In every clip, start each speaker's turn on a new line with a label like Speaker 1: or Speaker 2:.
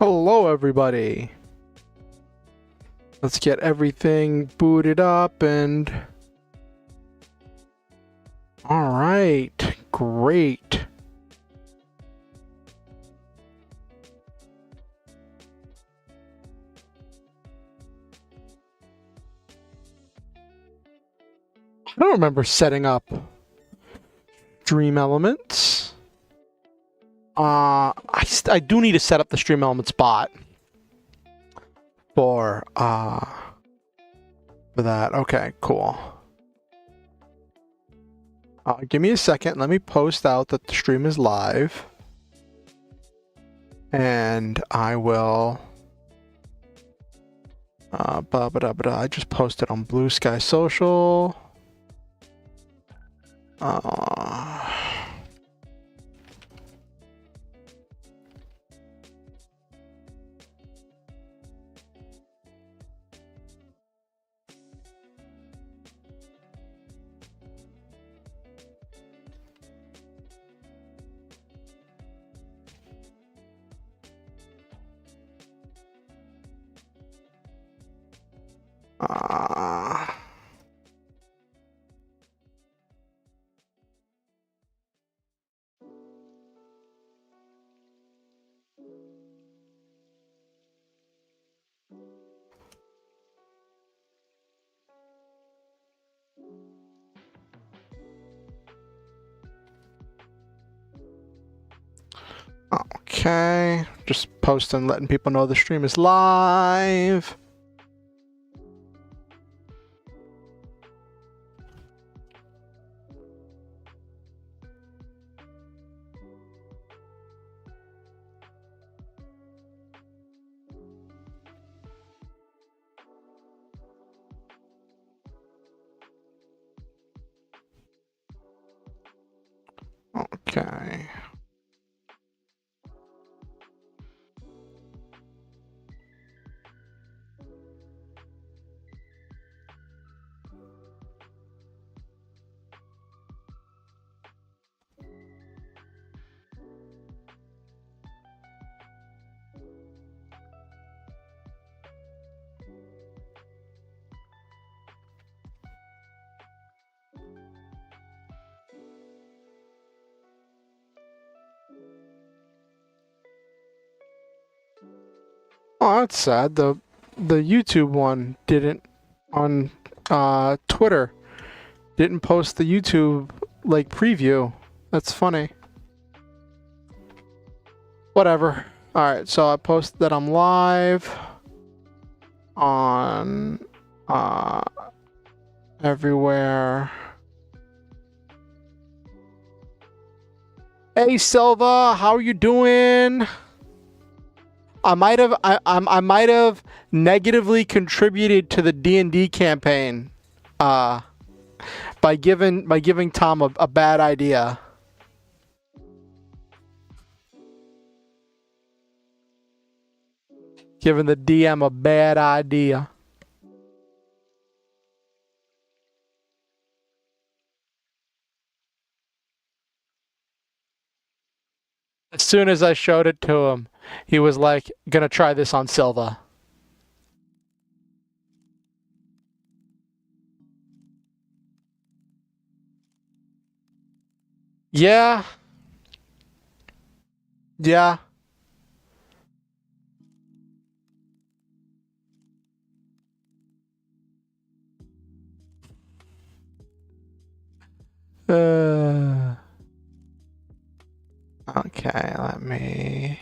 Speaker 1: Hello, everybody. Let's get everything booted up and... Alright, great. I don't remember setting up Stream Elements. I do need to set up the Stream Elements bot for that. Okay, cool. Give me a second. Let me post out that the stream is live, and I will. I just posted on Blue Sky Social. Okay, just posting, letting people know the stream is live. Okay. Oh, that's sad. The YouTube one didn't on Twitter didn't post the YouTube like preview. That's funny. Whatever. All right, so I posted that I'm live on everywhere. Hey Silva, how are you doing? I might have negatively contributed to the D&D campaign by giving Tom a bad idea. Giving the DM a bad idea. As soon as I showed it to him, he was like, gonna try this on Silva. Yeah. Yeah. Okay, let me...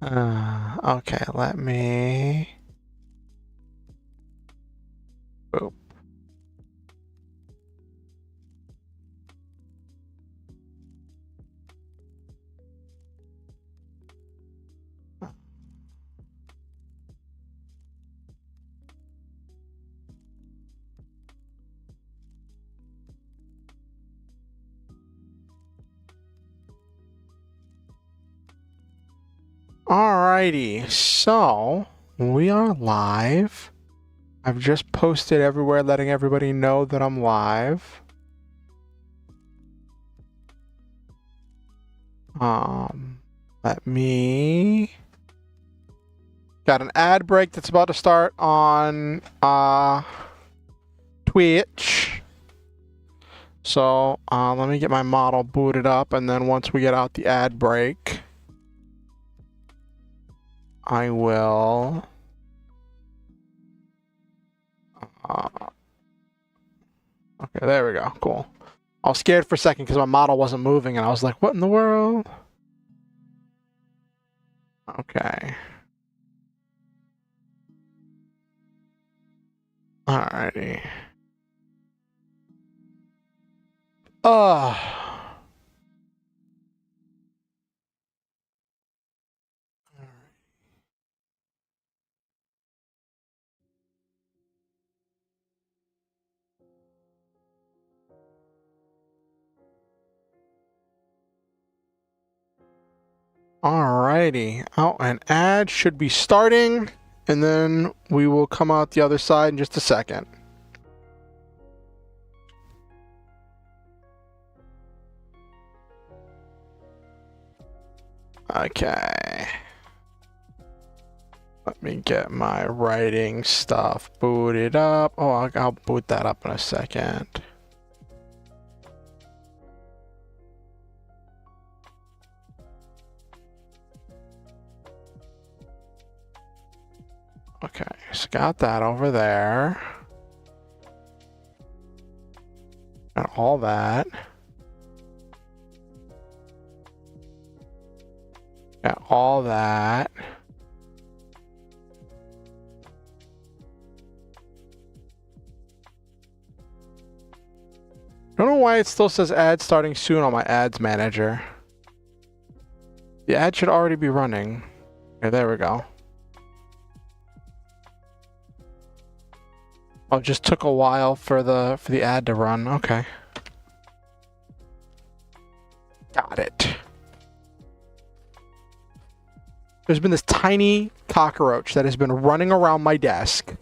Speaker 1: okay, let me... Boop. Alrighty, so we are live. I've just posted everywhere letting everybody know that I'm live. Let me... Got an ad break that's about to start on Twitch. So let me get my model booted up, and then once we get out the ad break, I will... okay, there we go. Cool. I was scared for a second because my model wasn't moving, and I was like, what in the world? Okay. Alrighty. Alrighty. Oh, an ad should be starting, and then we will come out the other side in just a second. Okay. Let me get my writing stuff booted up. Oh, I'll boot that up in a second. Okay, so got that over there. Got all that. Got all that. I don't know why it still says ad starting soon on my ads manager. The ad should already be running. Okay, there we go. Oh, it just took a while for the ad to run. Okay. Got it. There's been this tiny cockroach that has been running around my desk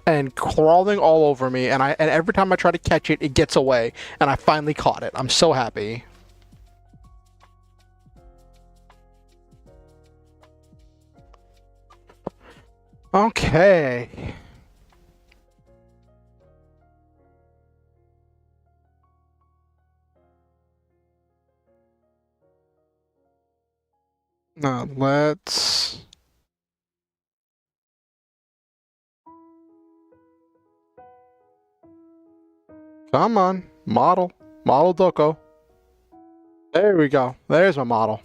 Speaker 1: and crawling all over me, and every time I try to catch it, it gets away, and I finally caught it. I'm so happy. Okay. Now let's... Come on, model Doko. There we go. There's my model.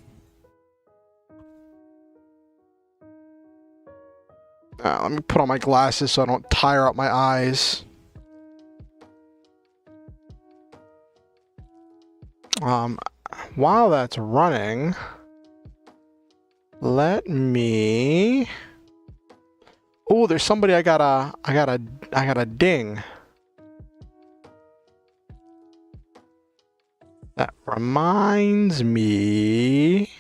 Speaker 1: Let me put on my glasses so I don't tire out my eyes. While that's running, let me... Oh, there's somebody I gotta ding. That reminds me...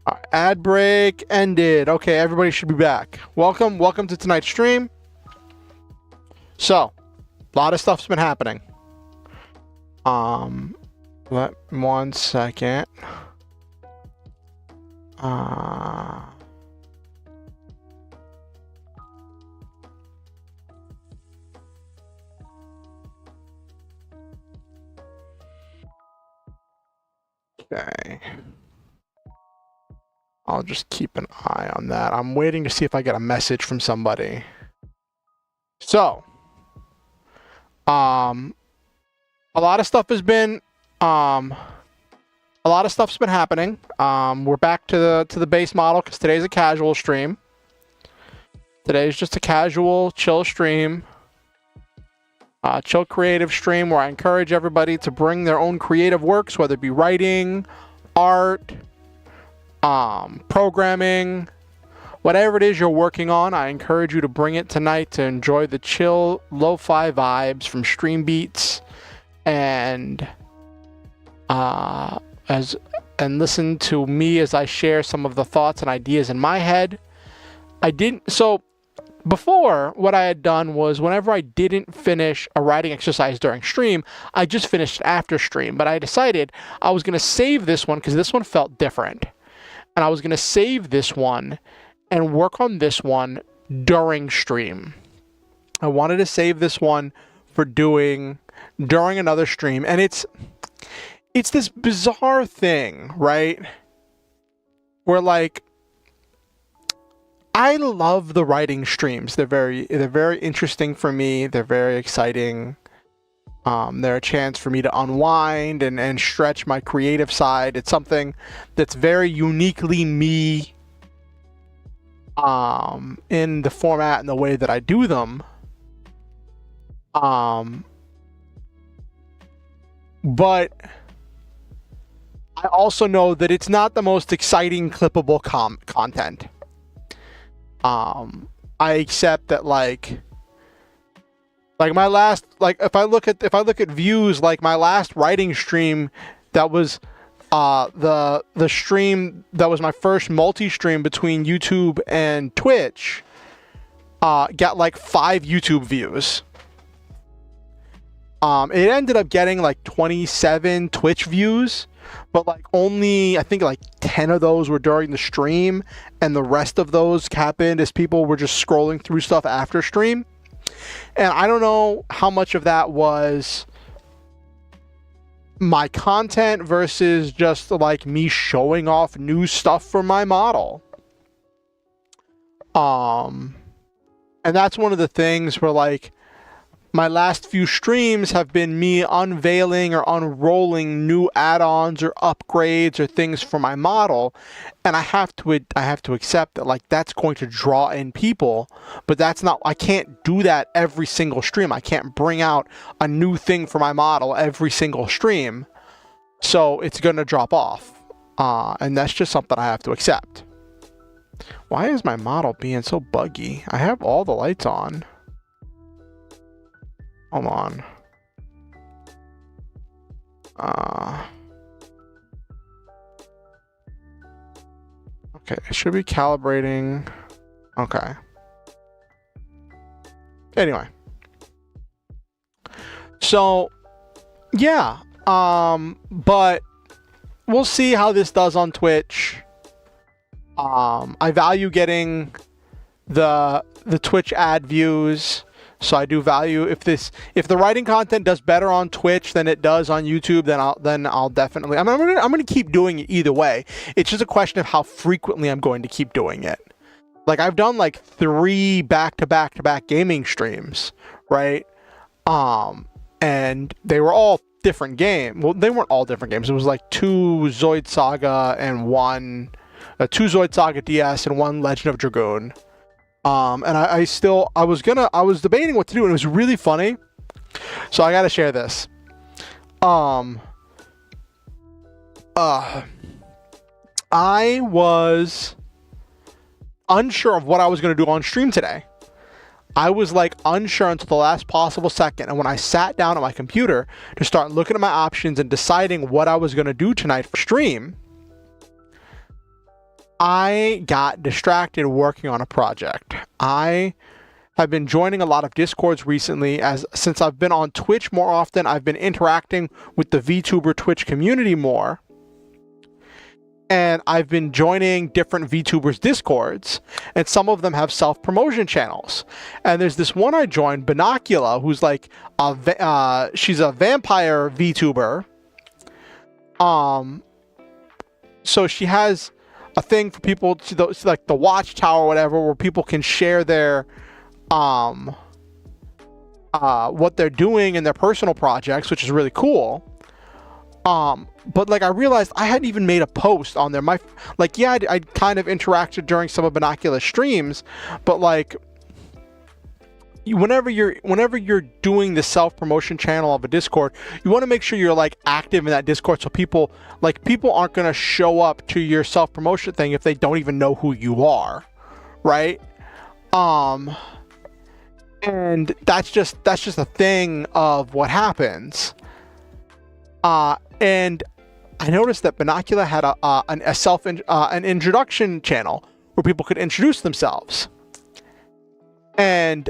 Speaker 1: Our ad break ended. Okay, everybody should be back. Welcome to tonight's stream. So, a lot of stuff's been happening. Let 1 second. Okay. I'll just keep an eye on that. I'm waiting to see if I get a message from somebody. So, a lot of stuff has been, a lot of stuff's been happening. We're back to the base model because today's a casual stream. Today's just a casual, chill stream. Chill creative stream where I encourage everybody to bring their own creative works, whether it be writing, art, programming, whatever it is you're working on. I encourage you to bring it tonight to enjoy the chill, lo-fi vibes from stream beats and listen to me as I share some of the thoughts and ideas in my head. So before, what I had done was whenever I didn't finish a writing exercise during stream, I just finished it after stream. But I decided I was going to save this one because this one felt different. And I was going to save this one and work on this one during stream. I wanted to save this one for doing during another stream. And it's this bizarre thing, right? Where like, I love the writing streams. They're very interesting for me. They're very exciting. They're a chance for me to unwind and stretch my creative side. It's something that's very uniquely me in the format and the way that I do them. But I also know that it's not the most exciting clippable content. I accept that like my last, like if I look at views, like my last writing stream, that was the stream that was my first multi-stream between YouTube and Twitch, got like 5 YouTube views. It ended up getting like 27 Twitch views, but like only, I think like 10 of those were during the stream, and the rest of those happened as people were just scrolling through stuff after stream. And I don't know how much of that was my content versus just like me showing off new stuff for my model. And that's one of the things where like my last few streams have been me unveiling or unrolling new add-ons or upgrades or things for my model, and I have to accept that like that's going to draw in people, but that's not, I can't do that every single stream. I can't bring out a new thing for my model every single stream, so it's going to drop off, and that's just something I have to accept. Why is my model being so buggy? I have all the lights on. Hold on. Okay, I should be calibrating. Okay. Anyway. So, yeah. But we'll see how this does on Twitch. I value getting the Twitch ad views. So I do value if the writing content does better on Twitch than it does on YouTube, then I'll definitely, I'm gonna keep doing it either way. It's just a question of how frequently I'm going to keep doing it. Like I've done like 3 back-to-back gaming streams, right? And they were all different games. Well, they weren't all different games. It was like 2 Zoid Saga and 2 Zoid Saga DS and 1 Legend of Dragoon. And I was debating what to do, and it was really funny. So I gotta share this. I was unsure of what I was gonna do on stream today. I was like unsure until the last possible second, and when I sat down at my computer to start looking at my options and deciding what I was gonna do tonight for stream, I got distracted working on a project. I have been joining a lot of Discords recently, since I've been on Twitch more often. I've been interacting with the VTuber Twitch community more. And I've been joining different VTubers Discords, and some of them have self-promotion channels. And there's this one I joined, Binocula, who's like she's a vampire VTuber. So she has a thing for people to like the Watchtower or whatever, where people can share their what they're doing in their personal projects, which is really cool. But like I realized I hadn't even made a post on there. I kind of interacted during some of Binocula's streams, but like whenever you're doing the self-promotion channel of a Discord, you want to make sure you're like active in that Discord, so people aren't going to show up to your self-promotion thing if they don't even know who you are, right? And that's just a thing of what happens. And I noticed that Binocula had an introduction channel where people could introduce themselves. and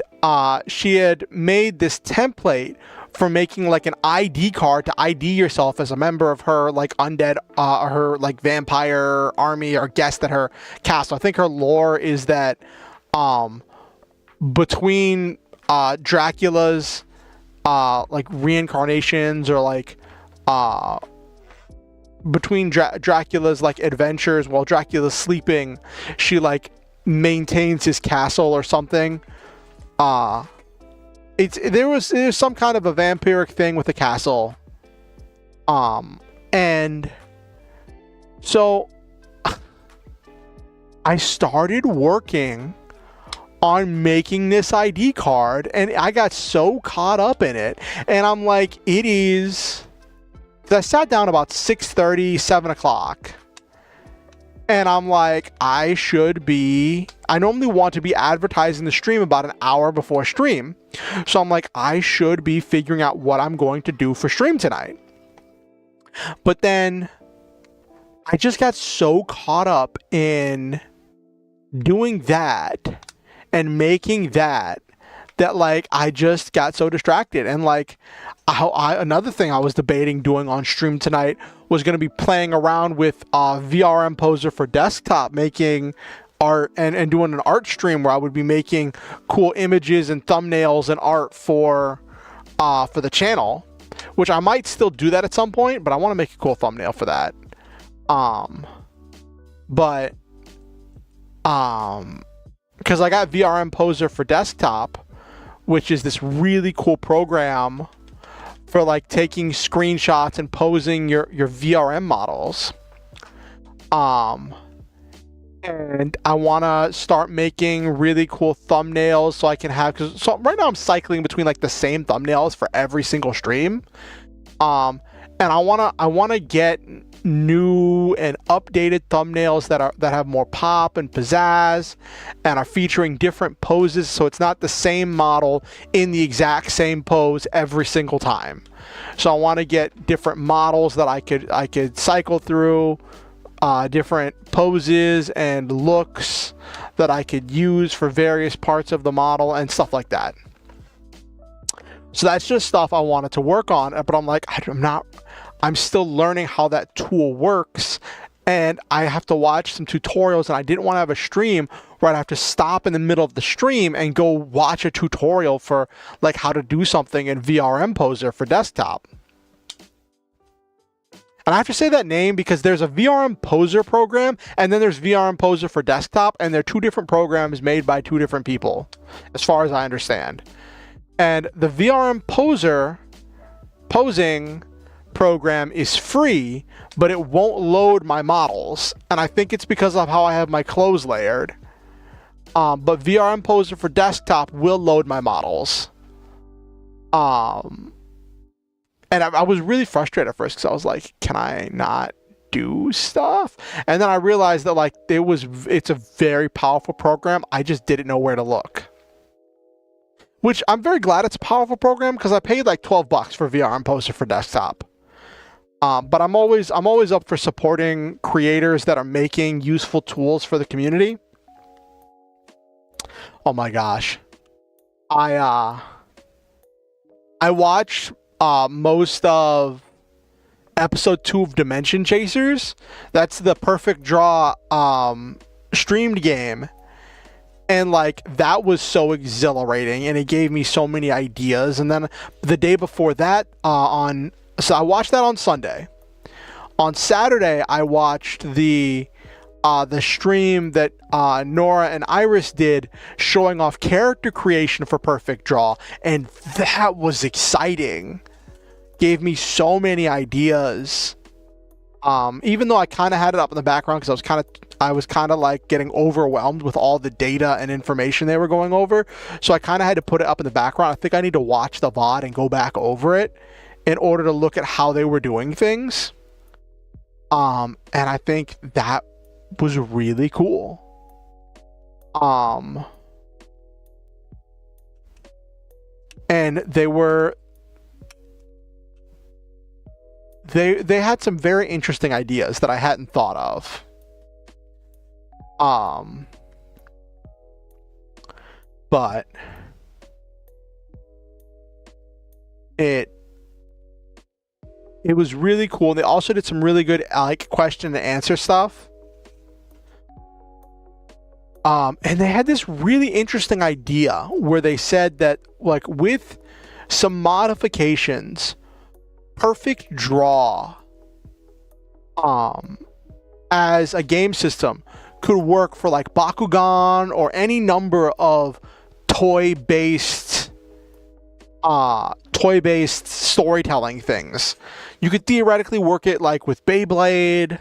Speaker 1: she had made this template for making like an ID card to ID yourself as a member of her like undead, her like vampire army or guest at her castle. I think her lore is that between Dracula's like reincarnations, or like between Dracula's like adventures while Dracula's sleeping, she like maintains his castle or something. There's some kind of a vampiric thing with the castle. And so I started working on making this ID card, and I got so caught up in it, and I'm like, it is, I sat down about 6:30, 7 o'clock, and I'm like, I normally want to be advertising the stream about an hour before stream. So I'm like, I should be figuring out what I'm going to do for stream tonight. But then I just got so caught up in doing that and making that like I just got so distracted. And like another thing I was debating doing on stream tonight was going to be playing around with VRM Poser for desktop, making art and doing an art stream where I would be making cool images and thumbnails and art for the channel, which I might still do that at some point, but I want to make a cool thumbnail for that. Because I got VRM Poser for desktop, which is this really cool program for like taking screenshots and posing your VRM models. And I want to start making really cool thumbnails so I can have, so right now I'm cycling between like the same thumbnails for every single stream. And I want to get new and updated thumbnails that have more pop and pizzazz and are featuring different poses, so it's not the same model in the exact same pose every single time. So I want to get different models that I could cycle through, different poses and looks that I could use for various parts of the model and stuff like that. So that's just stuff I wanted to work on, but I'm like, I'm still learning how that tool works, and I have to watch some tutorials, and I didn't want to have a stream where I'd have to stop in the middle of the stream and go watch a tutorial for like how to do something in VRM Poser for desktop. And I have to say that name because there's a VRM Poser program, and then there's VRM Poser for desktop, and they're two different programs made by two different people, as far as I understand. And the VRM posing program is free, but it won't load my models, and I think it's because of how I have my clothes layered. But VRM Poser for desktop will load my models. And I was really frustrated at first because I was like, can I not do stuff? And then I realized that like it's a very powerful program. I just didn't know where to look. Which I'm very glad it's a powerful program because I paid like $12 for VRM Poser for desktop. But I'm always up for supporting creators that are making useful tools for the community. Oh my gosh. I watched most of episode 2 of Dimension Chasers. That's the Perfect Draw streamed game. And like that was so exhilarating, and it gave me so many ideas. And then the day before that, so I watched that on Sunday. On Saturday, I watched the stream that Nora and Iris did showing off character creation for Perfect Draw, and that was exciting. Gave me so many ideas. Even though I kind of had it up in the background because I was kind of like getting overwhelmed with all the data and information they were going over. So I kind of had to put it up in the background. I think I need to watch the VOD and go back over it in order to look at how they were doing things. And I think that was really cool. And they had some very interesting ideas that I hadn't thought of. But it was really cool. They also did some really good like question and answer stuff. And they had this really interesting idea where they said that like with some modifications, Perfect Draw as a game system could work for like Bakugan or any number of toy-based storytelling things. You could theoretically work it like with Beyblade.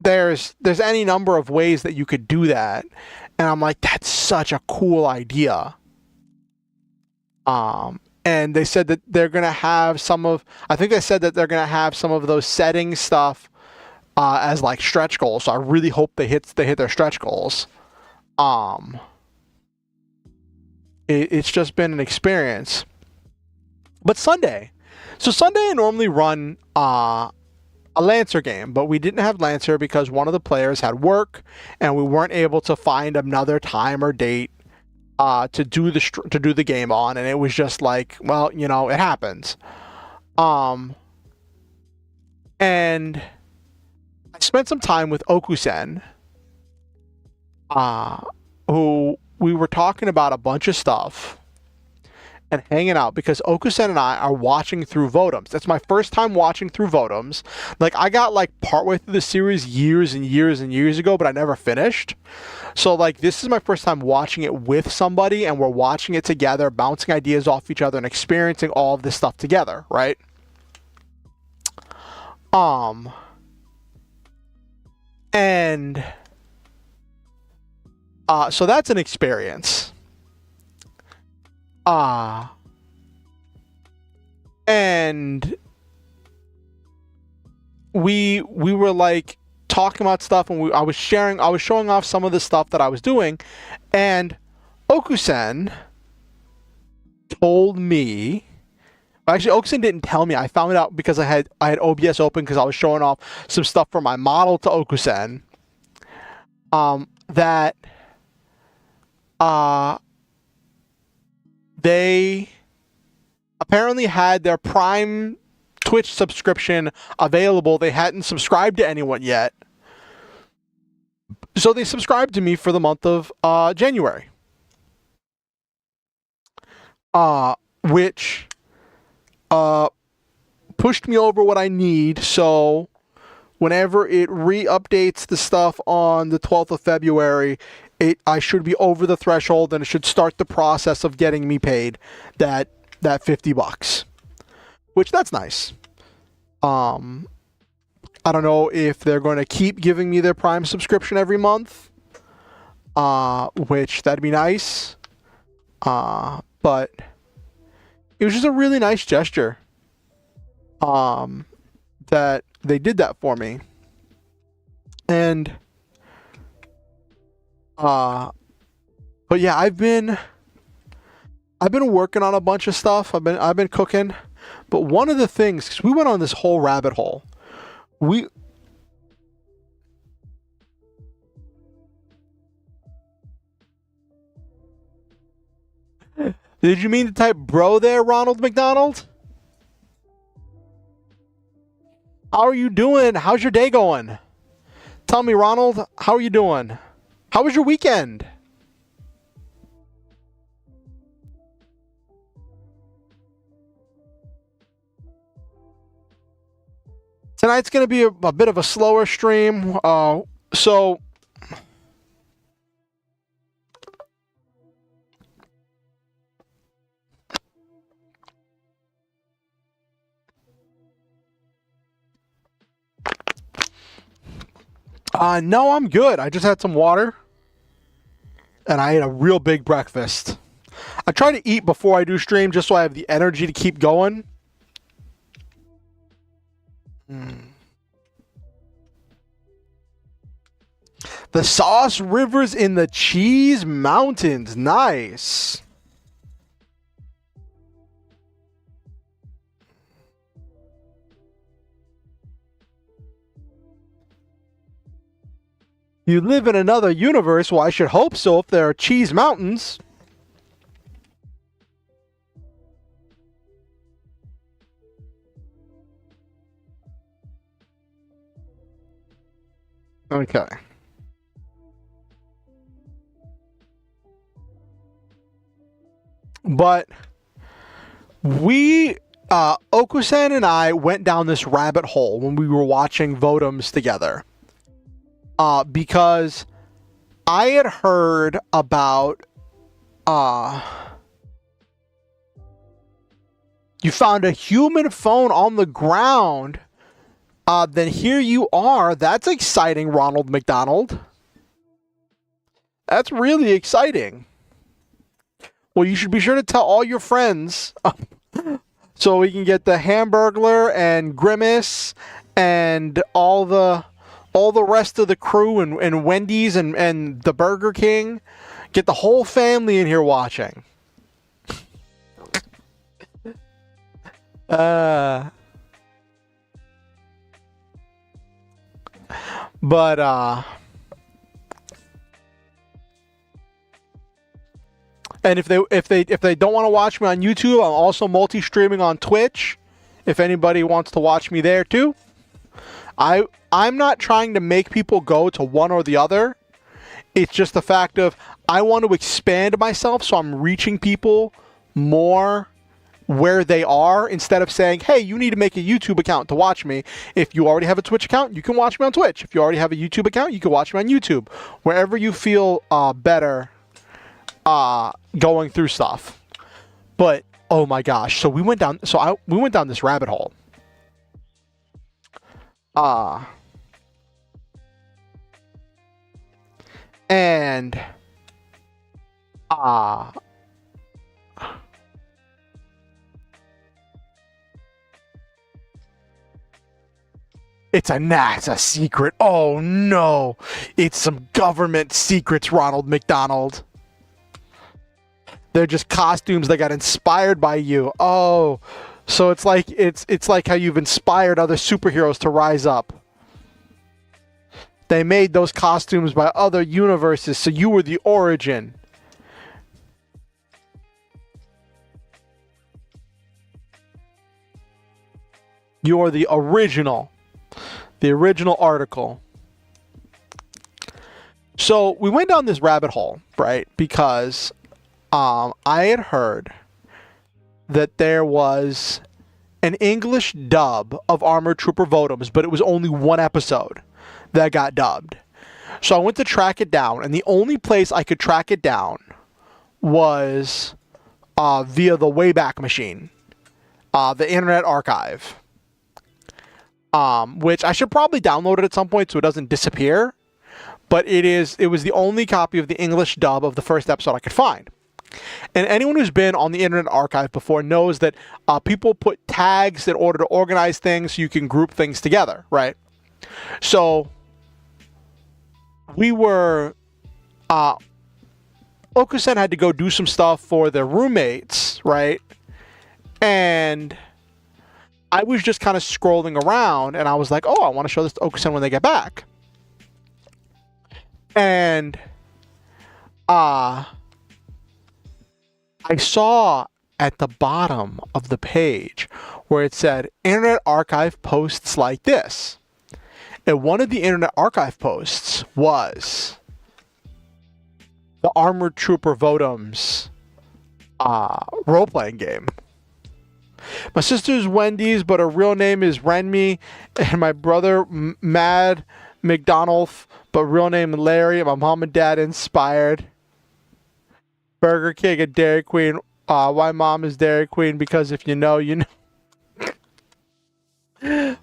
Speaker 1: There's any number of ways that you could do that, and I'm like, that's such a cool idea. And they said that they're gonna have I think they said that they're gonna have some of those setting stuff as like stretch goals. So I really hope they hit their stretch goals. It's just been an experience. But Sunday I normally run a Lancer game, but we didn't have Lancer because one of the players had work, and we weren't able to find another time or date to do the game on, and it was just like, well, you know, it happens. And I spent some time with Okusen, who we were talking about a bunch of stuff and hanging out because Okusen and I are watching through Votoms. That's my first time watching through Votoms. Like, I got like partway through the series years and years and years ago, but I never finished. So like, this is my first time watching it with somebody, and we're watching it together, bouncing ideas off each other and experiencing all of this stuff together, right? And so that's an experience. And we were like talking about stuff, and I was showing off some of the stuff that I was doing, and Okusen told me. Actually, Okusen didn't tell me. I found it out because I had OBS open because I was showing off some stuff from my model to Okusen. That they apparently had their Prime Twitch subscription available. They hadn't subscribed to anyone yet. So they subscribed to me for the month of January. Which pushed me over what I need, so whenever it re-updates the stuff on the 12th of February, I should be over the threshold, and it should start the process of getting me paid that $50, which that's nice. I don't know if they're going to keep giving me their Prime subscription every month, which that'd be nice. But it was just a really nice gesture that they did that for me. And but yeah, I've been working on a bunch of stuff. I've been cooking, but one of the things, because we went on this whole rabbit hole, did you mean to type bro there, Ronald McDonald? How are you doing? How's your day going? Tell me, Ronald, how are you doing? How was your weekend? Tonight's going to be a bit of a slower stream. So no, I'm good. I just had some water, and I ate a real big breakfast. I try to eat before I do stream just so I have the energy to keep going. The sauce rivers in the cheese mountains. Nice. You live in another universe? Well, I should hope so if there are cheese mountains. Okay. But we, Okusen and I went down this rabbit hole when we were watching Votums together. Because I had heard about, uh, you found a human phone on the ground. Then here you are. That's exciting, Ronald McDonald. That's really exciting. Well, you should be sure to tell all your friends so we can get the Hamburglar and Grimace and all the rest of the crew and Wendy's and the Burger King. Get the whole family in here watching. But and if they don't want to watch me on YouTube, I'm also multi-streaming on Twitch. If anybody wants to watch me there too. I'm not trying to make people go to one or the other. It's just the fact of I want to expand myself, so I'm reaching people more where they are instead of saying, hey, you need to make a YouTube account to watch me. If you already have a Twitch account, you can watch me on Twitch. If you already have a YouTube account, you can watch me on YouTube. Wherever you feel better going through stuff. But oh my gosh, so we went down this rabbit hole. And it's a NASA secret. Oh no. It's some government secrets, Ronald McDonald. They're just costumes that got inspired by you. Oh, so it's like how you've inspired other superheroes to rise up. They made those costumes by other universes, so you were the origin. You are the original article. So we went down this rabbit hole, right? Because I had heard that there was an English dub of Armored Trooper Votums, but it was only one episode that got dubbed. So I went to track it down, and the only place I could track it down was via the Wayback Machine, the Internet Archive, which I should probably download it at some point so it doesn't disappear. But it was the only copy of the English dub of the first episode I could find. And anyone who's been on the Internet Archive before knows that people put tags in order to organize things so you can group things together, right? So we were, Okusen had to go do some stuff for their roommates, right? And I was just kind of scrolling around, and I was like, oh, I want to show this to Okusen when they get back. And I saw at the bottom of the page where it said Internet Archive posts like this. And one of the Internet Archive posts was the Armored Trooper Votums role-playing game. My sister's Wendy's, but her real name is Renmi, and my brother Mad McDonald, but real name Larry, and my mom and dad inspired. Burger King and Dairy Queen. Why mom is Dairy Queen? Because if you know, you know.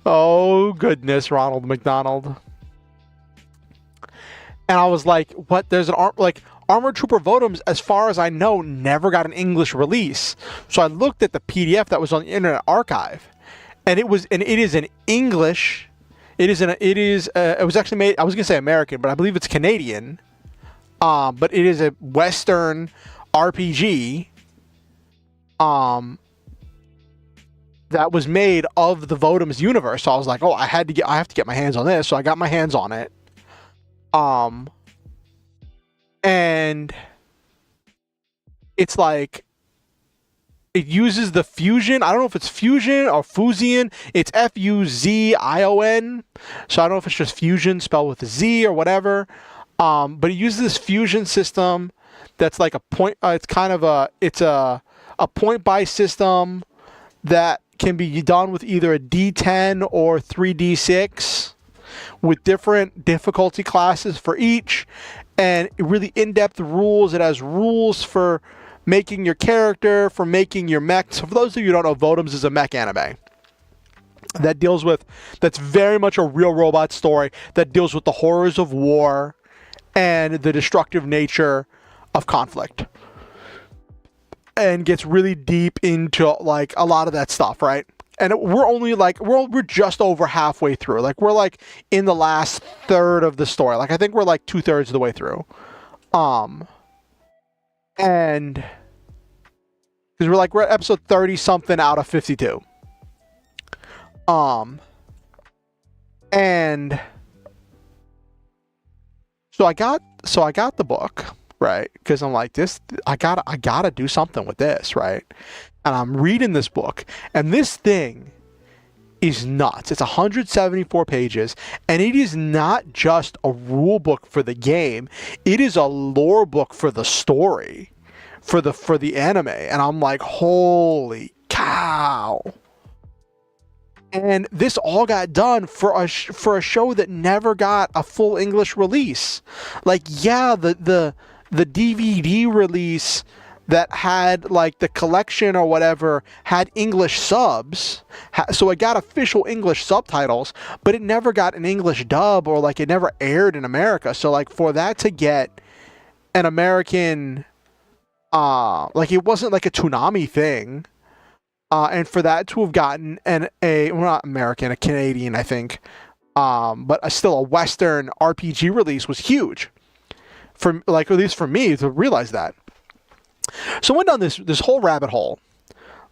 Speaker 1: Oh, goodness, Ronald McDonald. And I was like, what? There's an Armored Trooper Votums, as far as I know, never got an English release. So I looked at the PDF that was on the Internet Archive, and it is an English. It was actually made. I was gonna say American, but I believe it's Canadian. But it is a Western RPG. That was made of the Votums universe. So I was like, oh, I have to get my hands on this. So I got my hands on it. And it's like it uses the fusion. I don't know if it's fusion or fusion. It's Fuzion. So I don't know if it's just fusion spelled with a Z or whatever. But it uses this fusion system that's like a point. It's kind of a point buy system that can be done with either a D10 or 3D6 with different difficulty classes for each, and really in-depth rules. It has rules for making your character, for making your mech. So for those of you who don't know, Votoms is a mech anime that's very much a real robot story that deals with the horrors of war and the destructive nature of conflict, and gets really deep into like a lot of that stuff, right? And we're only like we're just over halfway through. Like we're like in the last third of the story. Like I think we're like 2/3 of the way through. And because we're at episode 30 something out of 52. And so I got the book, right? Because I'm like, I gotta do something with this, right? And I'm reading this book, and this thing is nuts. It's 174 pages, and it is not just a rule book for the game. It is a lore book for the story, for the anime. And I'm like, holy cow. And this all got done for a show that never got a full English release. Like, yeah, the DVD release that had like the collection or whatever had English subs, so it got official English subtitles, but it never got an English dub, or like it never aired in America. So like for that to get an American, like it wasn't like a Toonami thing, and for that to have gotten well, not American, a Canadian, I think, but still a Western RPG release was huge. For like, at least for me to realize that. So I went down this whole rabbit hole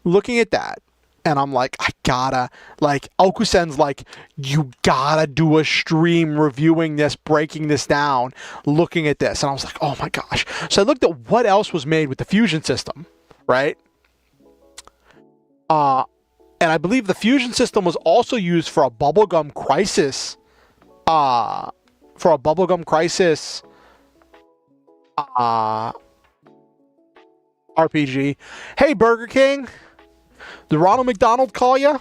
Speaker 1: looking at that, and I'm like, I gotta, like, Okusen's like, you gotta do a stream reviewing this, breaking this down, looking at this. And I was like, oh my gosh. So I looked at what else was made with the fusion system, right? And I believe the fusion system was also used for a bubblegum crisis, RPG. Hey, Burger King, did Ronald McDonald call you?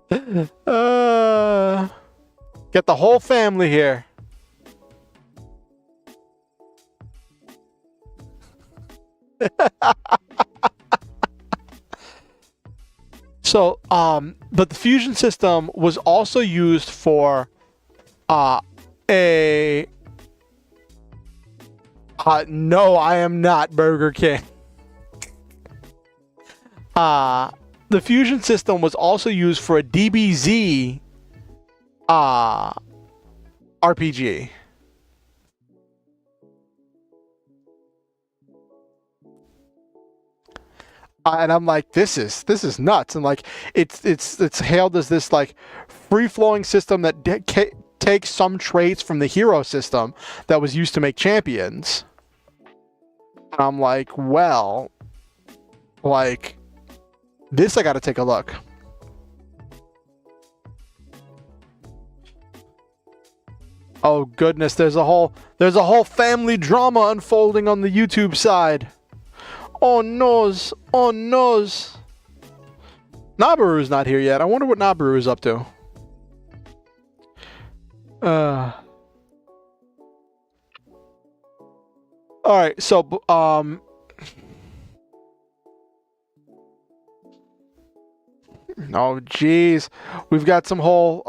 Speaker 1: Get the whole family here. So, but the fusion system was also used for no, I am not Burger King. The fusion system was also used for a DBZ RPG. And I'm like, this is nuts. And like, it's hailed as this like free-flowing system that takes some traits from the hero system that was used to make champions. And I'm like, well, like, this I got to take a look. Oh goodness, there's a whole family drama unfolding on the YouTube side. Oh noes. Oh noes. Nabaru's not here yet. I wonder what Nabaru is up to. Alright, so oh jeez. We've got some whole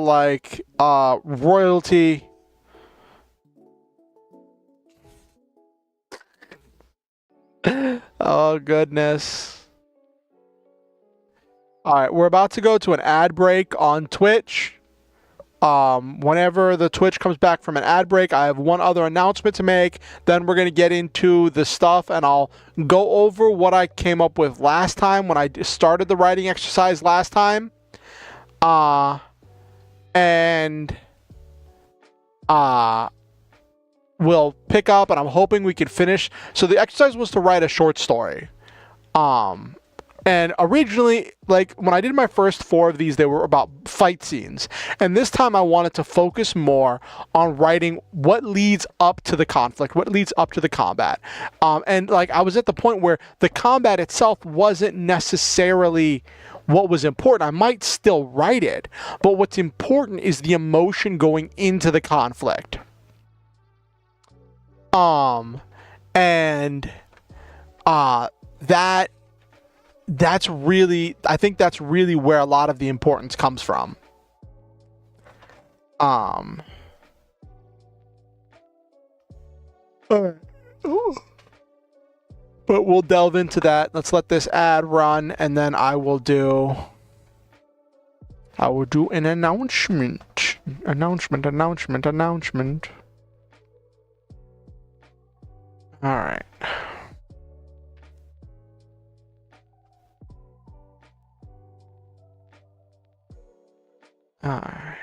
Speaker 1: like royalty. Oh goodness. All right, we're about to go to an ad break on Twitch. Whenever the Twitch comes back from an ad break, I have one other announcement to make. Then we're going to get into the stuff, and I'll go over what I came up with last time when I started the writing exercise last time. And we'll pick up, and I'm hoping we can finish. So the exercise was to write a short story. And originally, like, when I did my first 4 of these, they were about fight scenes. And this time I wanted to focus more on writing what leads up to the conflict, what leads up to the combat. And, like, I was at the point where the combat itself wasn't necessarily what was important. I might still write it, but what's important is the emotion going into the conflict. That's really, I think that's really where a lot of the importance comes from. Alright. But we'll delve into that. Let's let this ad run, and then I will do an announcement. Announcement. Alright. Alright.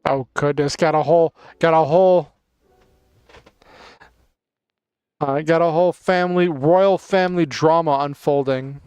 Speaker 1: Oh goodness, got a whole royal family drama unfolding.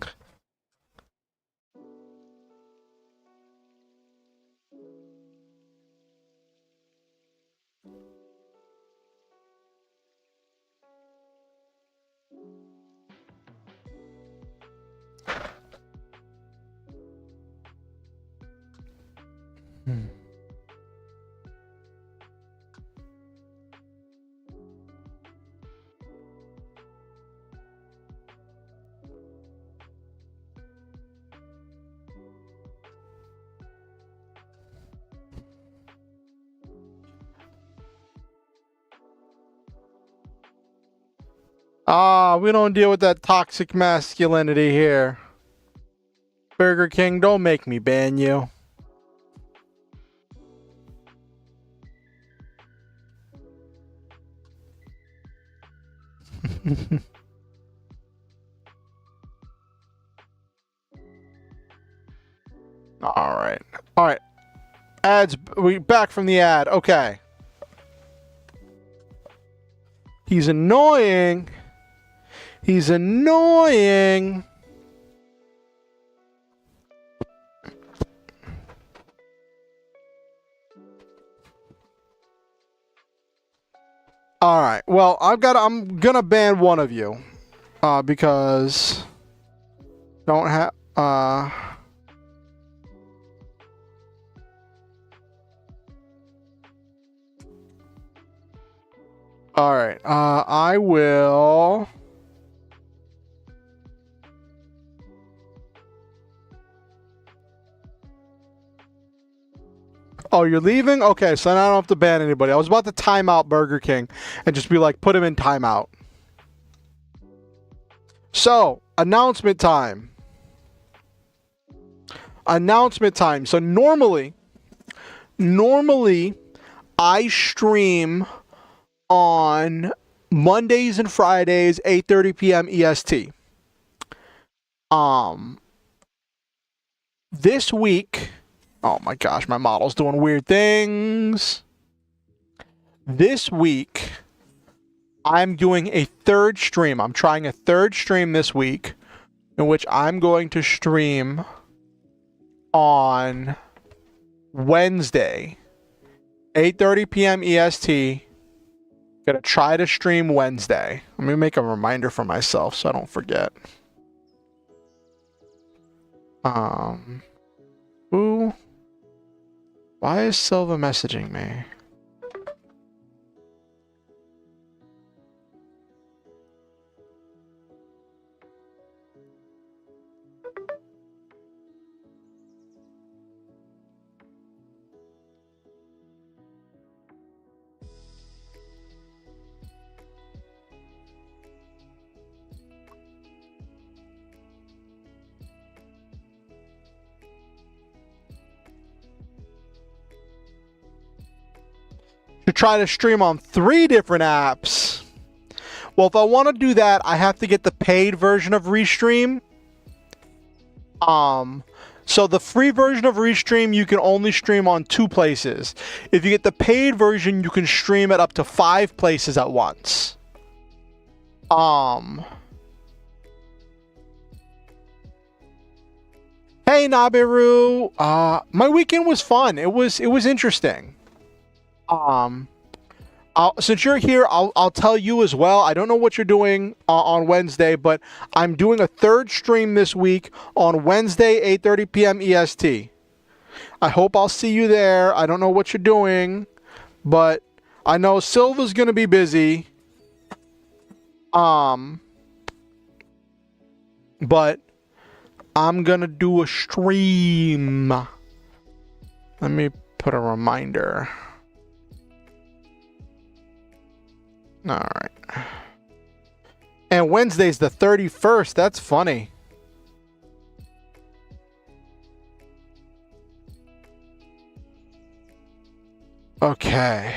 Speaker 1: We don't deal with that toxic masculinity here. Burger King, don't make me ban you. All right. Ads. We back from the ad. Okay. He's annoying. All right. Well, I'm gonna ban one of you, because don't have All right. I will. Oh, you're leaving? Okay, so then I don't have to ban anybody. I was about to time out Burger King and just be like, put him in timeout. So, announcement time. So normally I stream on Mondays and Fridays, 8:30 p.m. EST. This week, oh my gosh, my model's doing weird things. This week, I'm doing a third stream. I'm trying a third stream this week, in which I'm going to stream on Wednesday, 8:30 p.m. EST. Gonna try to stream Wednesday. Let me make a reminder for myself so I don't forget. Ooh. Why is Silva messaging me? try to stream on 3 different apps. Well, if I want to do that, I have to get the paid version of Restream. So the free version of Restream, you can only stream on 2 places. If you get the paid version, you can stream it up to 5 places at once. Hey Nabiru, my weekend was fun. It was interesting. Since you're here, I'll tell you as well. I don't know what you're doing on Wednesday, but I'm doing a 3rd stream this week on Wednesday, 8:30 p.m. EST. I hope I'll see you there. I don't know what you're doing, but I know Silva's gonna be busy. But I'm gonna do a stream. Let me put a reminder. All right. And Wednesday's the 31st. That's funny. Okay.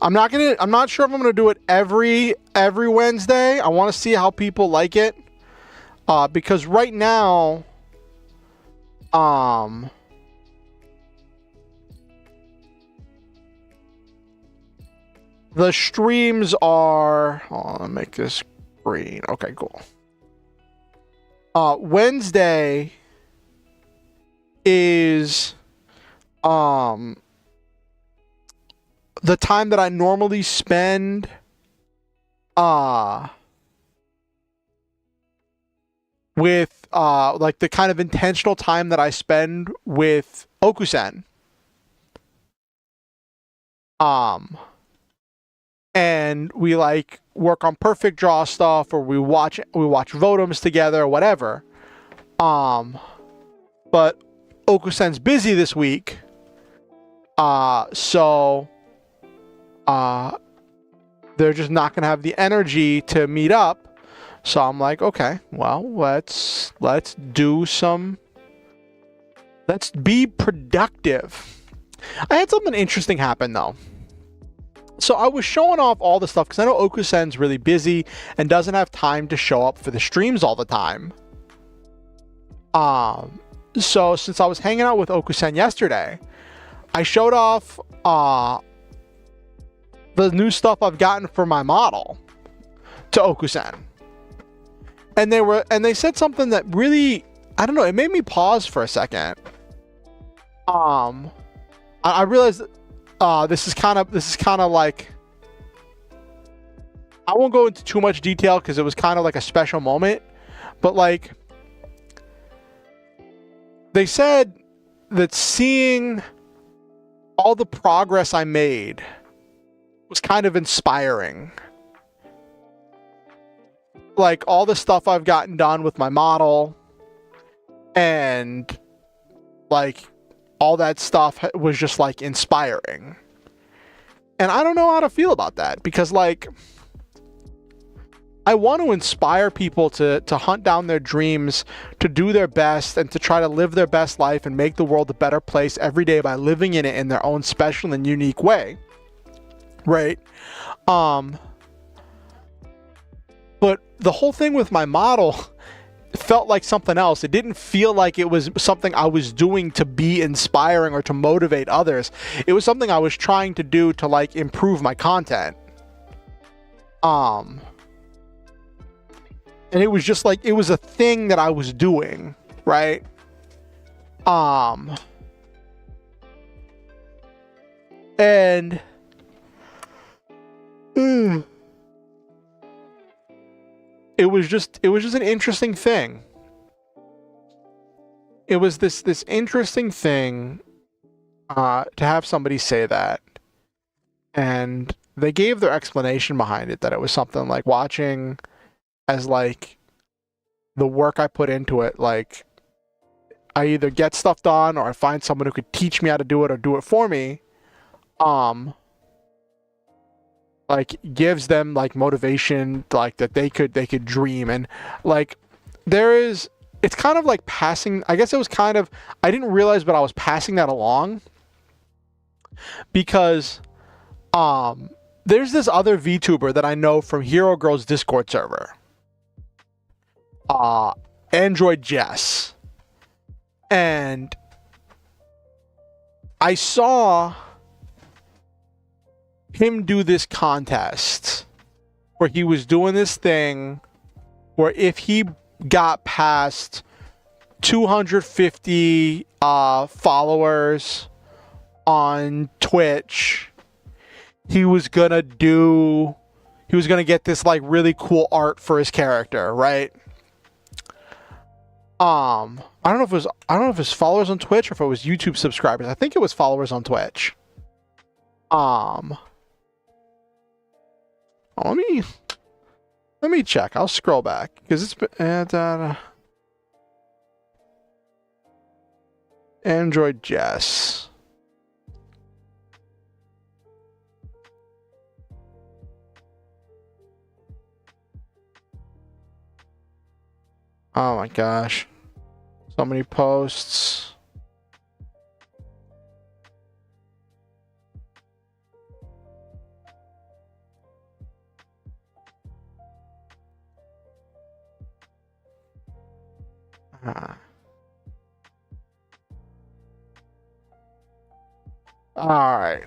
Speaker 1: I'm not sure if I'm gonna do it every Wednesday. I want to see how people like it. Because right now, the streams are, oh, let me make this green. Okay, cool. Wednesday is the time that I normally spend with like the kind of intentional time that I spend with Okusen. And we like work on perfect draw stuff, or we watch Votems together or whatever. But Okusen's busy this week. So they're just not gonna have the energy to meet up. So I'm like, okay, well, let's be productive. I had something interesting happen though. So I was showing off all the stuff because I know Okusen's really busy and doesn't have time to show up for the streams all the time. So since I was hanging out with Okusen yesterday, I showed off the new stuff I've gotten for my model to Okusen. And they said something that really, I don't know, it made me pause for a second. I realized this is kind of like, I won't go into too much detail because it was kind of like a special moment, but like they said that seeing all the progress I made was kind of inspiring. Like all the stuff I've gotten done with my model and like all that stuff was just like inspiring. And I don't know how to feel about that because like I want to inspire people to hunt down their dreams, to do their best, and to try to live their best life and make the world a better place every day by living in it in their own special and unique way. Right? But the whole thing with my model felt like something else. It didn't feel like it was something I was doing to be inspiring or to motivate others. It was something I was trying to do to like improve my content. And it was just like, it was a thing that I was doing, right? And it was just an interesting thing. It was this interesting thing to have somebody say that. And they gave their explanation behind it, that it was something like watching as like the work I put into it, like I either get stuff done or I find someone who could teach me how to do it or do it for me, like gives them like motivation, like that they could dream. And like there is it's kind of like passing, I guess it was kind of, I didn't realize, but I was passing that along because there's this other VTuber that I know from Hero Girl's Discord server. Android Jess. And I saw him do this contest where he was doing this thing where if he got past 250 followers on Twitch, he was gonna get this like really cool art for his character, right? I don't know if it was followers on Twitch or if it was YouTube subscribers. I think it was followers on Twitch. Let me check. I'll scroll back because it's been Android Jess. Oh my gosh. So many posts. All right.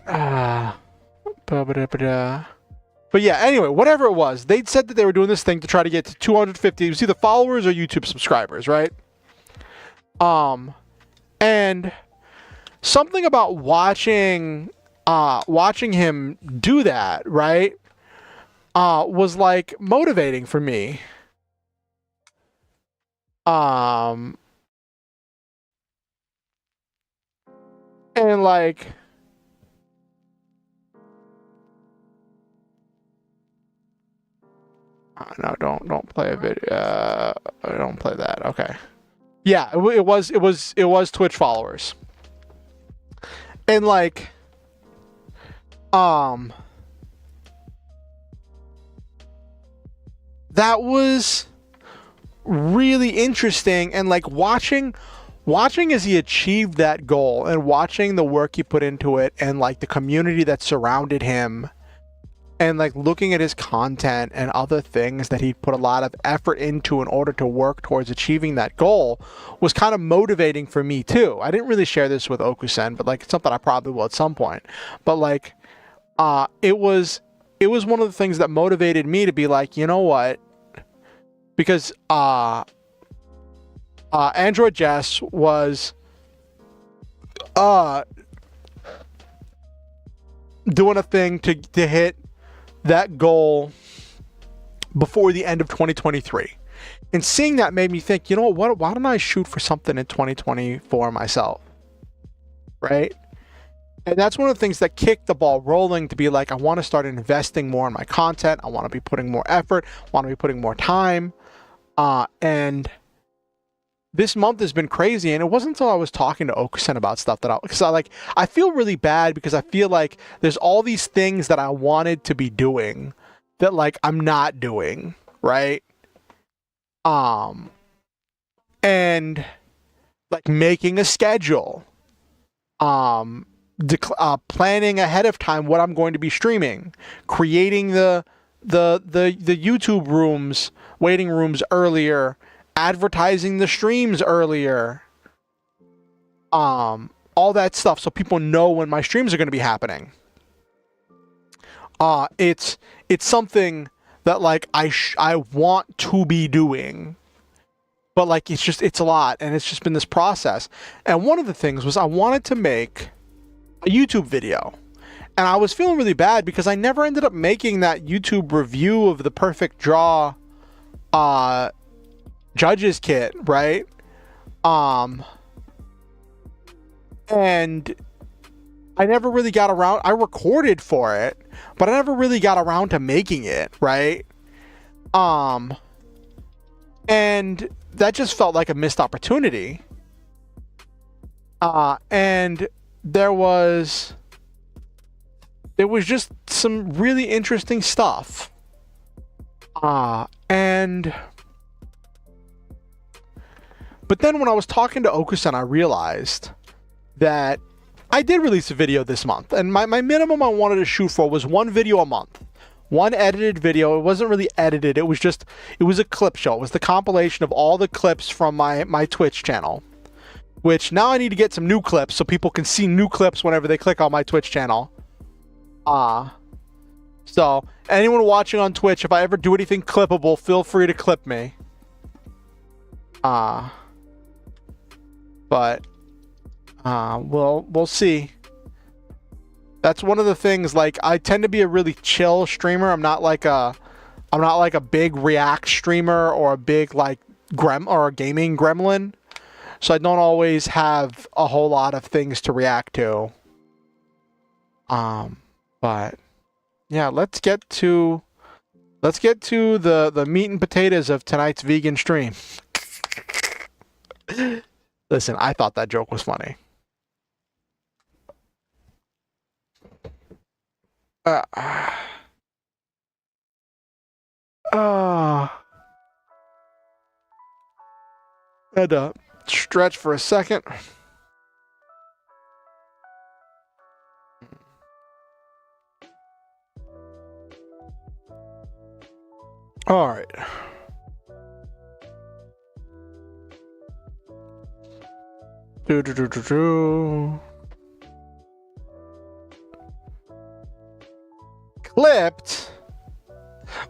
Speaker 1: But yeah, anyway, whatever it was, they said that they were doing this thing to try to get to 250. It was either followers or YouTube subscribers, right? And something about watching him do that, right, was like motivating for me. And like, no, don't play a video. Don't play that. Okay. Yeah, it was Twitch followers. And like, that was really interesting, and like watching as he achieved that goal and watching the work he put into it and like the community that surrounded him and like looking at his content and other things that he put a lot of effort into in order to work towards achieving that goal was kind of motivating for me too. I didn't really share this with Okusen, but like it's something I probably will at some point. But like it was one of the things that motivated me to be like, you know what? Because Android Jess was doing a thing to hit that goal before the end of 2023. And seeing that made me think, you know what, why don't I shoot for something in 2024 myself? Right? And that's one of the things that kicked the ball rolling to be like, I want to start investing more in my content. I want to be putting more effort, want to be putting more time. And this month has been crazy, and it wasn't until I was talking to Okusen about stuff that I feel really bad because I feel like there's all these things that I wanted to be doing that like I'm not doing, right? And like making a schedule, planning ahead of time what I'm going to be streaming, creating the YouTube rooms, waiting rooms earlier, advertising the streams earlier, all that stuff so people know when my streams are going to be happening. It's something that like I want to be doing, but like it's a lot, and it's just been this process. And one of the things was I wanted to make a YouTube video, and I was feeling really bad because I never ended up making that YouTube review of the Perfect Draw judges kit, right? And I never really got around. I recorded for it, but I never really got around to making it, right? And that just felt like a missed opportunity. And there was just some really interesting stuff. And But then when I was talking to Okusan, I realized that I did release a video this month, and my minimum I wanted to shoot for was one video a month. One edited video. It wasn't really edited. It was a clip show. It was the compilation of all the clips from my Twitch channel. Which now I need to get some new clips so people can see new clips whenever they click on my Twitch channel. So anyone watching on Twitch, if I ever do anything clippable, feel free to clip me. But we'll see. That's one of the things, like, I tend to be a really chill streamer. I'm not like a big React streamer or a big like or a gaming gremlin. So I don't always have a whole lot of things to react to. But yeah, let's get to the meat and potatoes of tonight's vegan stream. Listen, I thought that joke was funny. Had to stretch for a second. All right. Clipped?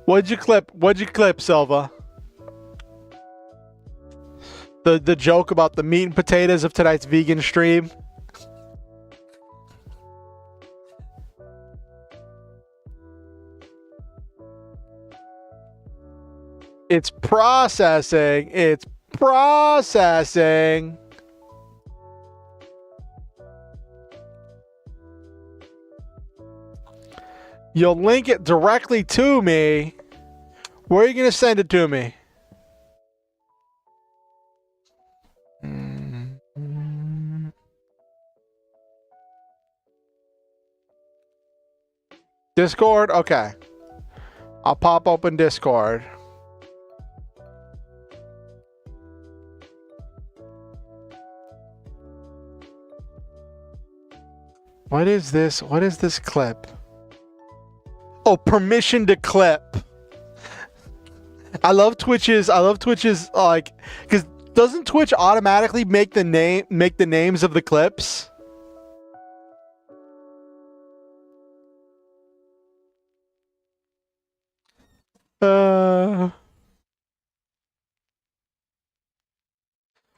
Speaker 1: What'd you clip? What'd you clip, Silva? The joke about the meat and potatoes of tonight's vegan stream? It's processing. It's processing. You'll link it directly to me. Where are you going to send it to me? Discord? Okay. I'll pop open Discord. What is this? What is this clip? Oh, permission to clip. I love Twitch's like, because doesn't Twitch automatically make the names of the clips?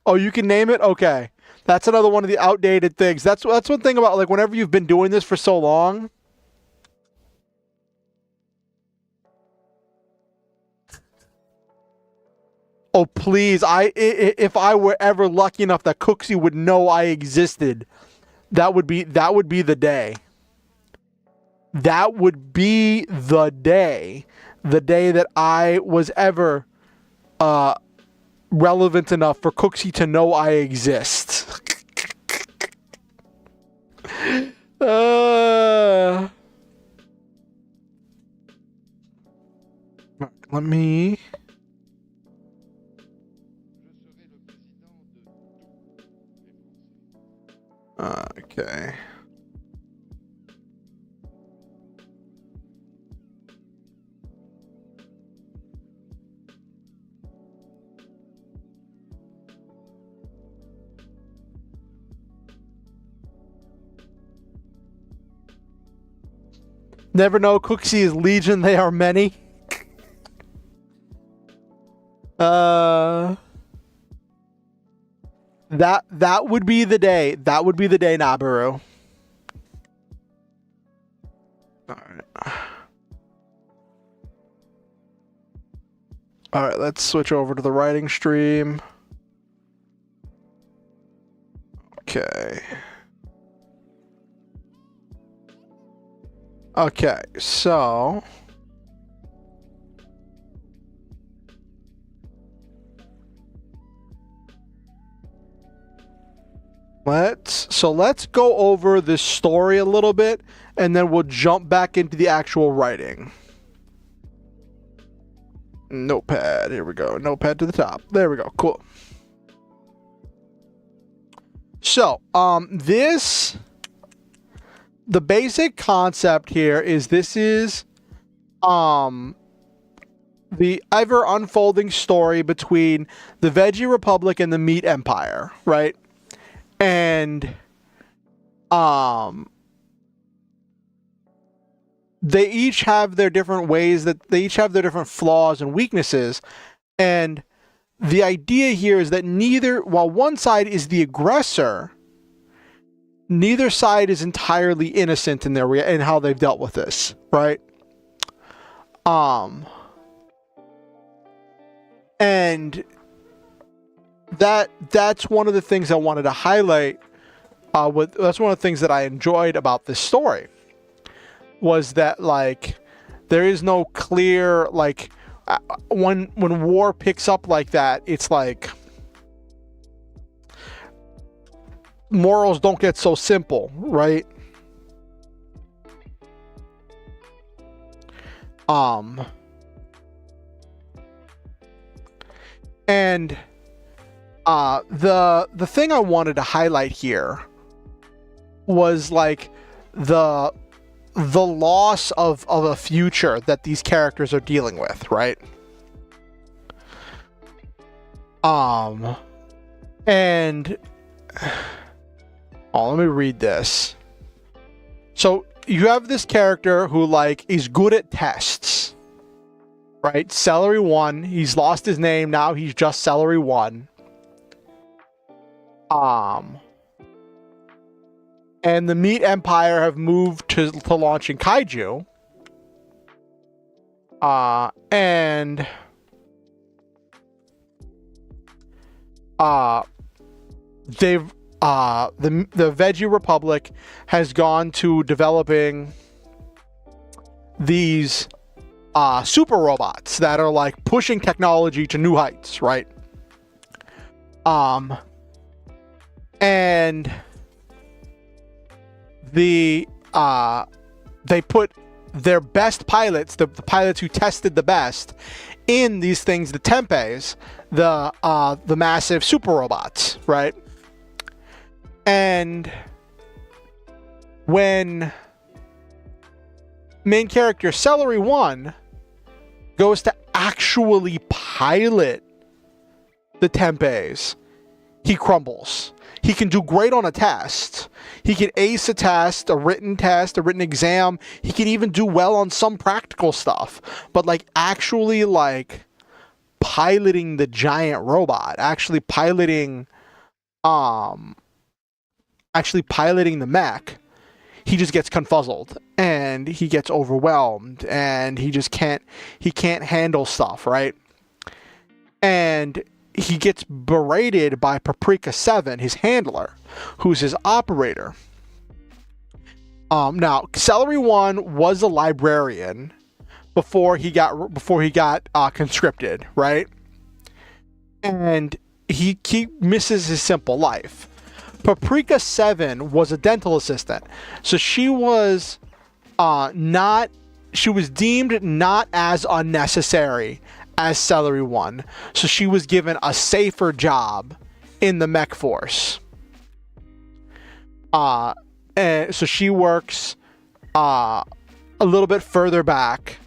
Speaker 1: Oh, you can name it? Okay. That's another one of the outdated things. That's one thing about, like, whenever you've been doing this for so long. Oh, please. If I were ever lucky enough that Cooksy would know I existed, that would be the day. That would be the day. The day that I was ever relevant enough for Cooksy to know I exist. Let me... Okay. Never know, Cooksy is legion, they are many. That would be the day. That would be the day, Nabaru. Alright, let's switch over to the writing stream. Okay. Okay, so... Let's go over this story a little bit, and then we'll jump back into the actual writing. Notepad, here we go. Notepad to the top. There we go, cool. So, the basic concept here is this is, the ever unfolding story between the Veggie Republic and the Meat Empire, right? And, they each have their different ways that they each have their different flaws and weaknesses. And the idea here is that while one side is the aggressor, neither side is entirely innocent in in how they've dealt with this, right? And that's one of the things I wanted to highlight. That's one of the things that I enjoyed about this story, was that, like, there is no clear, like, when war picks up like that, it's like morals don't get so simple, right? And the thing I wanted to highlight here was, like, the loss of a future that these characters are dealing with, right? And let me read this. So you have this character who, like, is good at tests, right? Celery 1. He's lost his name. Now he's just Celery 1. And the Meat Empire have moved to launching Kaiju. And they've the Veggie Republic has gone to developing these super robots that are, like, pushing technology to new heights, right? And they put their best pilots, the pilots who tested the best, in these things, the Tempes, the massive super robots, right? And when main character Celery 1 goes to actually pilot the Tempes, he crumbles. He can do great on a test. He can ace a test, a written exam. He can even do well on some practical stuff. But, like, actually, like, piloting the giant robot, actually piloting the mech, he just gets confuzzled and he gets overwhelmed and he can't handle stuff, right? And he gets berated by Paprika 7, his handler, who's his operator. Now, Celery 1 was a librarian before he got conscripted, right? And he misses his simple life. Paprika 7 was a dental assistant, so she was deemed not as unnecessary as Celery 1, so she was given a safer job in the mech force. And so she works a little bit further back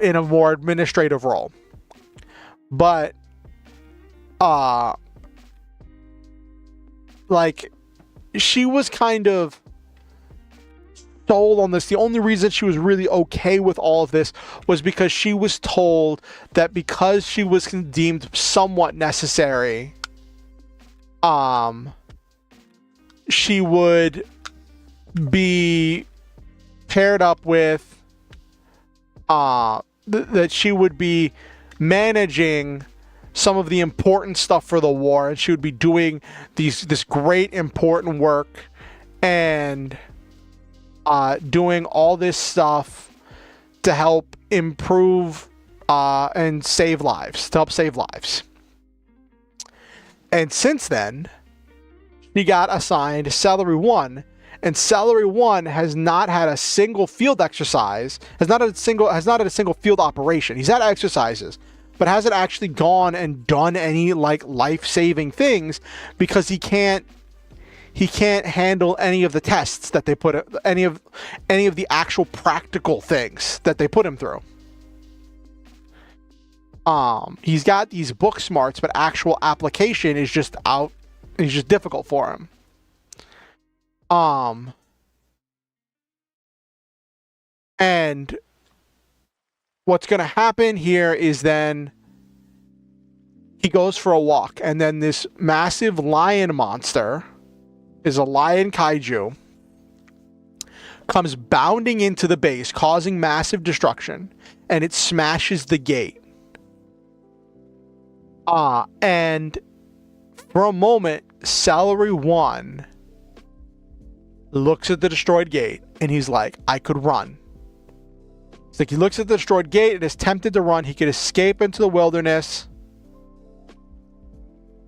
Speaker 1: in a more administrative role. But like, she was kind of sold on this. The only reason she was really okay with all of this was because she was told that because she was deemed somewhat necessary, she would be paired up with that she would be managing some of the important stuff for the war, and she would be doing this great important work and doing all this stuff to help improve and save lives, to help save lives. And since then, she got assigned Celery 1, and Celery 1 has not had a single field exercise, has not had a single field operation. He's had exercises, but hasn't actually gone and done any like life-saving things because he can't handle any of the tests that they put, any of the actual practical things that they put him through. He's got these book smarts, but actual application is just difficult for him. And what's going to happen here is then he goes for a walk, and then this massive lion monster, is a lion kaiju, comes bounding into the base, causing massive destruction, and it smashes the gate. And for a moment, Celery 1 looks at the destroyed gate, and he's like, I could run. It's like he looks at the destroyed gate and is tempted to run. He could escape into the wilderness,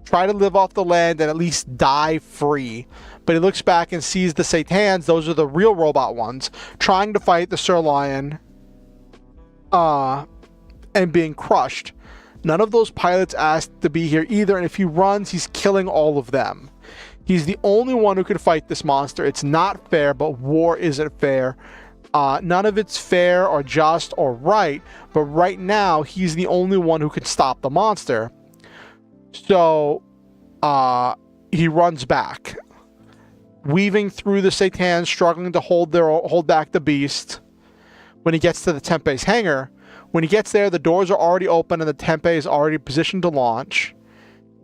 Speaker 1: try to live off the land, and at least die free. But he looks back and sees the Satans, those are the real robot ones, trying to fight the Sir Lion, and being crushed. None of those pilots asked to be here either, and if he runs, he's killing all of them. He's the only one who can fight this monster. It's not fair, but war isn't fair. None of it's fair or just or right, but right now, he's the only one who can stop the monster. So, he runs back, weaving through the Satans, struggling to hold back the beast. When he gets to the Tempeh's hangar, when he gets there, the doors are already open and the Tempeh is already positioned to launch.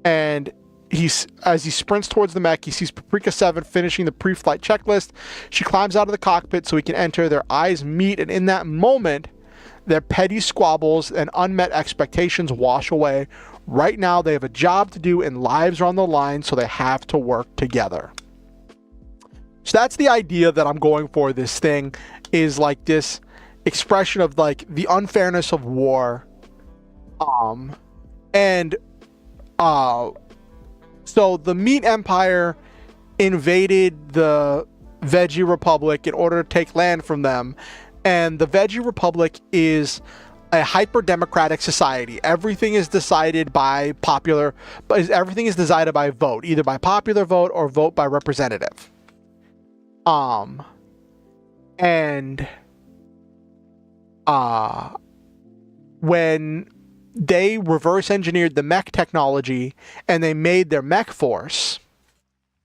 Speaker 1: And as he sprints towards the mech, he sees Paprika 7 finishing the pre-flight checklist. She climbs out of the cockpit so he can enter. Their eyes meet, and in that moment, their petty squabbles and unmet expectations wash away. Right now, they have a job to do and lives are on the line, so they have to work together. So that's the idea that I'm going for. This thing is like this expression of like the unfairness of war. So the Meat Empire invaded the Veggie Republic in order to take land from them. And the Veggie Republic is a hyper-democratic society. Everything is decided by everything is decided by vote, either by popular vote or vote by representative. When they reverse engineered the mech technology and they made their mech force,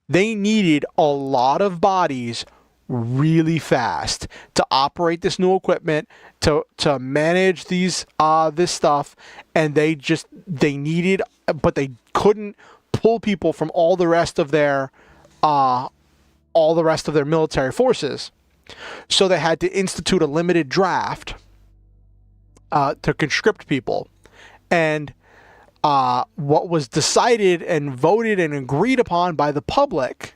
Speaker 1: they needed a lot of bodies really fast to operate this new equipment, to manage this stuff, and they needed, but they couldn't pull people from all the rest of their military forces. So they had to institute a limited draft to conscript people. And what was decided and voted and agreed upon by the public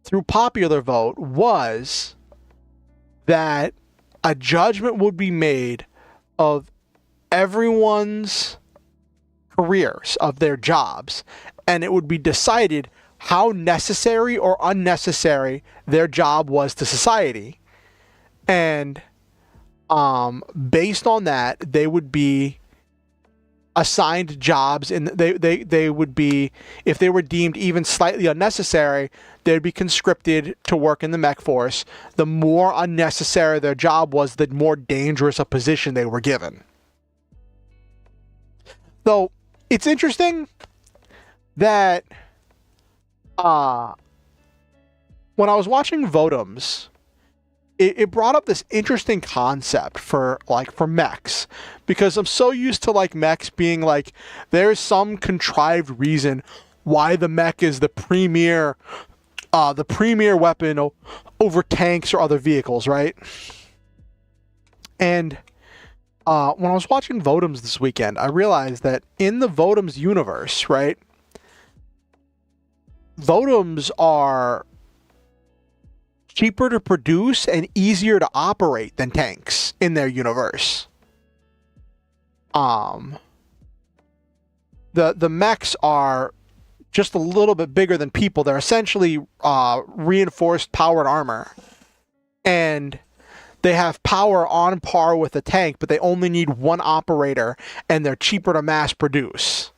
Speaker 1: through popular vote was that a judgment would be made of everyone's careers, of their jobs, and it would be decided how necessary or unnecessary their job was to society. And based on that, they would be assigned jobs, and they would be, if they were deemed even slightly unnecessary, they'd be conscripted to work in the mech force. The more unnecessary their job was, the more dangerous a position they were given. So it's interesting that when I was watching Votums, it brought up this interesting concept for mechs, because I'm so used to like mechs being like, there's some contrived reason why the mech is the premier weapon over tanks or other vehicles, right? And when I was watching Votums this weekend, I realized that in the Votums universe, right, Votums are cheaper to produce and easier to operate than tanks in their universe. The mechs are just a little bit bigger than people. They're essentially reinforced powered armor. And they have power on par with a tank, but they only need one operator, and they're cheaper to mass produce.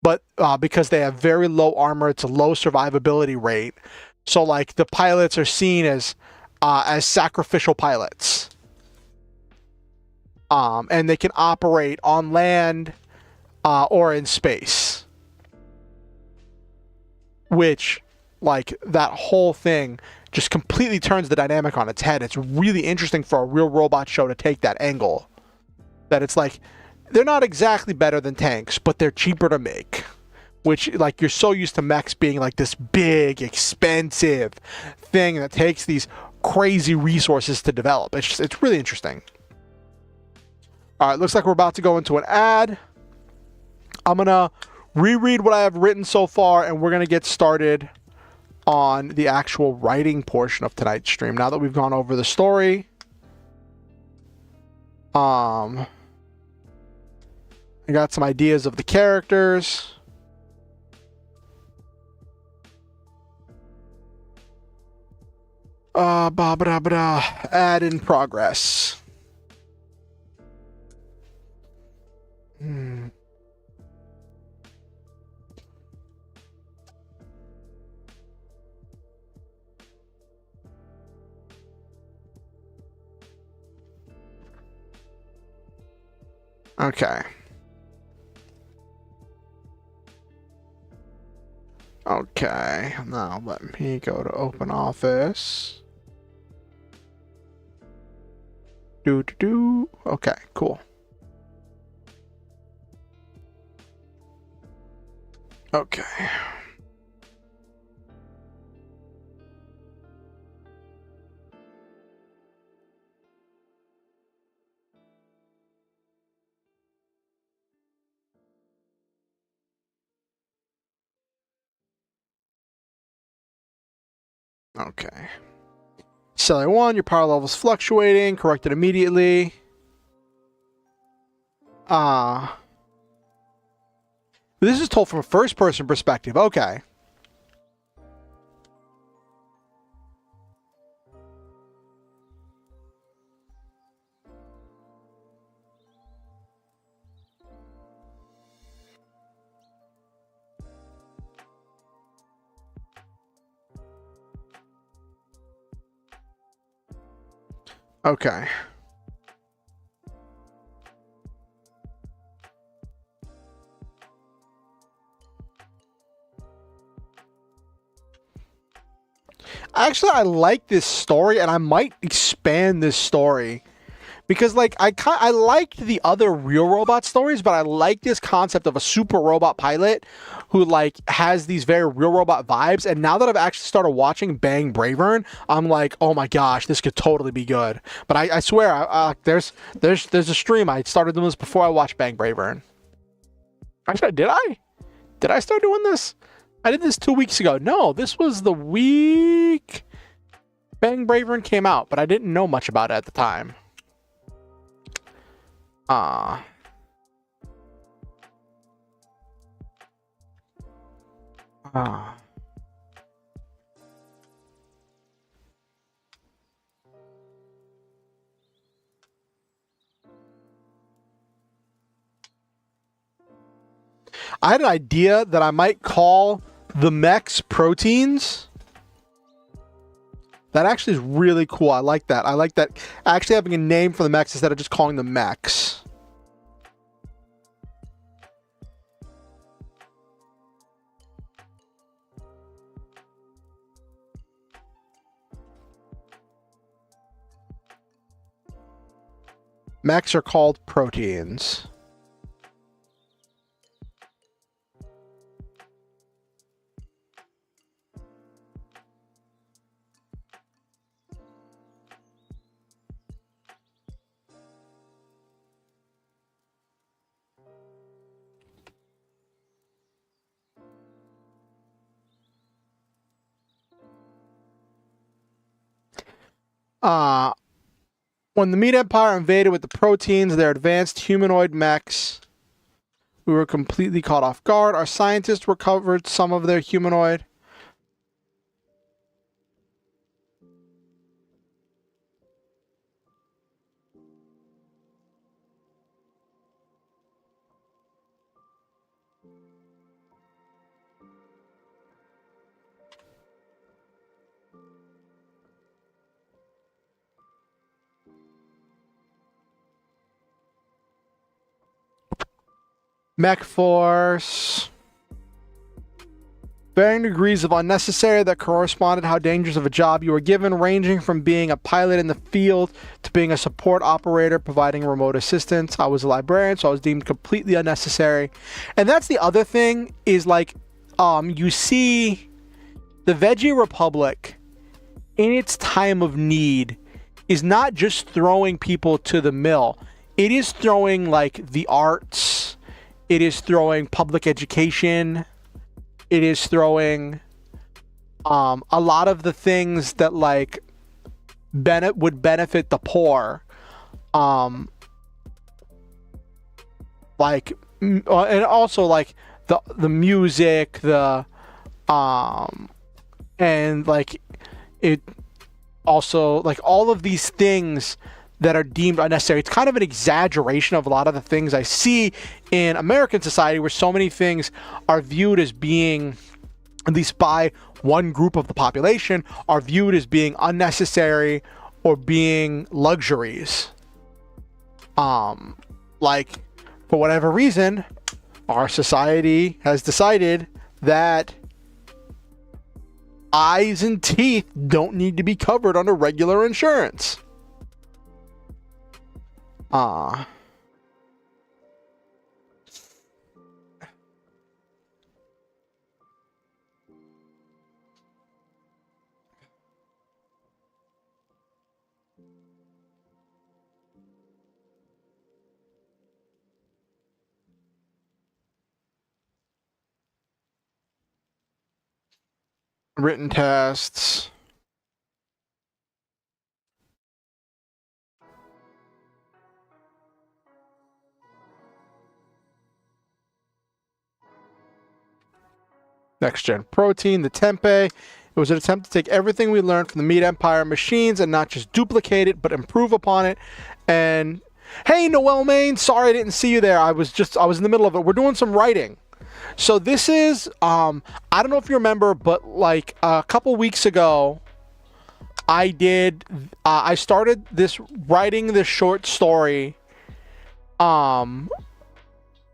Speaker 1: But because they have very low armor, it's a low survivability rate. So like the pilots are seen as sacrificial pilots. And they can operate on land or in space. Which, like, that whole thing just completely turns the dynamic on its head. It's really interesting for a real robot show to take that angle. That it's like, they're not exactly better than tanks, but they're cheaper to make. Which, like, you're so used to mechs being like this big, expensive thing that takes these crazy resources to develop. It's really interesting. All right, looks like we're about to go into an ad. I'm going to reread what I have written so far, and we're going to get started on the actual writing portion of tonight's stream. Now that we've gone over the story. I got some ideas of the characters. Ad in progress. Okay. Okay, now let me go to Open Office. Okay, cool. Okay. Okay. Cellular 1, your power level's fluctuating. Correct it immediately. This is told from a first-person perspective. Okay. Okay. Actually, I like this story, and I might expand this story. Because, like, I liked the other real robot stories, but I like this concept of a super robot pilot who, like, has these very real robot vibes. And now that I've actually started watching Bang Bravern, I'm like, oh my gosh, this could totally be good. But I swear, there's a stream. I started doing this before I watched Bang Bravern. Actually, did I? Did I start doing this? I did this 2 weeks ago. No, this was the week Bang Bravern came out, but I didn't know much about it at the time. I had an idea that I might call the mechs proteins. That actually is really cool. I like that. I like that actually having a name for the mechs instead of just calling them mechs. Mechs are called proteins. When the Meat Empire invaded with the proteins, their advanced humanoid mechs, we were completely caught off guard. Our scientists recovered some of their humanoid. Mech force. Varying degrees of unnecessary that corresponded to how dangerous of a job you were given, ranging from being a pilot in the field to being a support operator providing remote assistance. I was a librarian, so I was deemed completely unnecessary. And that's the other thing, is like, you see the Veggie Republic in its time of need is not just throwing people to the mill. It is throwing like the arts. It is throwing public education. It is throwing a lot of the things that like would benefit the poor. Like, and also like the music, and like it also like all of these things that are deemed unnecessary. It's kind of an exaggeration of a lot of the things I see in American society, where so many things are viewed as being, at least by one group of the population, are viewed as being unnecessary or being luxuries. Like, for whatever reason, our society has decided that eyes and teeth don't need to be covered under regular insurance. Written tests. Next gen protein, the tempeh. It was an attempt to take everything we learned from the Meat Empire machines and not just duplicate it, but improve upon it. And hey, Noel Main, sorry I didn't see you there. I was in the middle of it. We're doing some writing. So this is, I don't know if you remember, but like a couple weeks ago, I started writing this short story.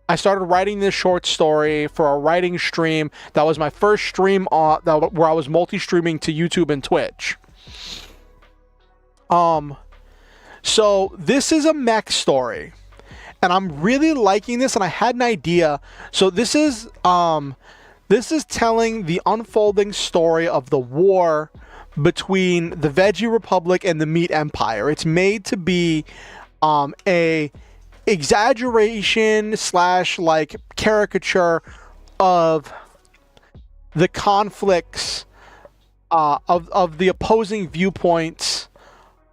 Speaker 1: I started writing this short story for a writing stream. That was my first stream where I was multi-streaming to YouTube and Twitch. So this is a mech story, and I'm really liking this, and I had an idea. So this is telling the unfolding story of the war between the Veggie Republic and the Meat Empire. It's made to be a exaggeration / like caricature of the conflicts of the opposing viewpoints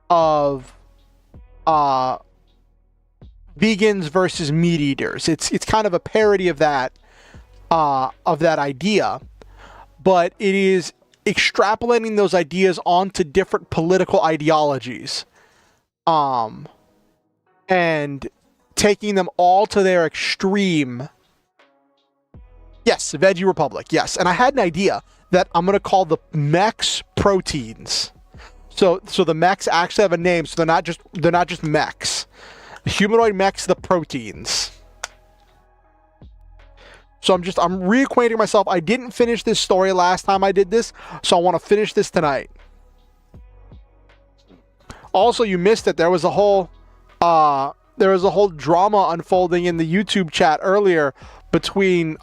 Speaker 1: of vegans versus meat eaters. It's kind of a parody of that idea, but it is extrapolating those ideas onto different political ideologies, and taking them all to their extreme. Yes, Veggie Republic. Yes, and I had an idea that I'm gonna call the mechs proteins. So the mechs actually have a name. So they're not just mechs. The humanoid mechs, the proteins. So I'm reacquainting myself. I didn't finish this story last time I did this, so I want to finish this tonight. Also, you missed it. There was a whole drama unfolding in the YouTube chat earlier between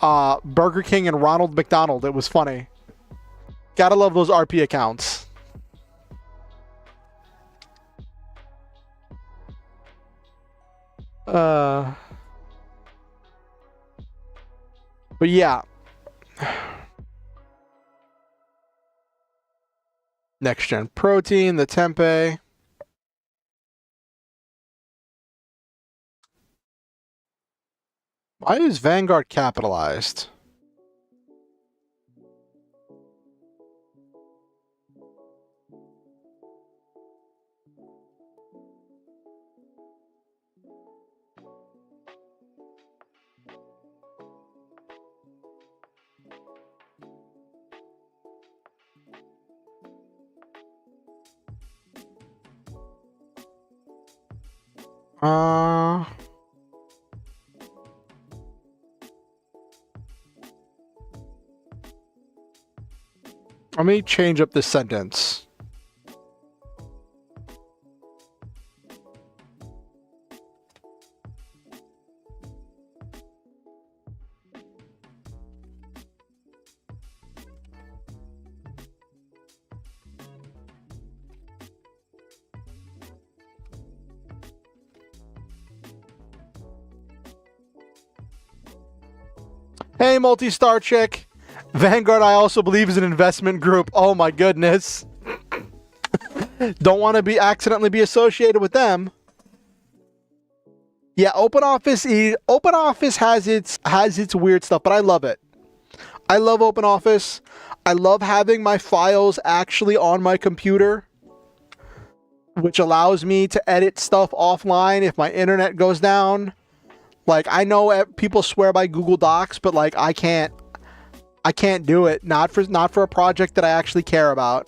Speaker 1: Burger King and Ronald McDonald. It was funny. Gotta love those RP accounts. But yeah. Next gen protein, the tempeh. Why is Vanguard capitalized? Let me change up this sentence. Hey, multi-star chick. Vanguard, I also believe, is an investment group. Oh my goodness. Don't want to be accidentally be associated with them. Yeah, OpenOffice has its weird stuff, but I love it. I love OpenOffice. I love having my files actually on my computer, which allows me to edit stuff offline if my internet goes down. Like, I know people swear by Google Docs, but like I can't do it. Not for a project that I actually care about.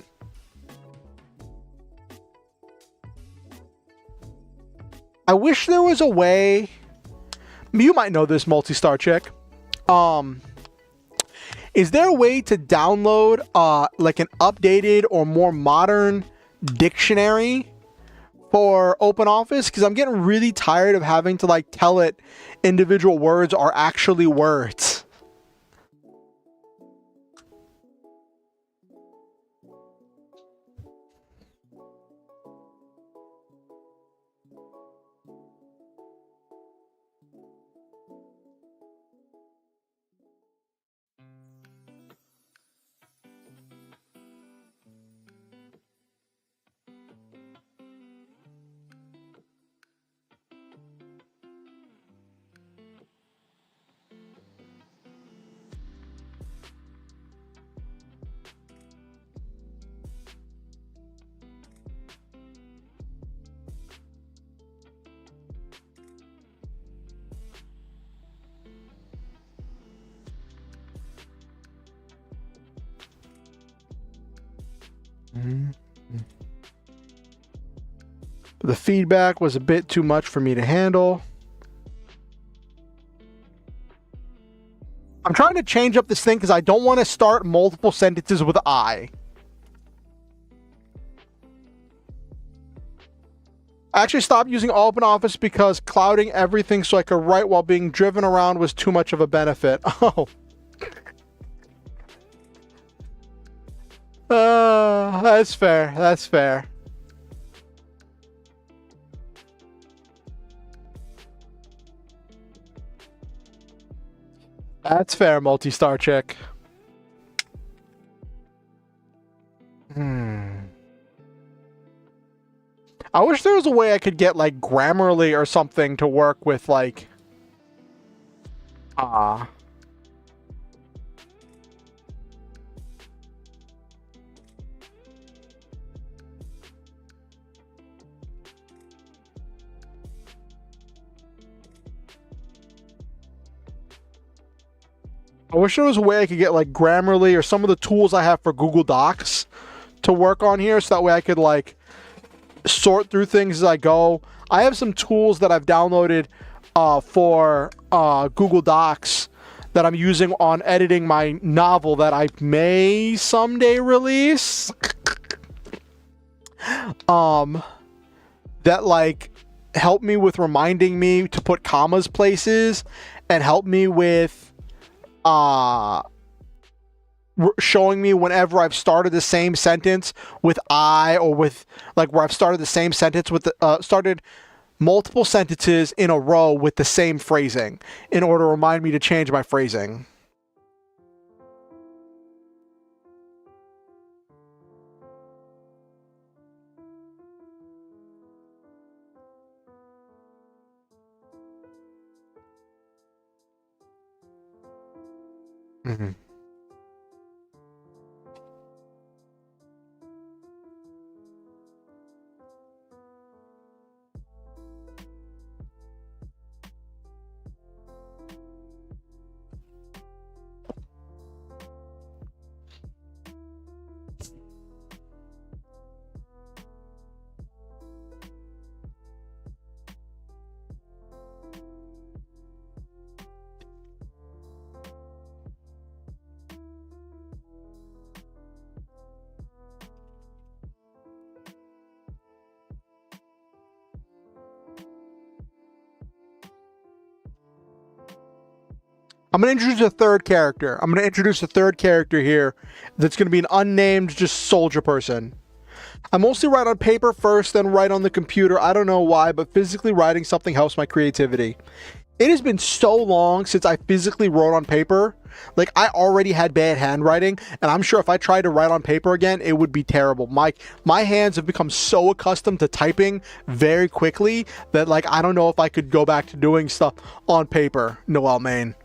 Speaker 1: I wish there was a way. You might know this, multi-star chick. Is there a way to download like an updated or more modern dictionary for OpenOffice? Because I'm getting really tired of having to like tell it individual words are actually words. The feedback was a bit too much for me to handle. I'm trying to change up this thing because I don't want to start multiple sentences with I. I actually stopped using OpenOffice because clouding everything so I could write while being driven around was too much of a benefit. Oh. That's fair. That's fair. That's fair, multi-star chick. I wish there was a way I could get like Grammarly or something to work with like I wish there was a way I could get like Grammarly or some of the tools I have for Google Docs to work on here so that way I could like sort through things as I go. I have some tools that I've downloaded for Google Docs that I'm using on editing my novel that I may someday release. That like help me with reminding me to put commas places and help me with showing me whenever I've started the same sentence with I, or with like where I've started the same sentence with the started multiple sentences in a row with the same phrasing in order to remind me to change my phrasing. Mm-hmm. I'm going to introduce a third character. I'm going to introduce a third character here that's going to be an unnamed just soldier person. I mostly write on paper first, then write on the computer. I don't know why, but physically writing something helps my creativity. It has been so long since I physically wrote on paper. Like, I already had bad handwriting, and I'm sure if I tried to write on paper again, it would be terrible. My hands have become so accustomed to typing very quickly that, like, I don't know if I could go back to doing stuff on paper. Noel, Maine.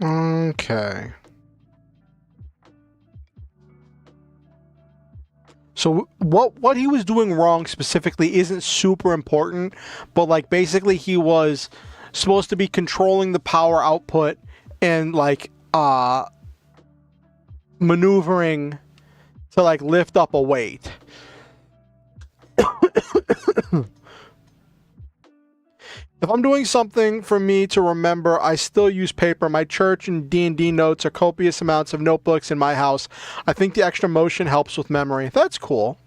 Speaker 1: Okay. So what he was doing wrong specifically isn't super important, but like basically he was supposed to be controlling the power output and like maneuvering to like lift up a weight. If I'm doing something for me to remember, I still use paper. My church and D&D notes are copious amounts of notebooks in my house. I think the extra motion helps with memory. That's cool.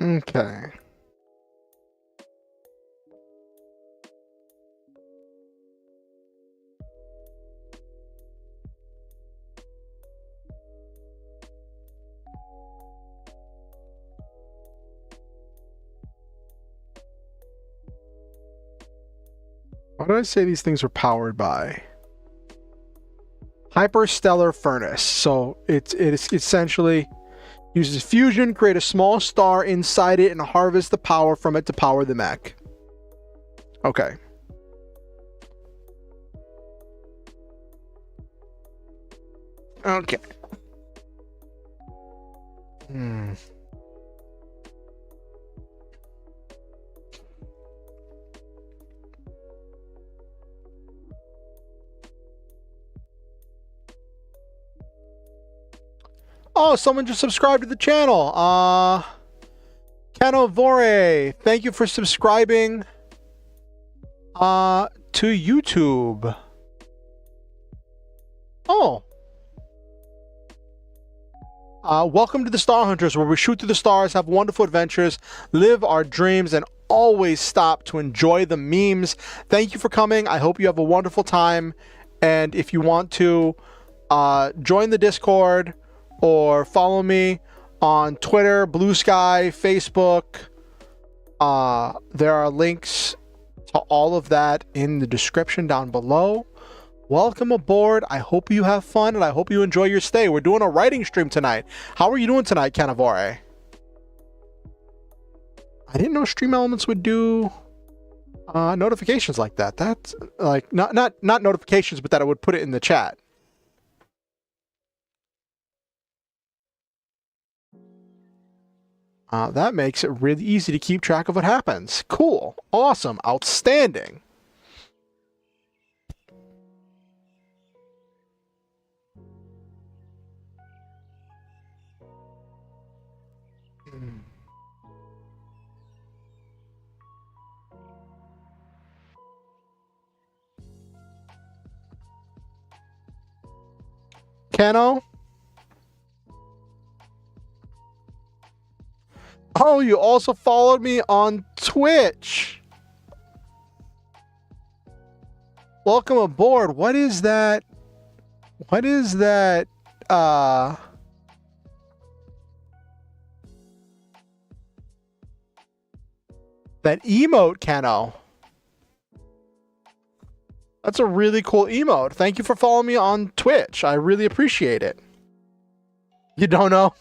Speaker 1: Okay. Why did I say these things are powered by? Hyperstellar furnace. So it essentially uses fusion, create a small star inside it, and harvest the power from it to power the mech. Okay. Okay. Oh, someone just subscribed to the channel. Canovore, thank you for subscribing to YouTube. Oh. Welcome to the Star Hunters, where we shoot through the stars, have wonderful adventures, live our dreams, and always stop to enjoy the memes. Thank you for coming. I hope you have a wonderful time. And if you want to join the Discord or follow me on Twitter, Blue Sky, Facebook, there are links to all of that in the description down below. Welcome aboard. I hope you have fun and I hope you enjoy your stay. We're doing a writing stream tonight. How are you doing tonight, Canavore? I didn't know Stream Elements would do notifications like that. That's like not notifications, but that I would put it in the chat. That makes it really easy to keep track of what happens. Cool. Awesome. Outstanding. Keno? Oh, you also followed me on Twitch. Welcome aboard. What is that? What is that? That emote, Keno. That's a really cool emote. Thank you for following me on Twitch. I really appreciate it. You don't know?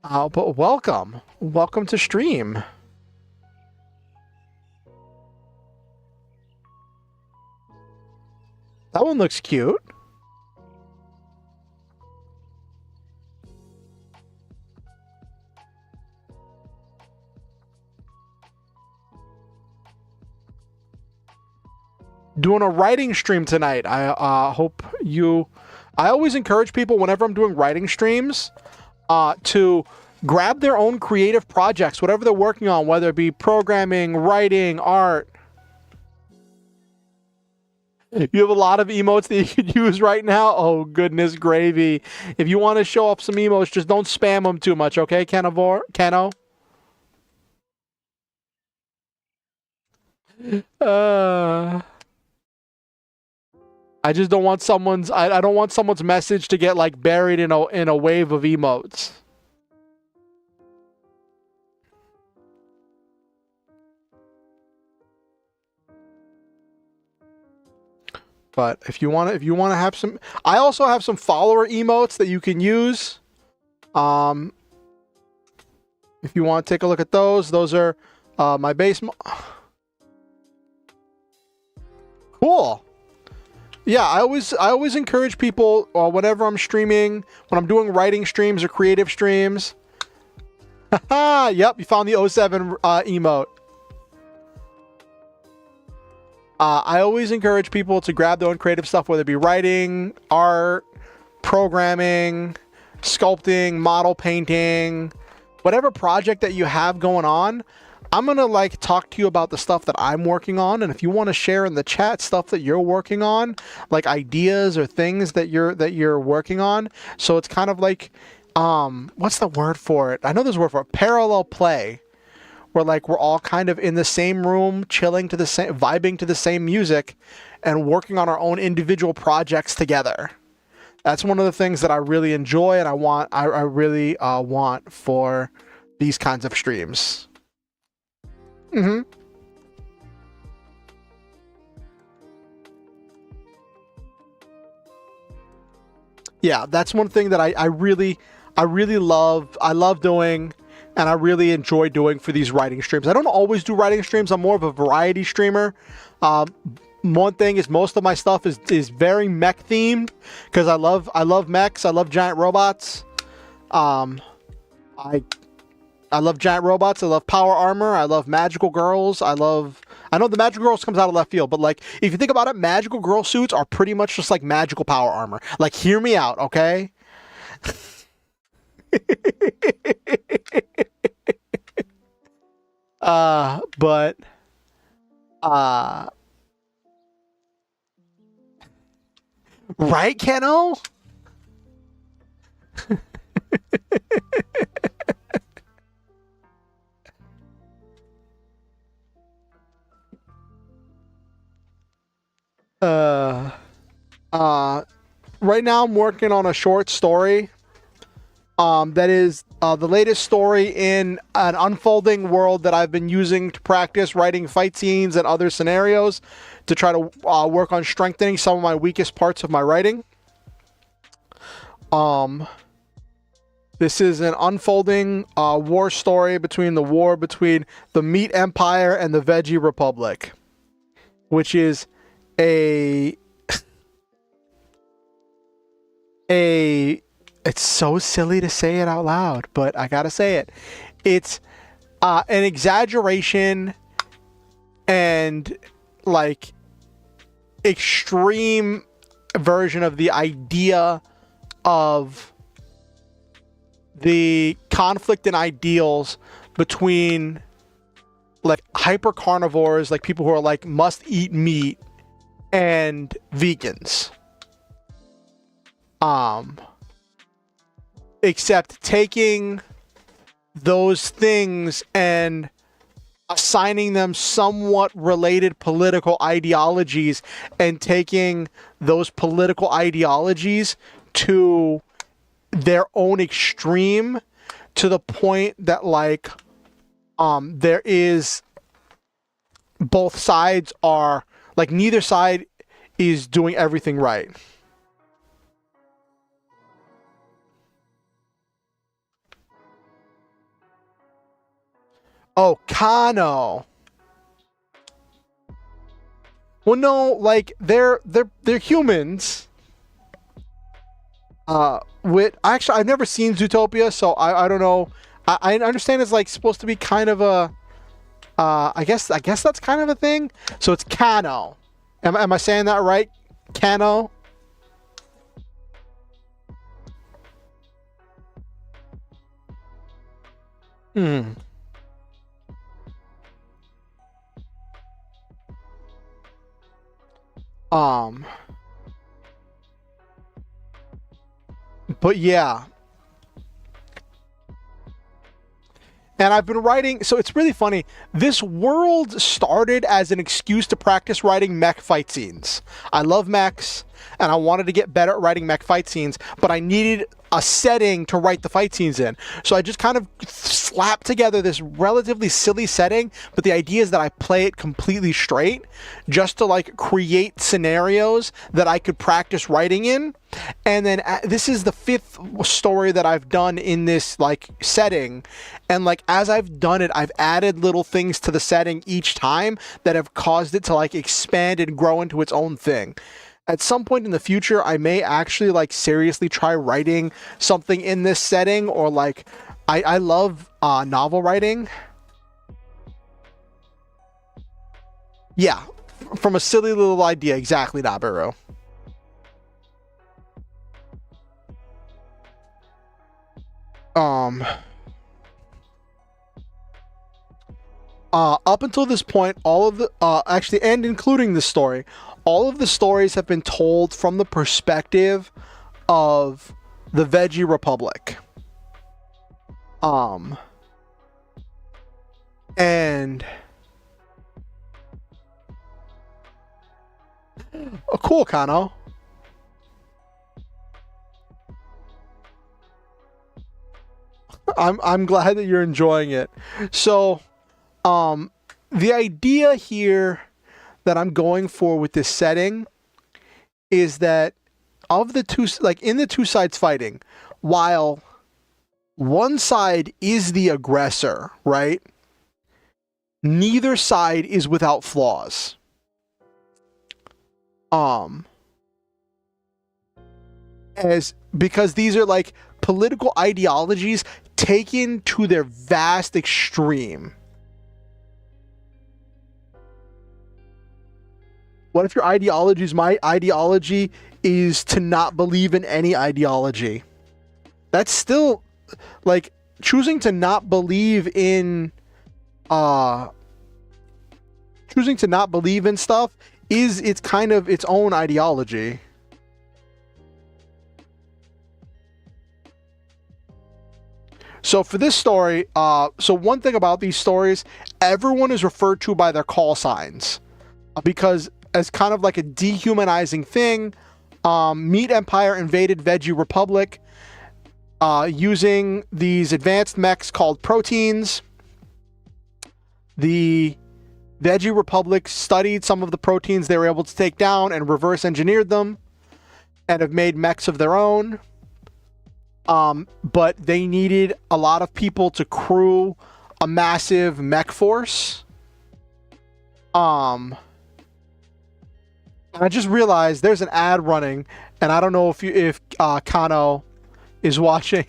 Speaker 1: But welcome. Welcome to stream. That one looks cute. Doing a writing stream tonight. I hope you... I always encourage people whenever I'm doing writing streams to grab their own creative projects, whatever they're working on, whether it be programming, writing, art. You have a lot of emotes that you could use right now? Oh, goodness gravy. If you want to show off some emotes, just don't spam them too much, okay, Keno? I just don't want someone's... I don't want someone's message to get, like, buried in a wave of emotes. But if you want to have some... I also have some follower emotes that you can use. If you want to take a look at those are my base... Cool. Yeah, I always encourage people whenever I'm streaming, when I'm doing writing streams or creative streams. Haha, yep, you found the 07 emote. I always encourage people to grab their own creative stuff, whether it be writing, art, programming, sculpting, model painting, whatever project that you have going on. I'm going to like talk to you about the stuff that I'm working on, and if you want to share in the chat stuff that you're working on, like ideas or things that you're working on. So it's kind of like what's the word for it? I know there's a word for it. Parallel play. Where like we're all kind of in the same room, chilling to the same, vibing to the same music, and working on our own individual projects together. That's one of the things that I really enjoy, and I really want for these kinds of streams. Yeah, that's one thing that I really love. I love doing. And I really enjoy doing for these writing streams. I don't always do writing streams. I'm more of a variety streamer. One thing is most of my stuff is very mech themed because I love mechs. I love giant robots. I love giant robots. I love power armor. I love magical girls. I know the magical girls comes out of left field, but like if you think about it, magical girl suits are pretty much just like magical power armor. Like hear me out, okay? But Right, Keno? uh, right now I'm working on a short story. That is the latest story in an unfolding world that I've been using to practice writing fight scenes and other scenarios to try to work on strengthening some of my weakest parts of my writing. This is an unfolding war story between the Meat Empire and the Veggie Republic, which is a it's so silly to say it out loud, but I gotta say it. It's an exaggeration and like extreme version of the idea of the conflict and ideals between like hyper carnivores, like people who are like must eat meat, and vegans. Except taking those things and assigning them somewhat related political ideologies and taking those political ideologies to their own extreme, to the point that like there is both sides are like neither side is doing everything right. Oh, Kano. Well, no, like they're humans. With actually, I've never seen Zootopia, so I don't know. I understand it's like supposed to be kind of a. I guess that's kind of a thing. So it's Kano. Am I saying that right? Kano. Hmm. Um. But yeah. And I've been writing, so it's really funny. This world started as an excuse to practice writing mech fight scenes. I love mechs, and I wanted to get better at writing mech fight scenes, but I needed a setting to write the fight scenes in. So I just kind of slapped together this relatively silly setting, but the idea is that I play it completely straight, just to like create scenarios that I could practice writing in. And then this is the 5th story that I've done in this like setting, and like as I've done it, I've added little things to the setting each time that have caused it to like expand and grow into its own thing. At some point in the future, I may actually like seriously try writing something in this setting, or like I love novel writing. Yeah, from a silly little idea, exactly, Nabiru. Um, Up until this point, all of the actually, and including this story, all of the stories have been told from the perspective of the Veggie Republic. Um, and cool, Kano. I'm glad that you're enjoying it. So, the idea here that I'm going for with this setting is that of the two, like in the two sides fighting, while one side is the aggressor, right? Neither side is without flaws. Um, as because these are like political ideologies taken to their vast extreme. What if your ideology is my ideology is to not believe in any ideology? That's still like choosing to not believe in choosing to not believe in stuff is it's kind of its own ideology. So for this story, so one thing about these stories, everyone is referred to by their call signs, because as kind of like a dehumanizing thing, Meat Empire invaded Veggie Republic using these advanced mechs called proteins. The Veggie Republic studied some of the proteins they were able to take down and reverse engineered them and have made mechs of their own. But they needed a lot of people to crew a massive mech force. I just realized there's an ad running, and I don't know if Kano is watching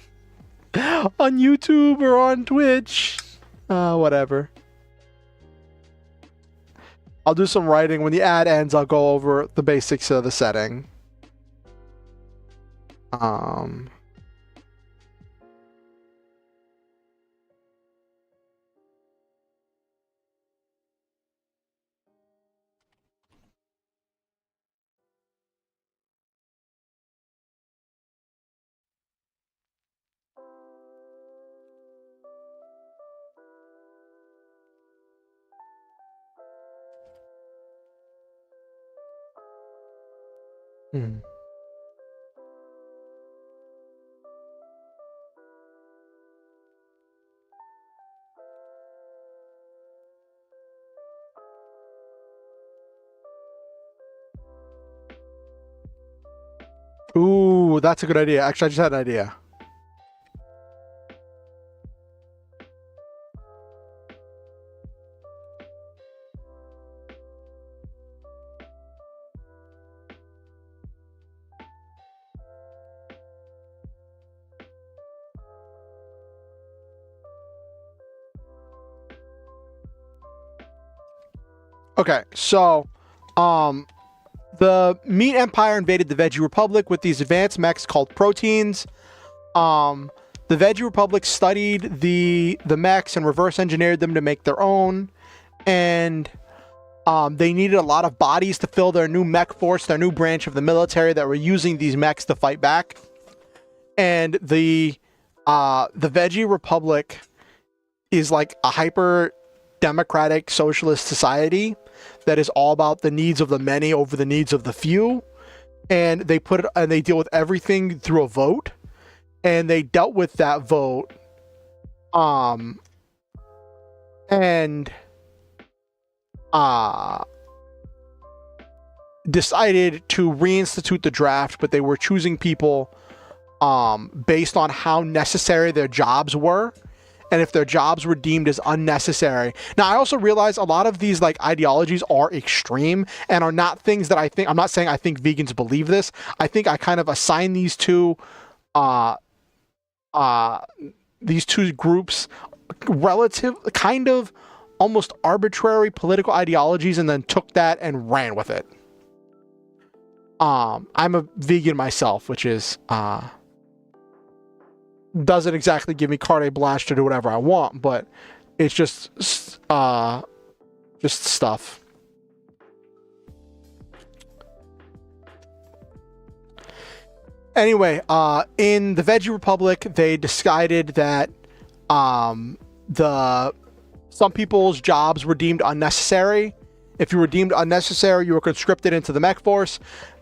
Speaker 1: on YouTube or on Twitch. Whatever. I'll do some writing. When the ad ends, I'll go over the basics of the setting. Ooh, that's a good idea. Actually, I just had an idea. Okay, so, the Meat Empire invaded the Veggie Republic with these advanced mechs called proteins. The Veggie Republic studied the mechs and reverse engineered them to make their own. And they needed a lot of bodies to fill their new mech force, their new branch of the military that were using these mechs to fight back. And the Veggie Republic is like a hyper democratic socialist society that is all about the needs of the many over the needs of the few, and they deal with everything through a vote, and they dealt with that vote, and decided to reinstitute the draft, but they were choosing people based on how necessary their jobs were. And if their jobs were deemed as unnecessary. Now, I also realize a lot of these like ideologies are extreme and are not things that I think. I'm not saying I think vegans believe this. I think I kind of assign these two groups relative, kind of almost arbitrary political ideologies, and then took that and ran with it. I'm a vegan myself, which is doesn't exactly give me carte blanche to do whatever I want, but it's just stuff. Anyway, in the Veggie Republic, they decided that some people's jobs were deemed unnecessary. If you were deemed unnecessary, you were conscripted into the mech force.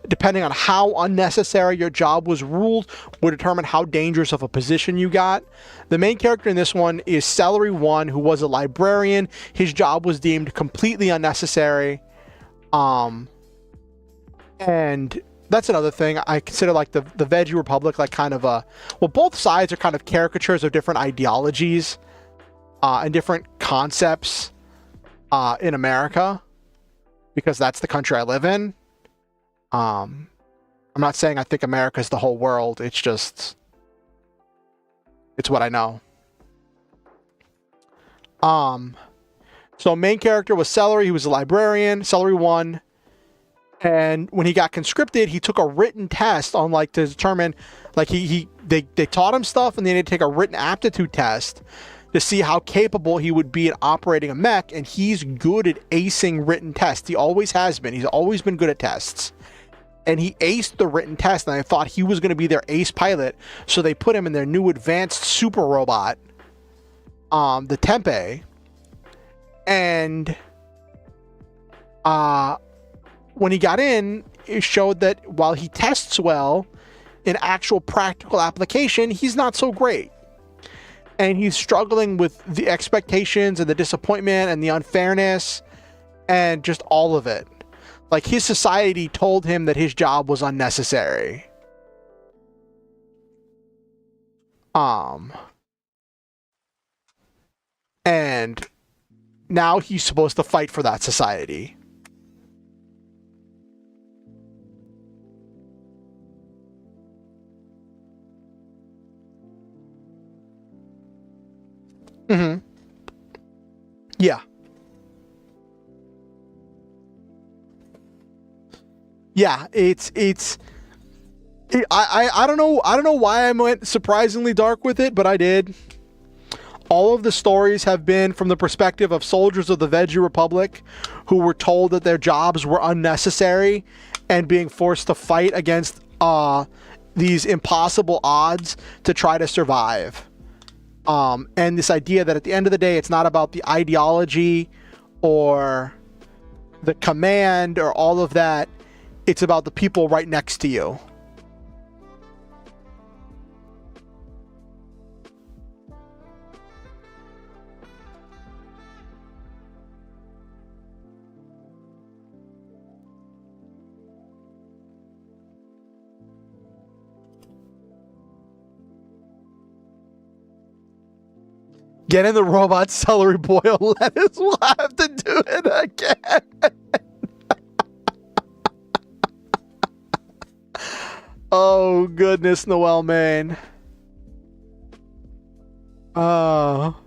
Speaker 1: Depending on how unnecessary your job was ruled would determine how dangerous of a position you got. The main character in this one is Celery One, who was a librarian. His job was deemed completely unnecessary. And that's another thing. I consider like the Veggie Republic like kind of a... Well, both sides are kind of caricatures of different ideologies and different concepts in America, because that's the country I live in. I'm not saying I think America is the whole world. It's just, it's what I know. So main character was Celery. He was a librarian, Celery One. And when he got conscripted, he took a written test on like to determine, like they taught him stuff, and then they take a written aptitude test to see how capable he would be at operating a mech, and he's good at acing written tests. He always has been. He's always been good at tests. And he aced the written test, and I thought he was going to be their ace pilot, so they put him in their new advanced super robot the tempeh, and when he got in, it showed that while he tests well, in actual practical application, he's not so great. And he's struggling with the expectations and the disappointment and the unfairness and just all of it. Like, his society told him that his job was unnecessary. And now he's supposed to fight for that society. Mm-hmm. Yeah. Yeah, I don't know why I went surprisingly dark with it, but I did. All of the stories have been from the perspective of soldiers of the Veggie Republic who were told that their jobs were unnecessary and being forced to fight against these impossible odds to try to survive. And this idea that at the end of the day, it's not about the ideology or the command or all of that. It's about the people right next to you. Get in the robot celery boil lettuce. We'll have to do it again. Oh, goodness, Noel, man. Oh.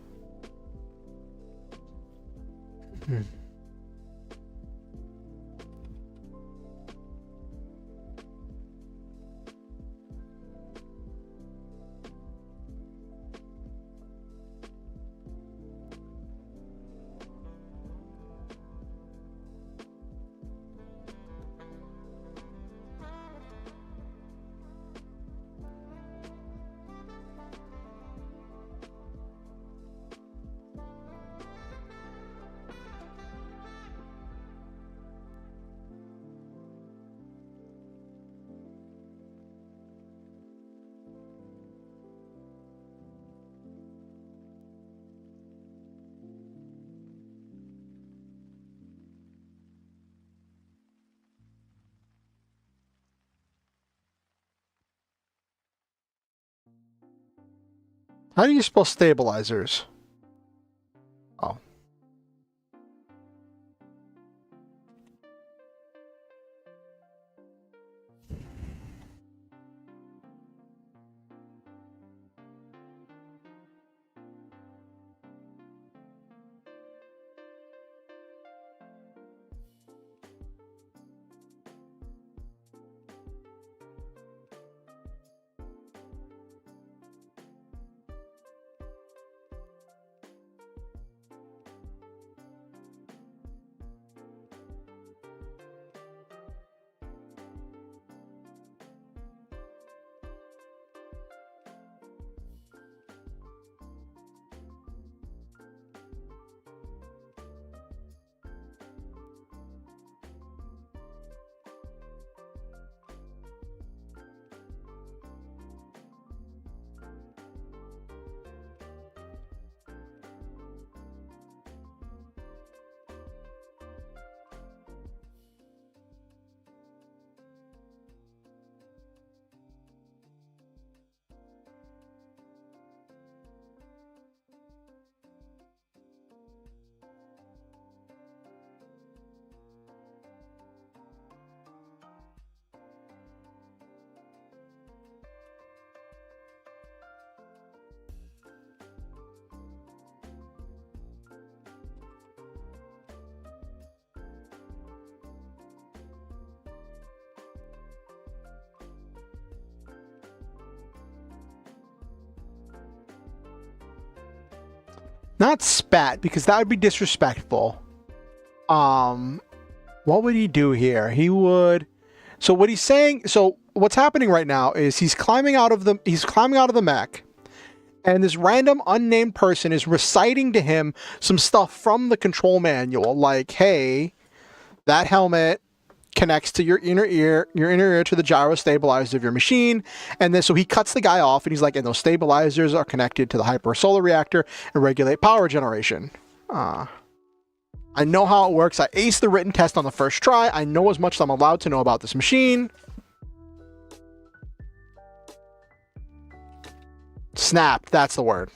Speaker 1: How do you spell stabilizers? Oh. Not spat, because that would be disrespectful. What would he do here? He would... So what he's saying... So what's happening right now is he's climbing out of the mech, And this random unnamed person is reciting to him some stuff from the control manual, like, hey, that helmet connects to your inner ear to the gyro stabilizers of your machine. And then so he cuts the guy off and he's like, and those stabilizers are connected to the hyper solar reactor and regulate power generation. I know how it works. I aced the written test on the first try. I know as much as I'm allowed to know about this machine. Snapped, that's the word.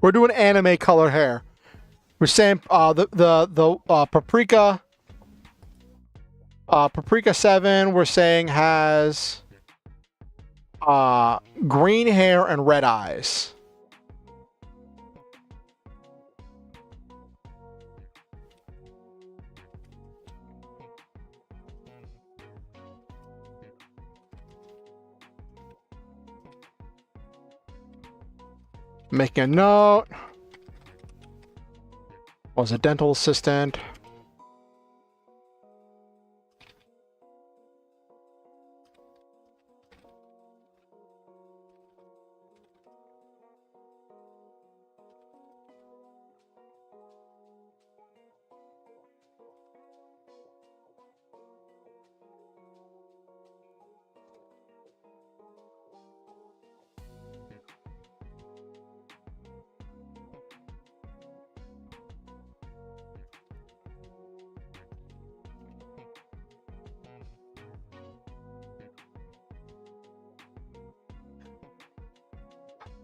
Speaker 1: We're doing anime color hair. We're saying the paprika 7 we're saying has green hair and red eyes. Making a note. Was a dental assistant.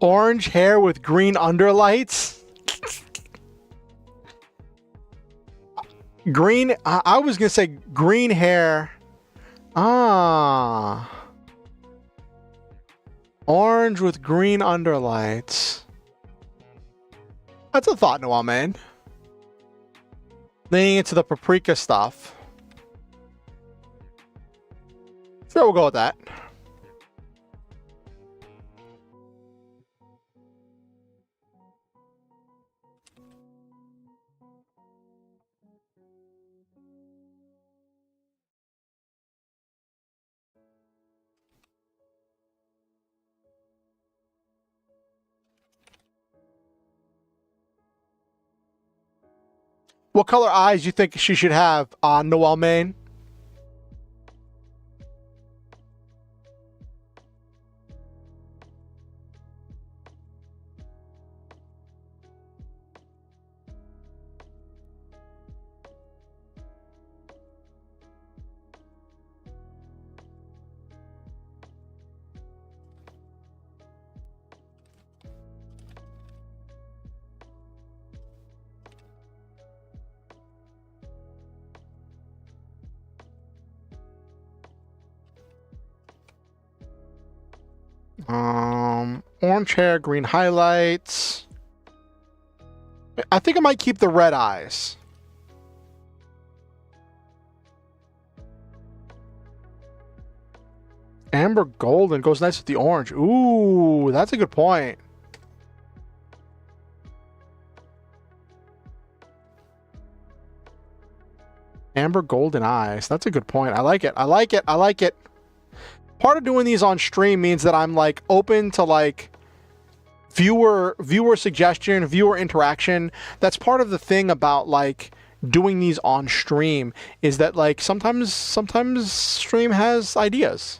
Speaker 1: Orange hair with green underlights. Green. I was gonna say green hair. Orange with green underlights. That's a thought, Noel, man. Leaning into the paprika stuff. Sure, we'll go with that. What color eyes do you think she should have on Noel Main? Orange hair, green highlights. I think I might keep the red eyes. Amber golden goes nice with the orange. Ooh, that's a good point. Amber golden eyes. That's a good point. I like it. I like it. I like it. Part of doing these on stream means that I'm like open to like viewer suggestion, viewer interaction. That's part of the thing about like doing these on stream is that like sometimes stream has ideas.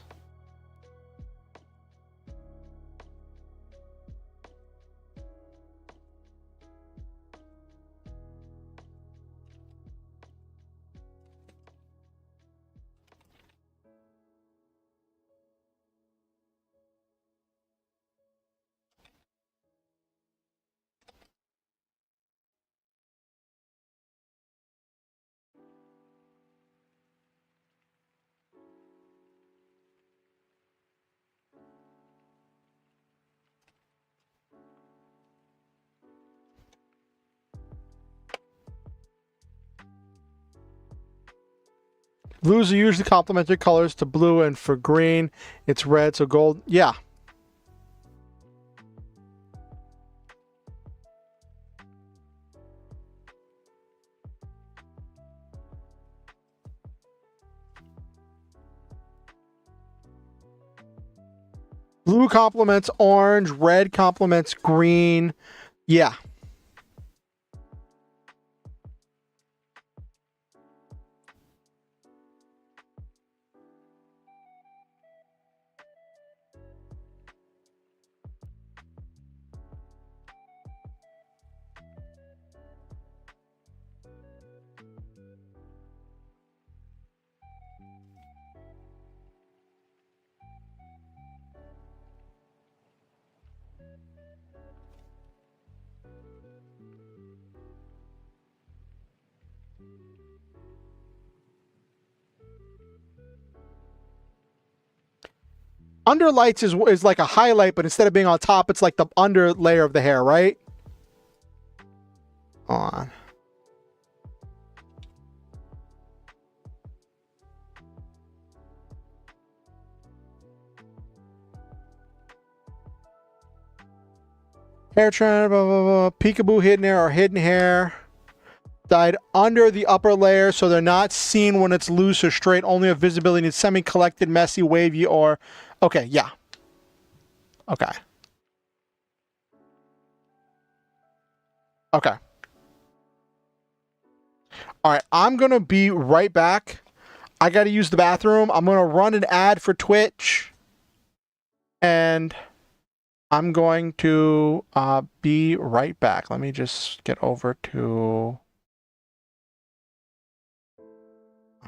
Speaker 1: Blues are usually complementary colors to blue, and for green, it's red, so gold. Yeah. Blue complements orange, red complements green. Yeah. Under lights is like a highlight, but instead of being on top, it's like the under layer of the hair, right? On. Hair trend, blah, blah, blah. Peekaboo hidden hair or hidden hair. Dyed under the upper layer so they're not seen when it's loose or straight, only have visibility in semi-collected, messy, wavy, or... Okay, yeah. Okay. Okay. All right, I'm going to be right back. I got to use the bathroom. I'm going to run an ad for Twitch. And I'm going to be right back. Let me just get over to...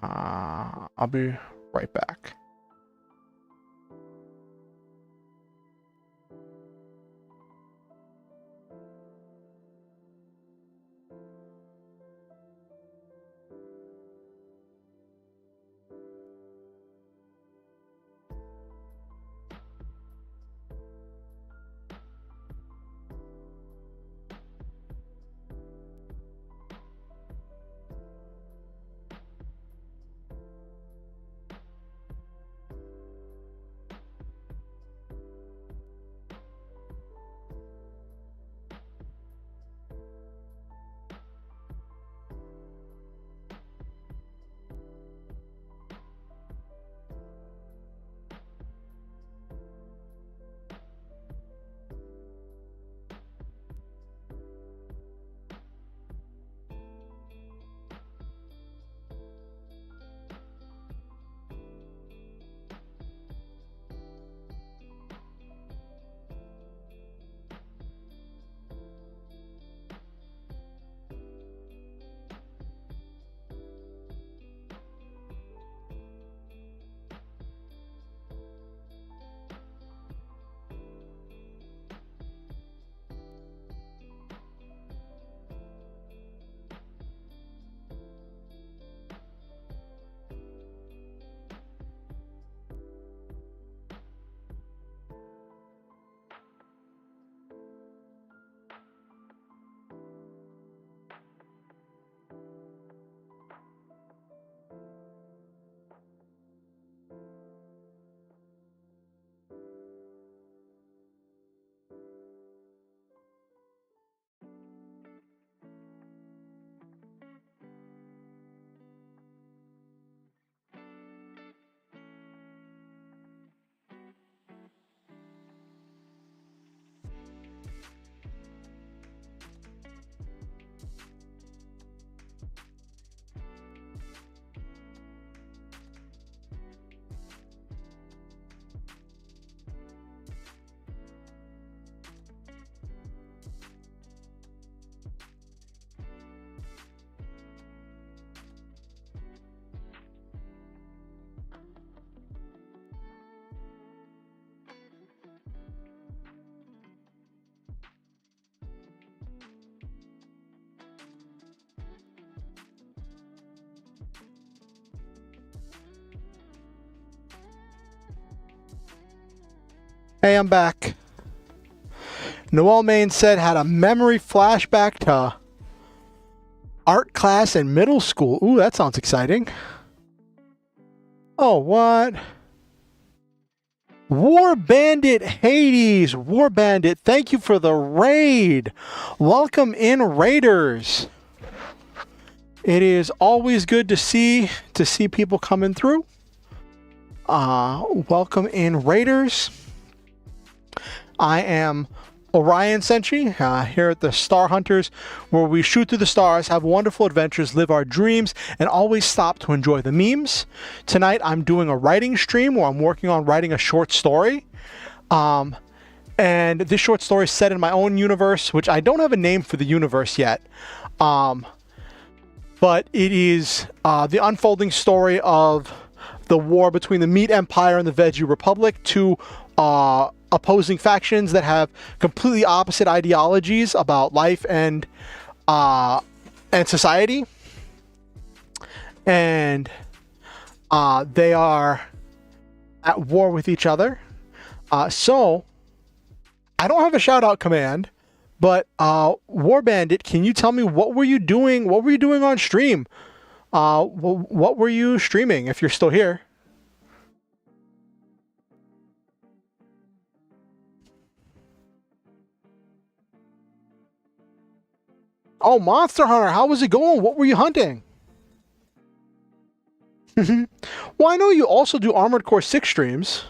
Speaker 1: I'll be right back. Hey, I'm back. Noel Main said had a memory flashback to art class in middle school. Ooh, that sounds exciting. Oh, what? War Bandit Hades. War Bandit, thank you for the raid. Welcome in, Raiders. It is always good to see people coming through. Welcome in, Raiders. I am Oriansenshi, here at the Star Hunters, where we shoot through the stars, have wonderful adventures, live our dreams, and always stop to enjoy the memes. Tonight, I'm doing a writing stream where I'm working on writing a short story. And this short story is set in my own universe, which I don't have a name for the universe yet. But it is the unfolding story of the war between the Meat Empire and the Veggie Republic, two opposing factions that have completely opposite ideologies about life and society, and they are at war with each other. So I don't have a shout out command, but War Bandit, can you tell me what were you doing? What were you doing on stream? What were you streaming if you're still here? Oh, Monster Hunter, how was it going? What were you hunting? Well, I know you also do Armored Core 6 streams.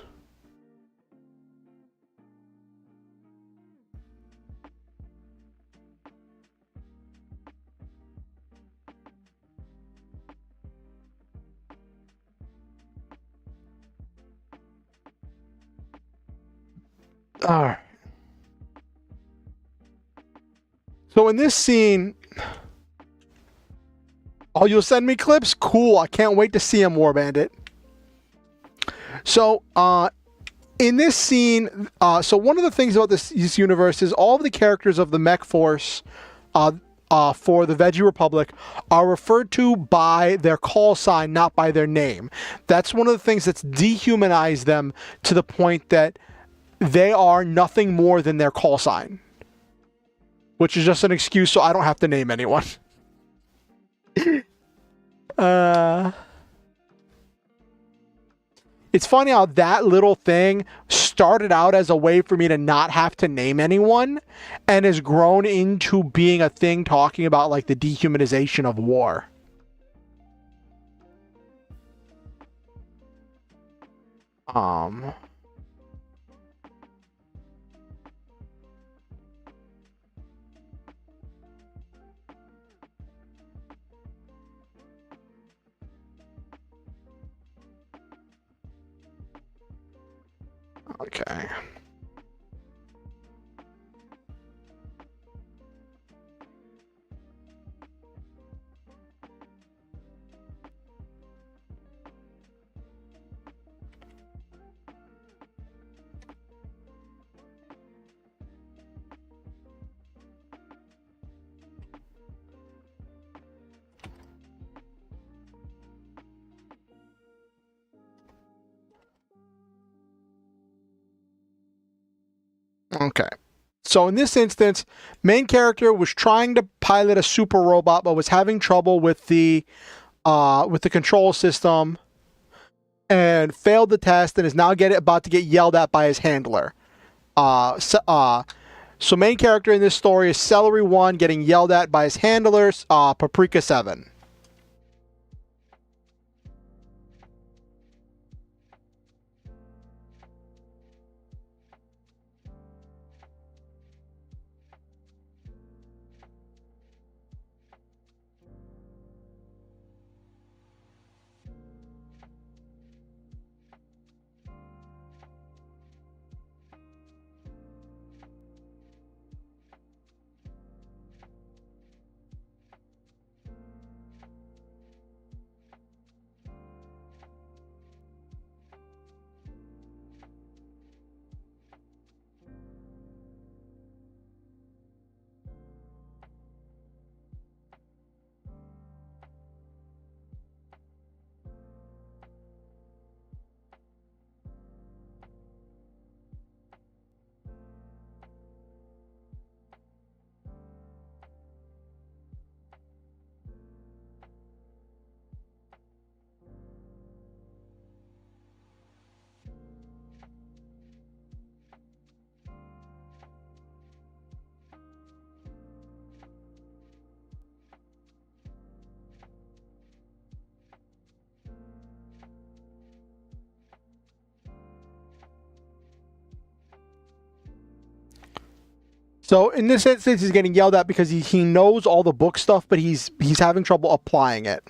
Speaker 1: Alright. So in this scene, oh, you'll send me clips? Cool. I can't wait to see him, War Bandit. So, in this scene, so one of the things about this universe is all of the characters of the mech force for the Veggie Republic are referred to by their call sign, not by their name. That's one of the things that's dehumanized them to the point that they are nothing more than their call sign, which is just an excuse so I don't have to name anyone. It's funny how that little thing started out as a way for me to not have to name anyone and has grown into being a thing talking about like the dehumanization of war. Okay. Okay. So in this instance, main character was trying to pilot a super robot, but was having trouble with the control system and failed the test and is now about to get yelled at by his handler. So main character in this story is Celery 1 getting yelled at by his handlers, Paprika 7. So in this instance, he's getting yelled at because he knows all the book stuff, but he's having trouble applying it.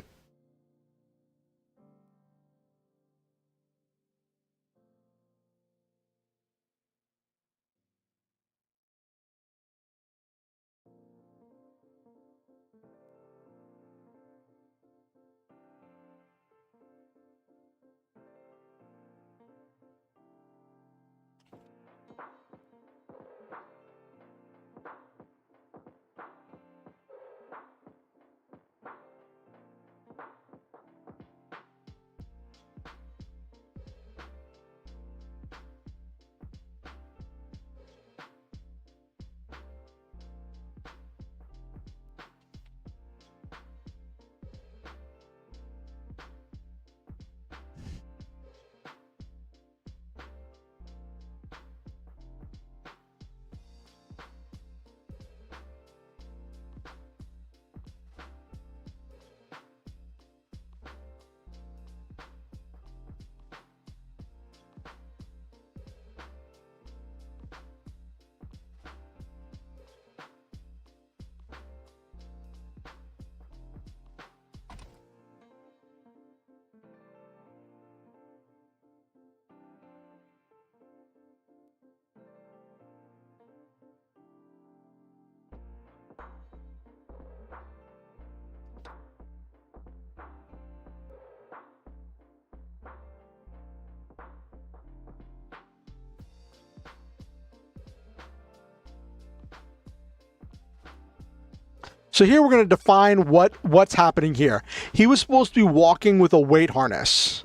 Speaker 1: So here we're going to define what's happening here. He was supposed to be walking with a weight harness.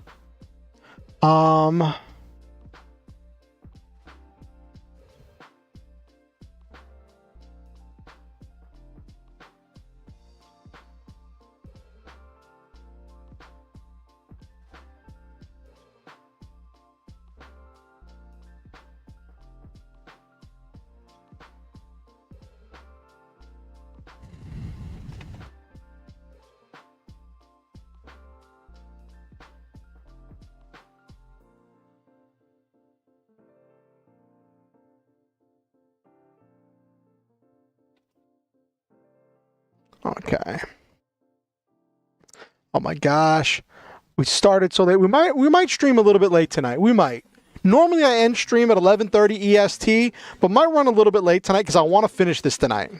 Speaker 1: Okay. Oh my gosh. We started so late. We might stream a little bit late tonight. We might. Normally I end stream at 11:30 EST, but might run a little bit late tonight because I want to finish this tonight.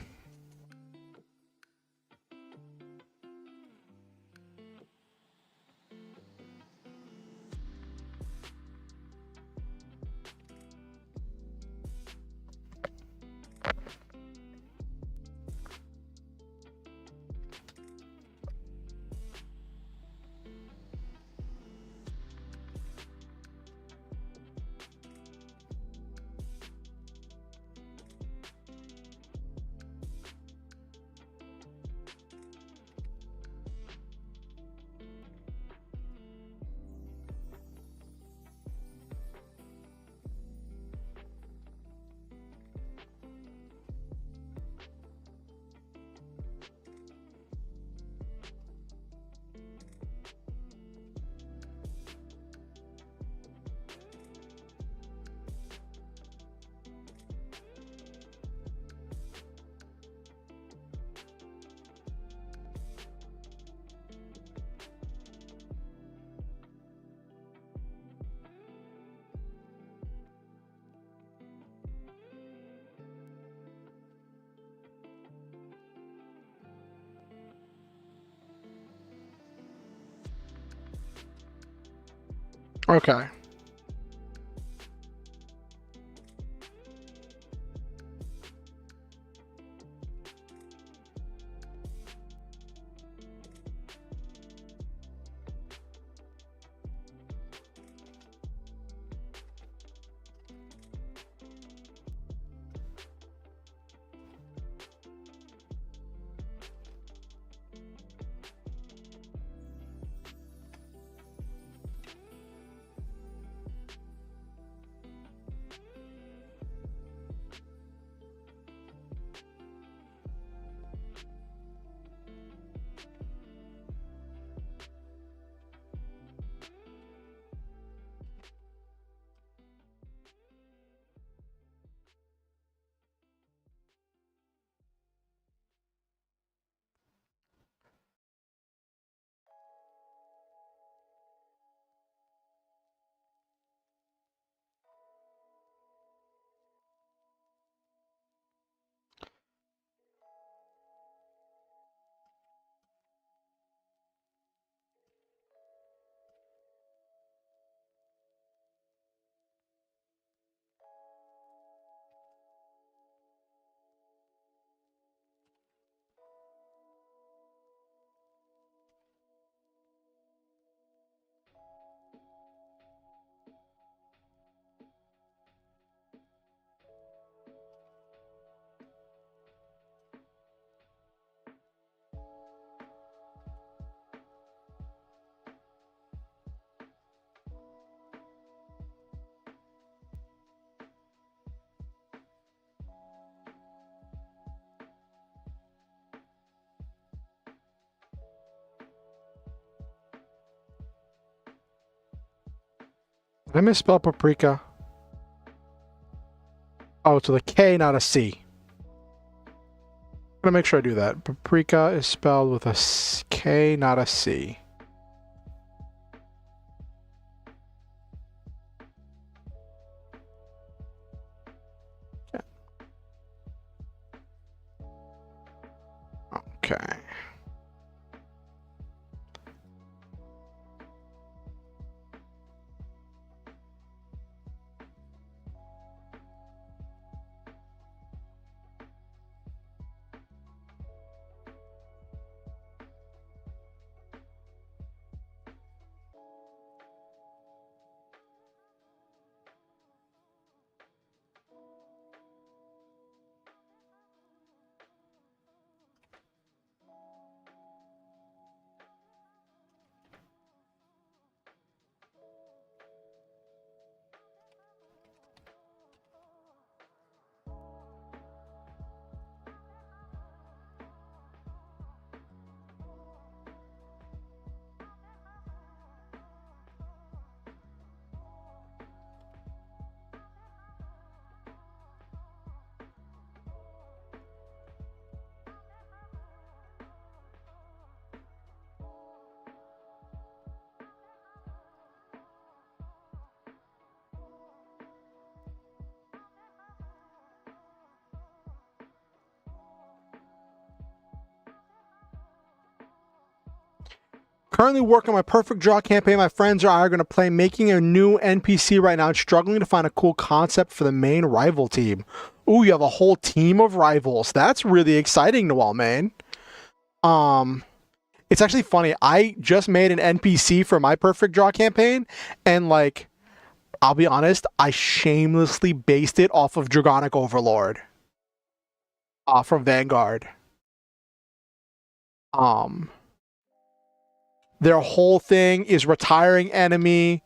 Speaker 1: Okay. Did I misspell paprika? Oh, it's with a K, not a C. I'm gonna make sure I do that. Paprika is spelled with a K, not a C. Okay. Currently working on my perfect draw campaign. My friends and I are going to play making a new NPC right now and struggling to find a cool concept for the main rival team. Ooh, you have a whole team of rivals. That's really exciting, Noel, man. It's actually funny. I just made an NPC for my perfect draw campaign, and like, I'll be honest, I shamelessly based it off of Dragonic Overlord. From Vanguard. Their whole thing is retiring enemy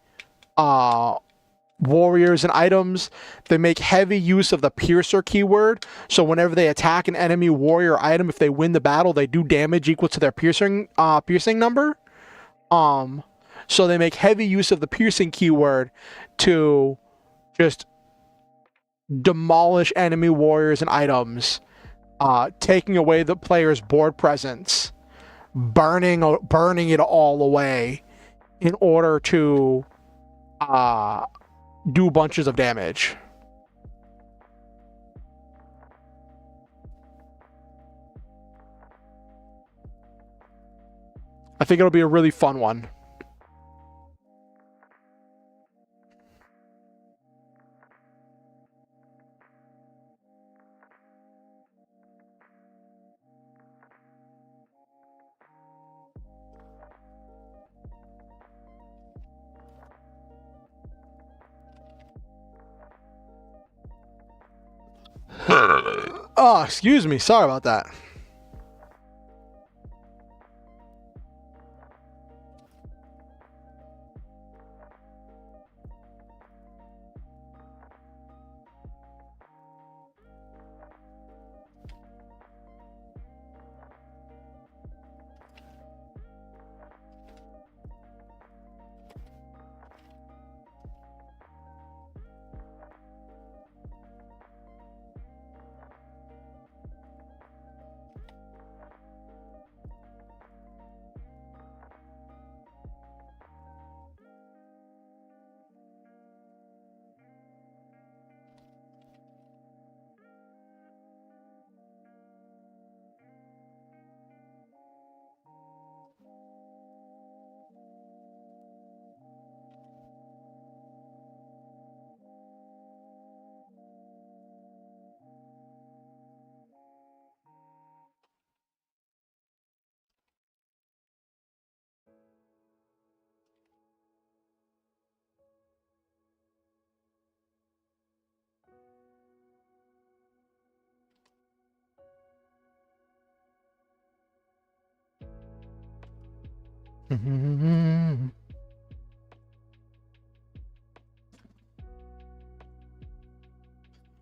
Speaker 1: warriors and items. They make heavy use of the piercer keyword. So whenever they attack an enemy warrior item, if they win the battle, they do damage equal to their piercing number. So they make heavy use of the piercing keyword to just demolish enemy warriors and items, taking away the player's board presence, burning it all away in order to do bunches of damage. I think it'll be a really fun one. Oh, excuse me. Sorry about that.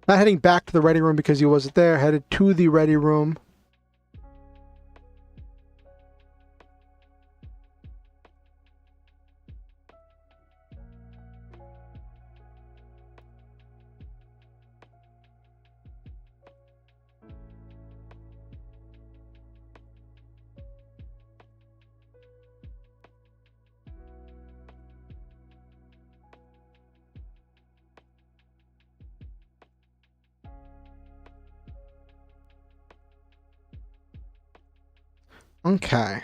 Speaker 1: Not heading back to the ready room because he wasn't there. Headed to the ready room. Okay.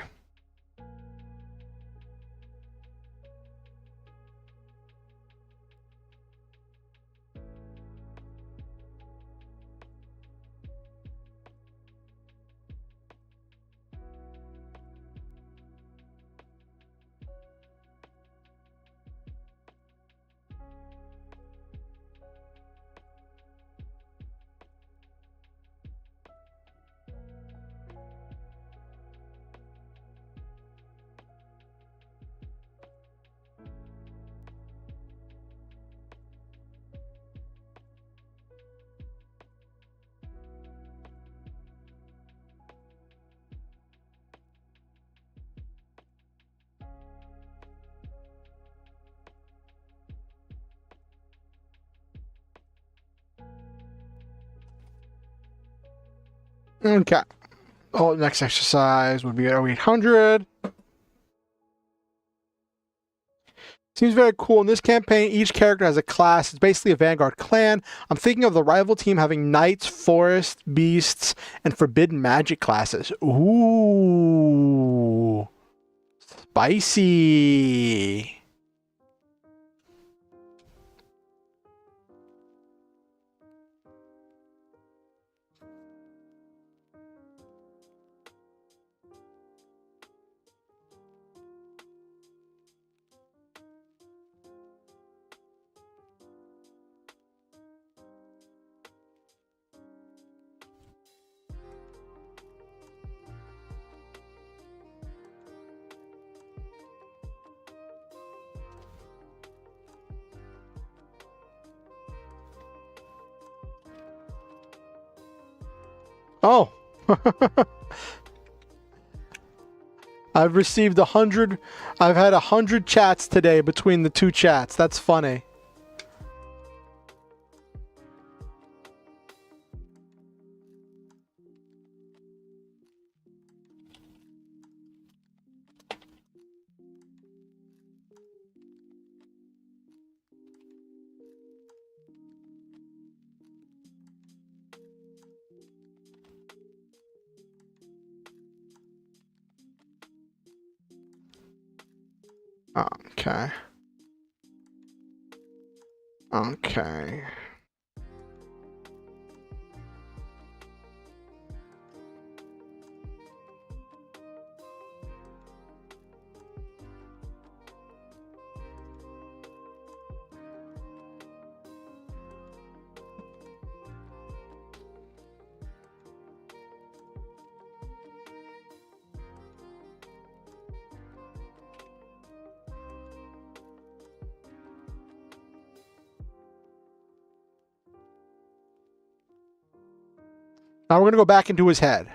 Speaker 1: Okay. Oh, next exercise would be at 0800. Seems very cool. In this campaign, each character has a class. It's basically a Vanguard clan. I'm thinking of the rival team having knights, forest, beasts, and forbidden magic classes. Ooh. Spicy. Oh. I've received 100. I've had 100 chats today between the two chats. That's funny. Okay. Okay. Now we're going to go back into his head.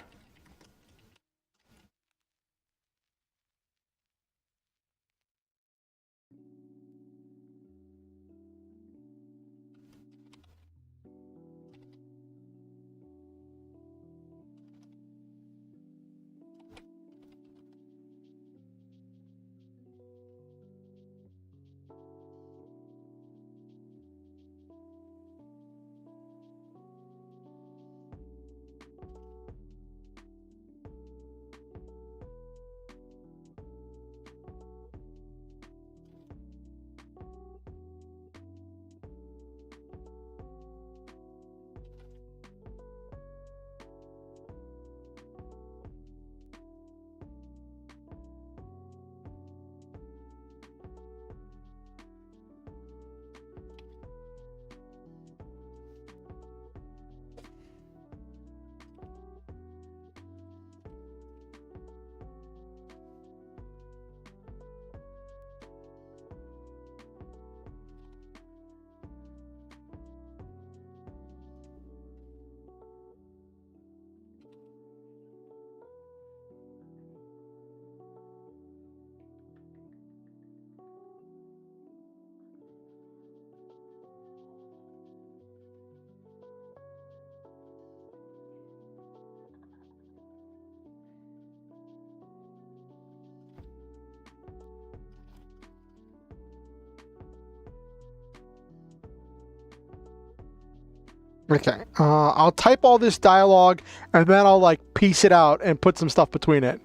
Speaker 1: Okay. I'll type all this dialogue and then I'll like piece it out and put some stuff between it.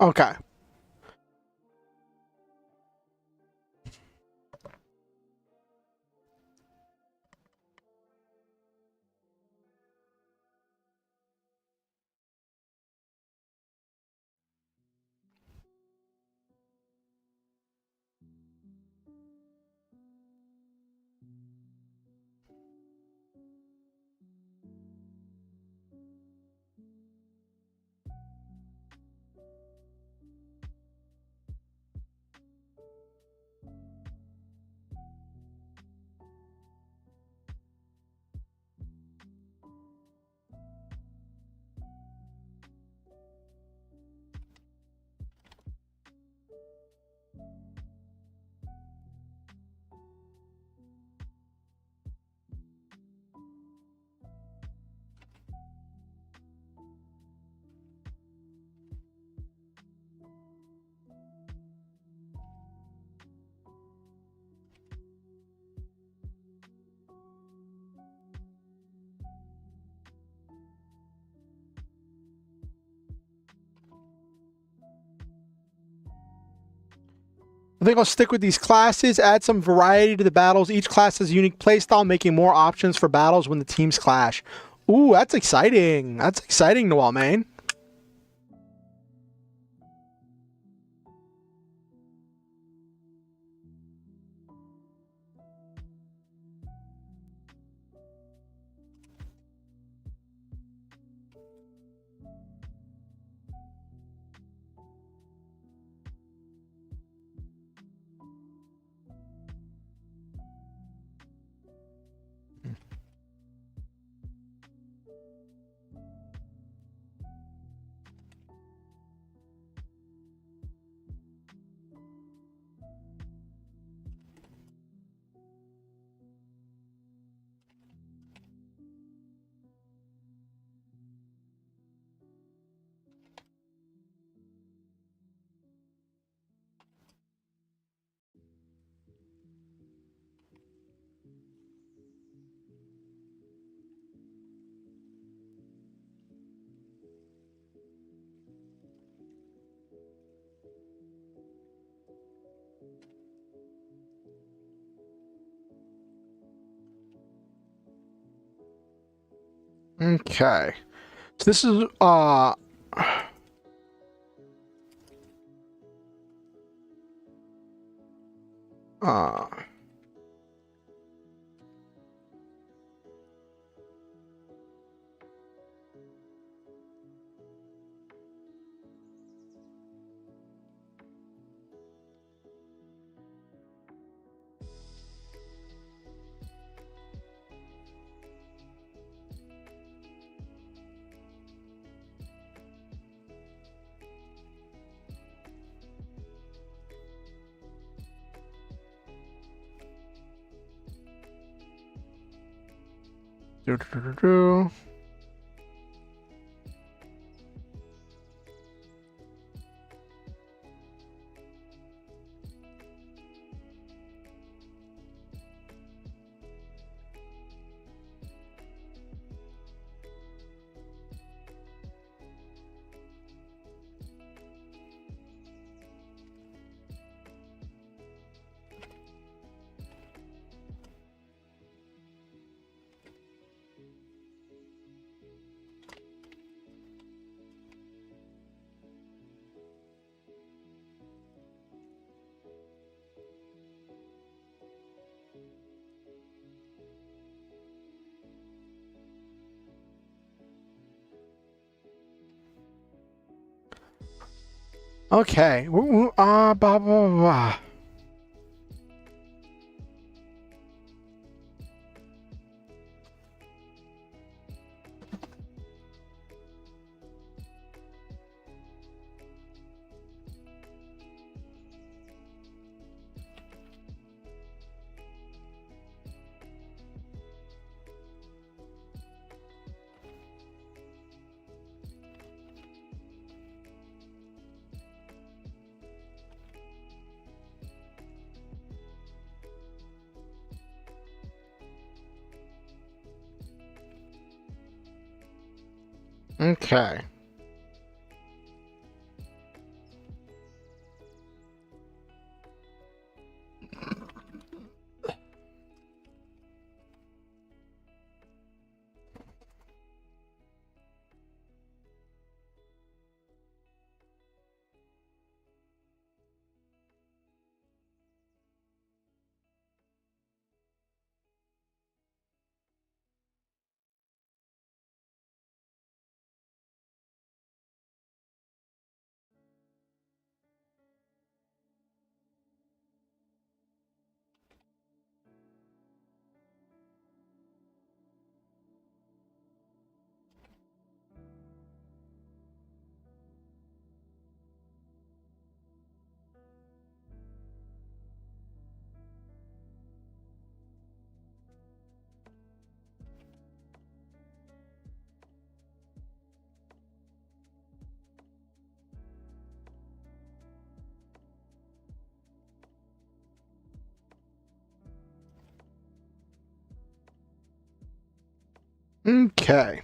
Speaker 1: Okay. I think I'll stick with these classes, add some variety to the battles. Each class has a unique playstyle, making more options for battles when the teams clash. Ooh, that's exciting. That's exciting, Noel, man. Okay. So this is uh do, do, do, do. Okay. Blah, blah, blah. Okay. Okay.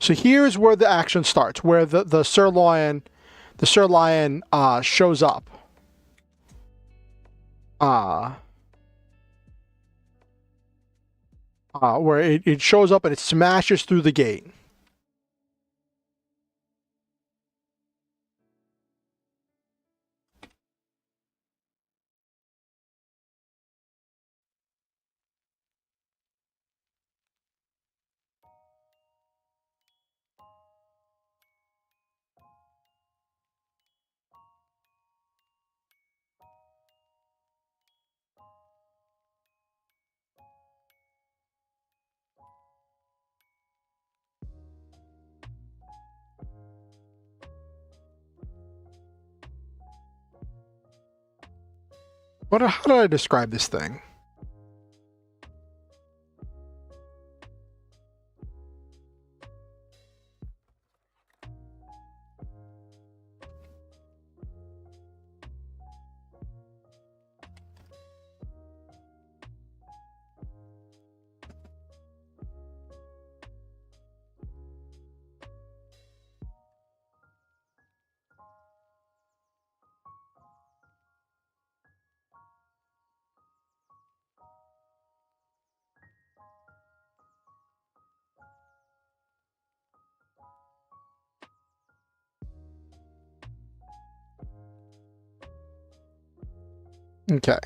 Speaker 1: So here's where the action starts, where the sirloin shows up. Where it shows up and it smashes through the gate. How did I describe this thing? Okay.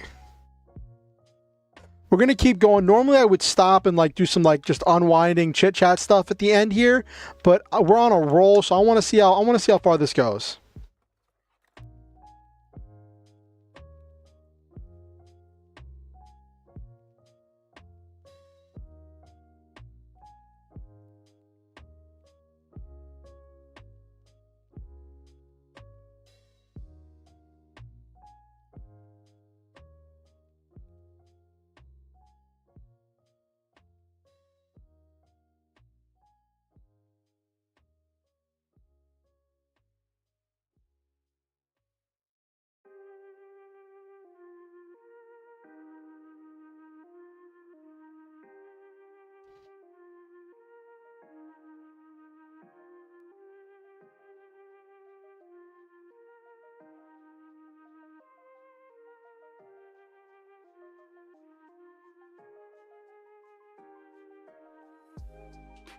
Speaker 1: We're gonna keep going. Normally I would stop and like do some like just unwinding chit chat stuff at the end here, but we're on a roll, so I want to see how far this goes.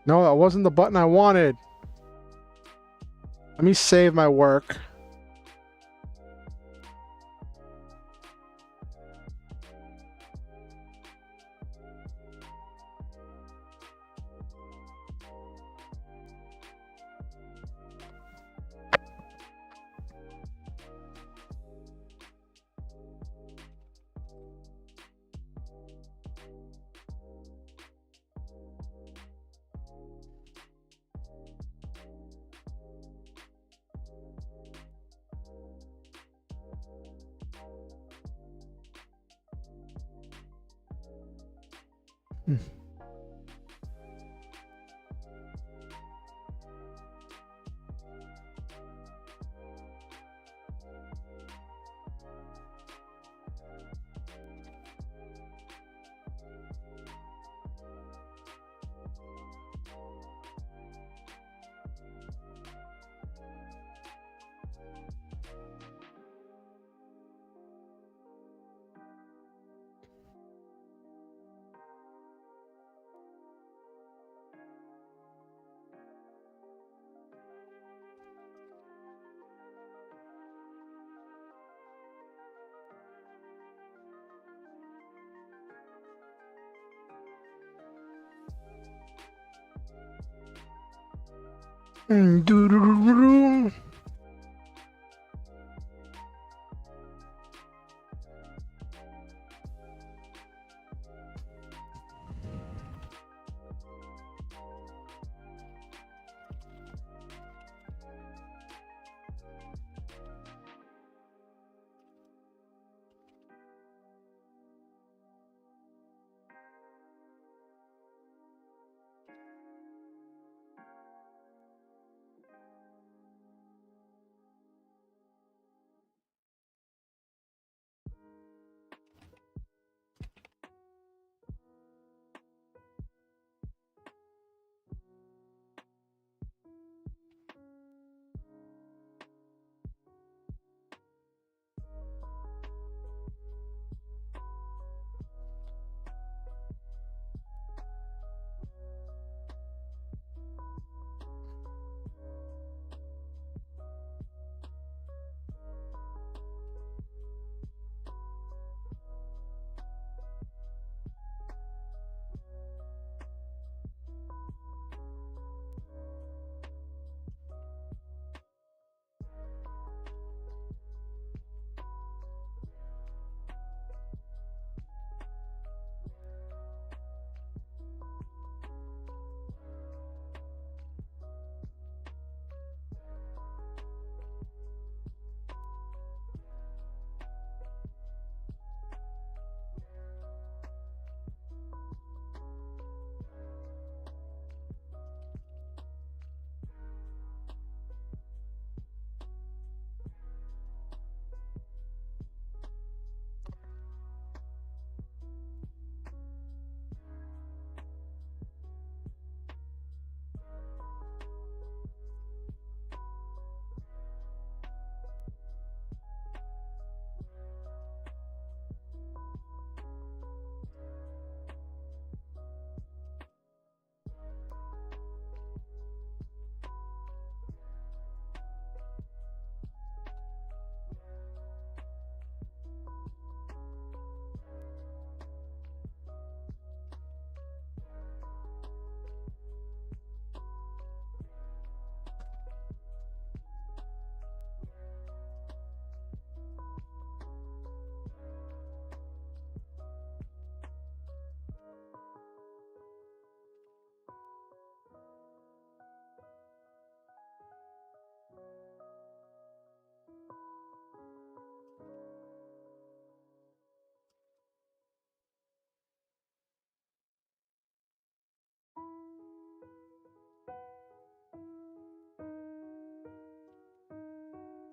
Speaker 1: No, that wasn't the button I wanted. Let me save my work. Doo-doo-doo-doo-doo.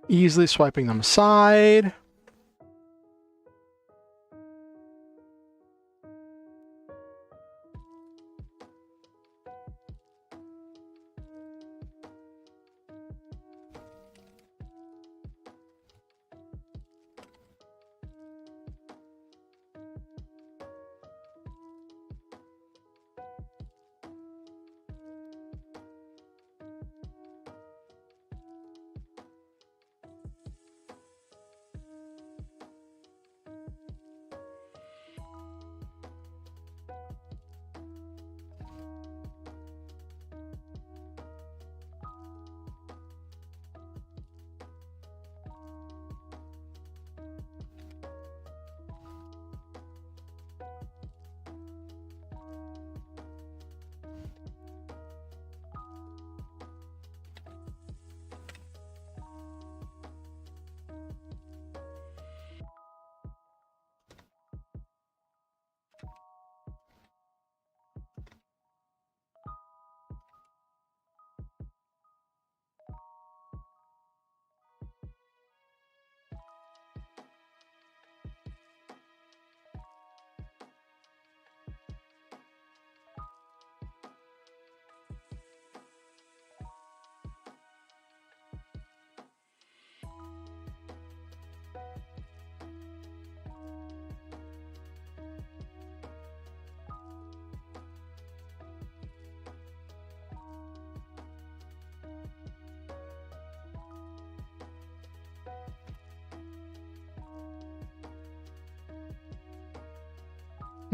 Speaker 1: Easily swiping them aside.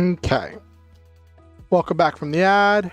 Speaker 1: Okay. Welcome back from the ad.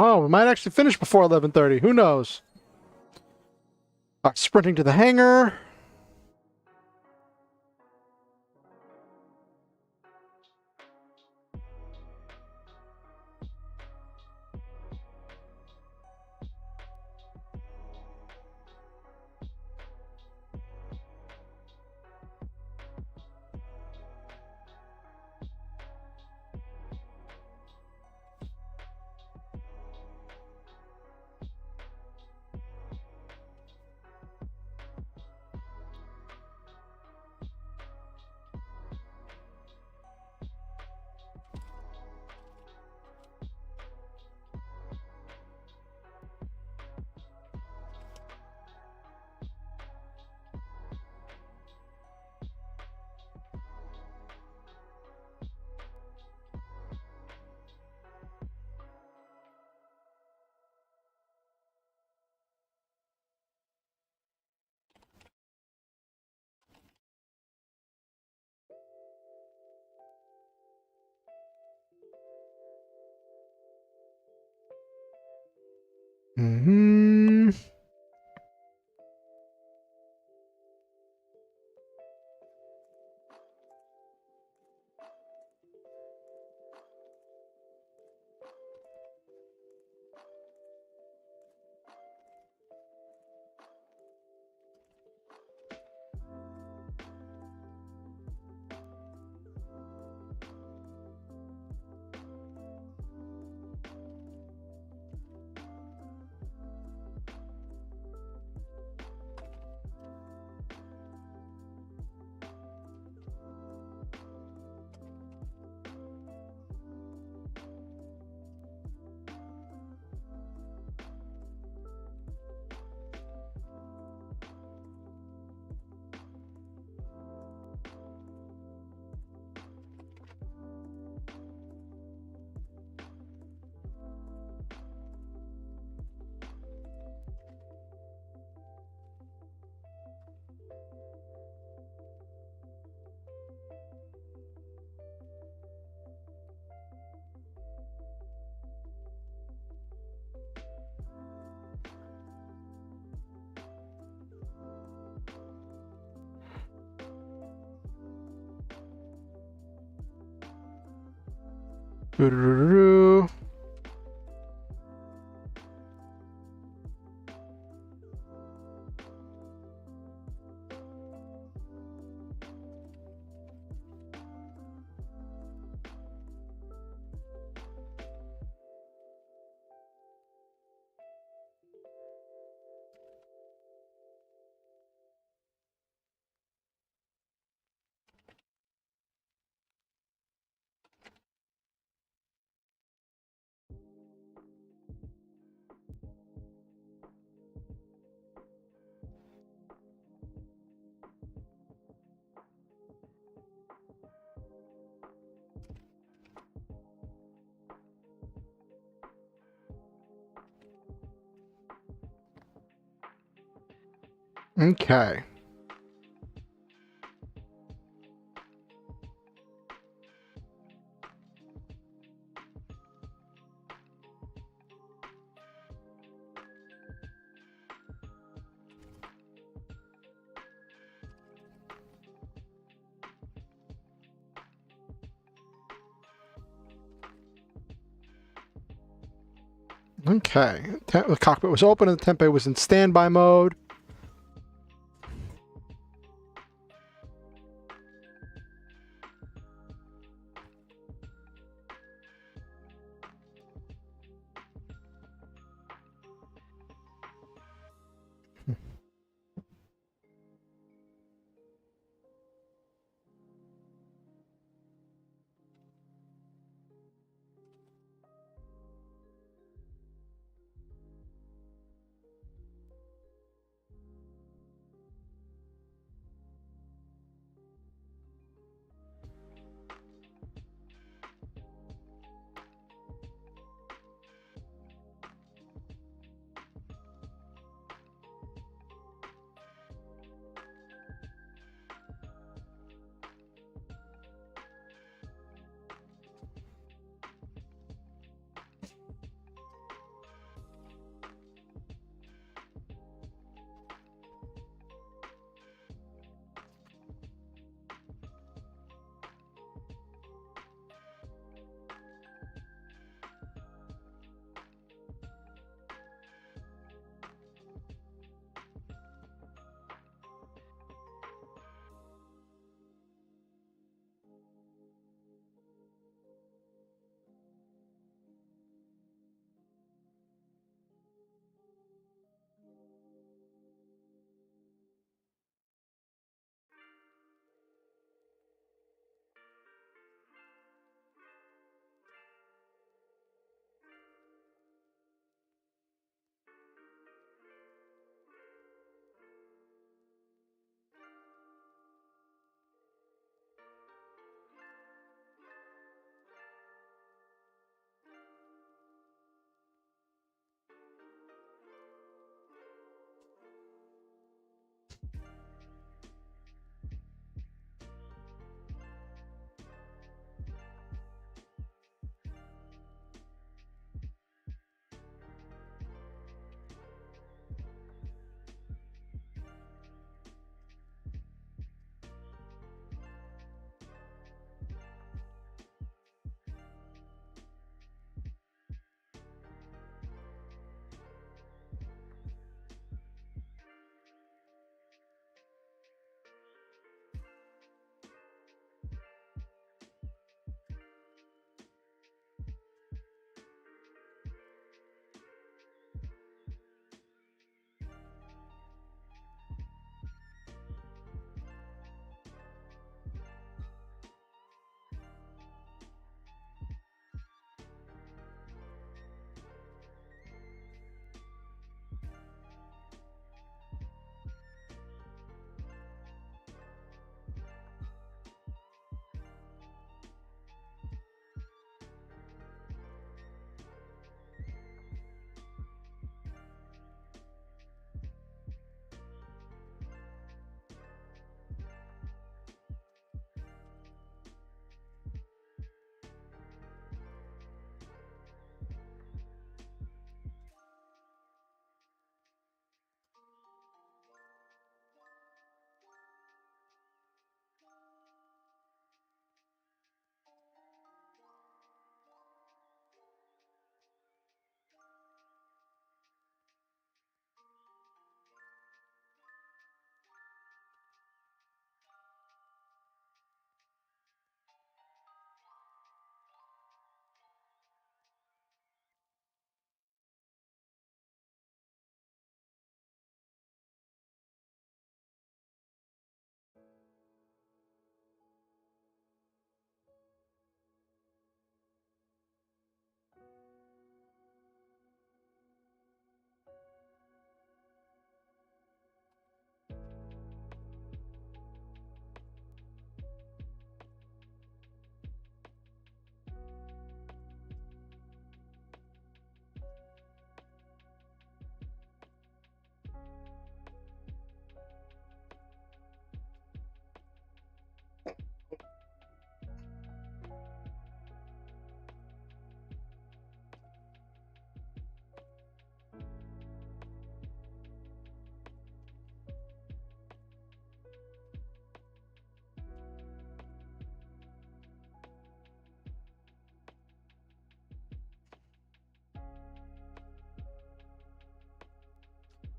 Speaker 1: Oh, we might actually finish before 11:30. Who knows? All right, sprinting to the hangar. Hmm. Doo-doo-doo-doo. Okay. Okay. The cockpit was open and the tempeh was in standby mode.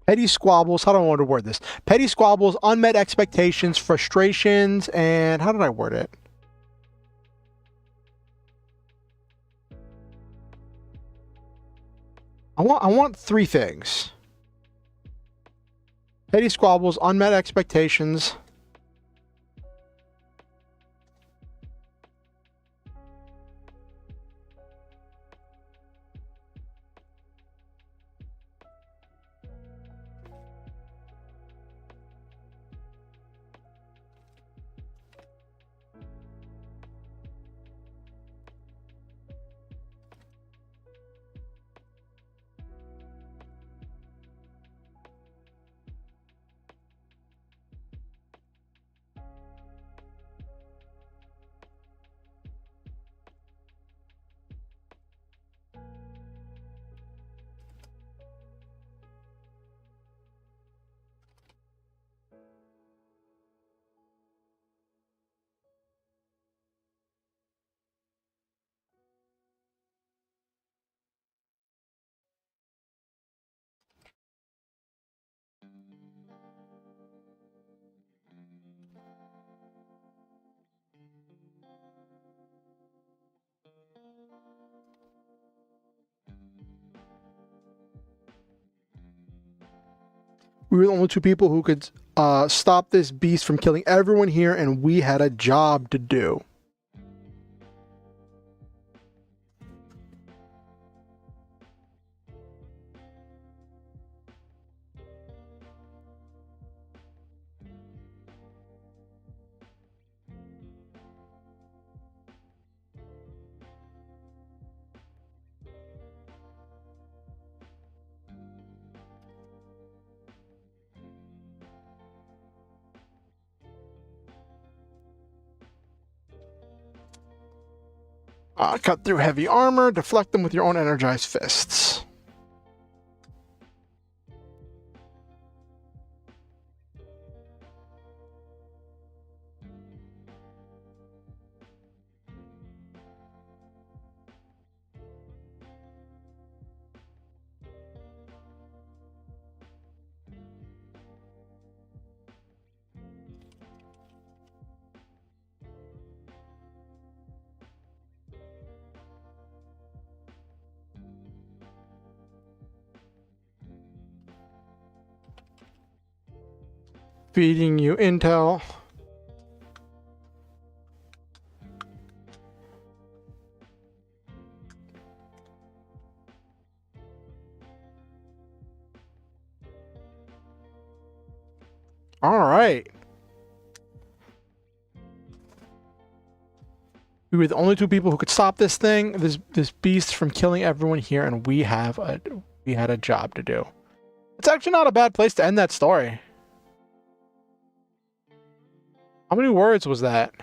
Speaker 1: Petty squabbles. How do I want to word this? Petty squabbles, unmet expectations, frustrations, and how did I word it? I want three things. Petty squabbles, unmet expectations. We were the only two people who could stop this beast from killing everyone here, and we had a job to do. Cut through heavy armor, deflect them with your own energized fists. Feeding you intel. All right. We were the only two people who could stop this thing, this beast from killing everyone here, and we had a job to do. It's actually not a bad place to end that story. How many words was that?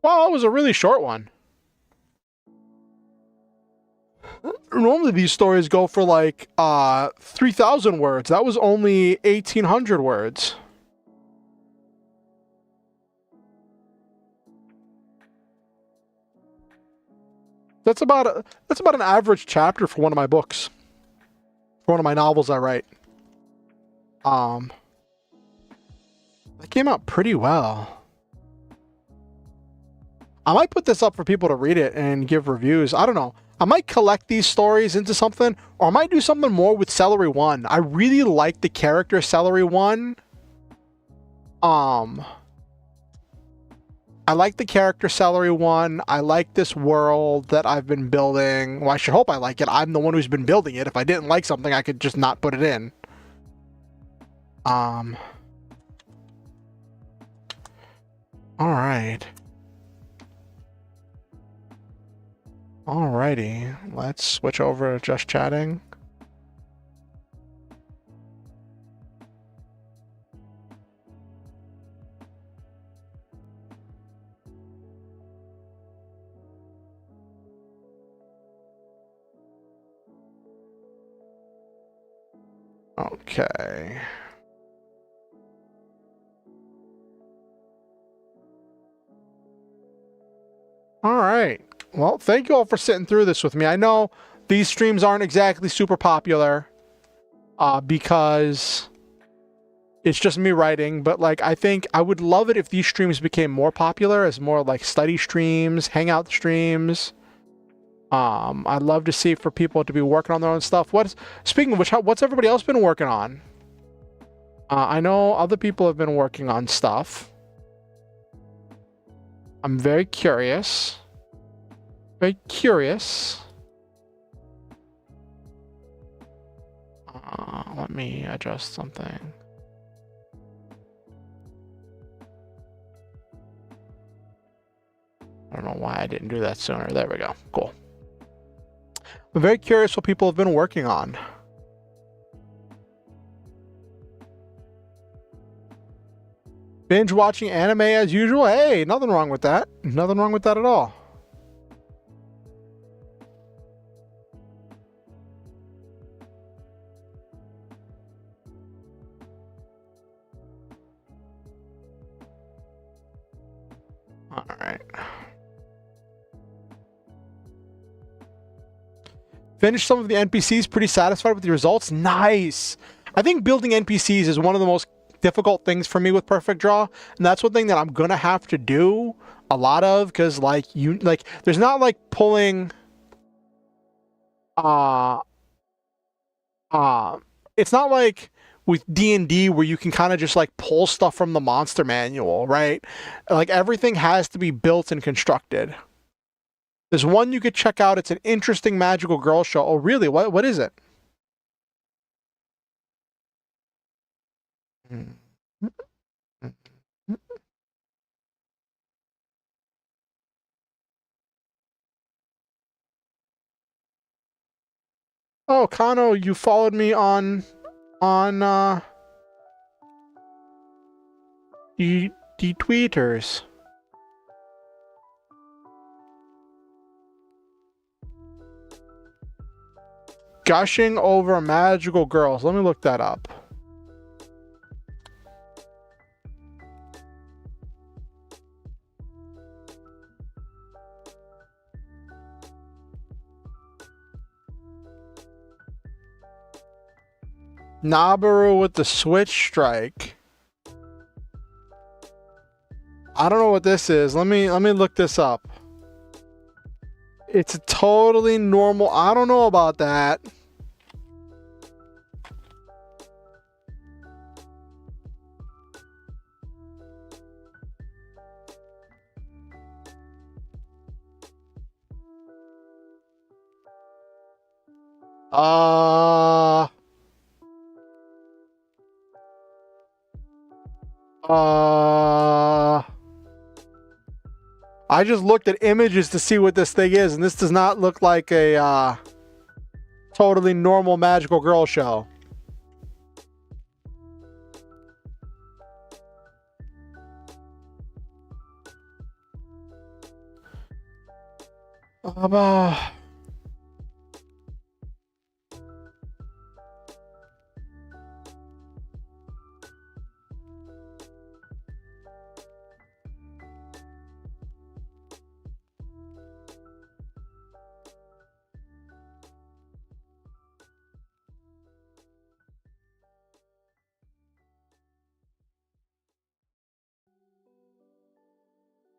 Speaker 1: Wow, it was a really short one. Normally these stories go for like 3,000 words. That was only 1,800 words. That's about an average chapter for one of my books. For one of my novels I write. That came out pretty well. I might put this up for people to read it and give reviews. I don't know. I might collect these stories into something, or I might do something more with Celery 1. I really like the character Celery 1. I like the character Celery 1. I like this world that I've been building. Well, I should hope I like it. I'm the one who's been building it. If I didn't like something, I could just not put it in. All right. Alrighty, let's switch over to just chatting. Okay. All right. Well, thank you all for sitting through this with me. I know These streams aren't exactly super popular because it's just me writing, but like I think I would love it if these streams became more popular as more like study streams, hangout streams. I'd love to see for people to be working on their own stuff. Speaking of which, what's everybody else been working on? I know other people have been working on stuff. I'm very curious. Very curious. Let me adjust something. I don't know why I didn't do that sooner. There we go. Cool. I'm very curious what people have been working on. Binge watching anime as usual? Hey, nothing wrong with that. Nothing wrong with that at all. All right. Finished some of the NPCs, pretty satisfied with the results. Nice. I think building NPCs is one of the most difficult things for me with Perfect Draw, and that's one thing that I'm gonna have to do a lot of, because like there's not like pulling it's not like with D&D where you can kind of just like pull stuff from the monster manual, right? Like everything has to be built and constructed. There's one you could check out. It's an interesting magical girl show. Oh, really? What is it? Oh, Kano, you followed me on the tweeters. Gushing over magical girls. Let me look that up. Nabaru with the switch strike. I don't know what this is. Let me look this up. It's a totally normal. I don't know about that. I just looked at images to see what this thing is, and this does not look like a totally normal magical girl show.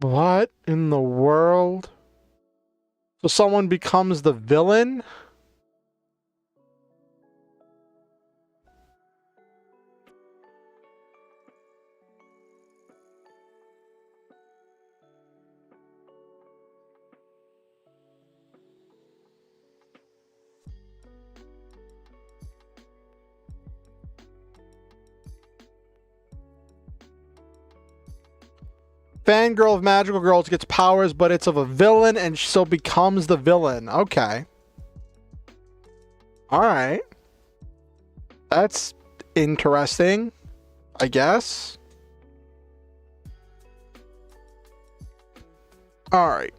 Speaker 1: What in the world? So someone becomes the villain? Fangirl of Magical Girls gets powers, but it's of a villain and so becomes the villain. Okay. Alright. That's interesting, I guess. Alright.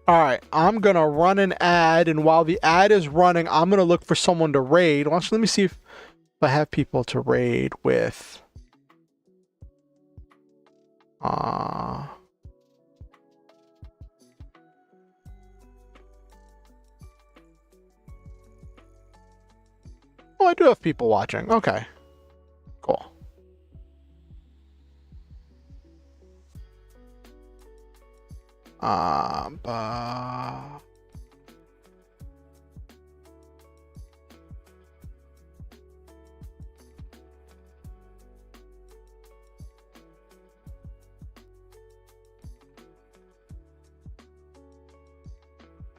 Speaker 1: All right, I'm gonna run an ad, and while the ad is running, I'm gonna look for someone to raid. Let me see if I have people to raid with. Oh, I do have people watching. Okay, cool.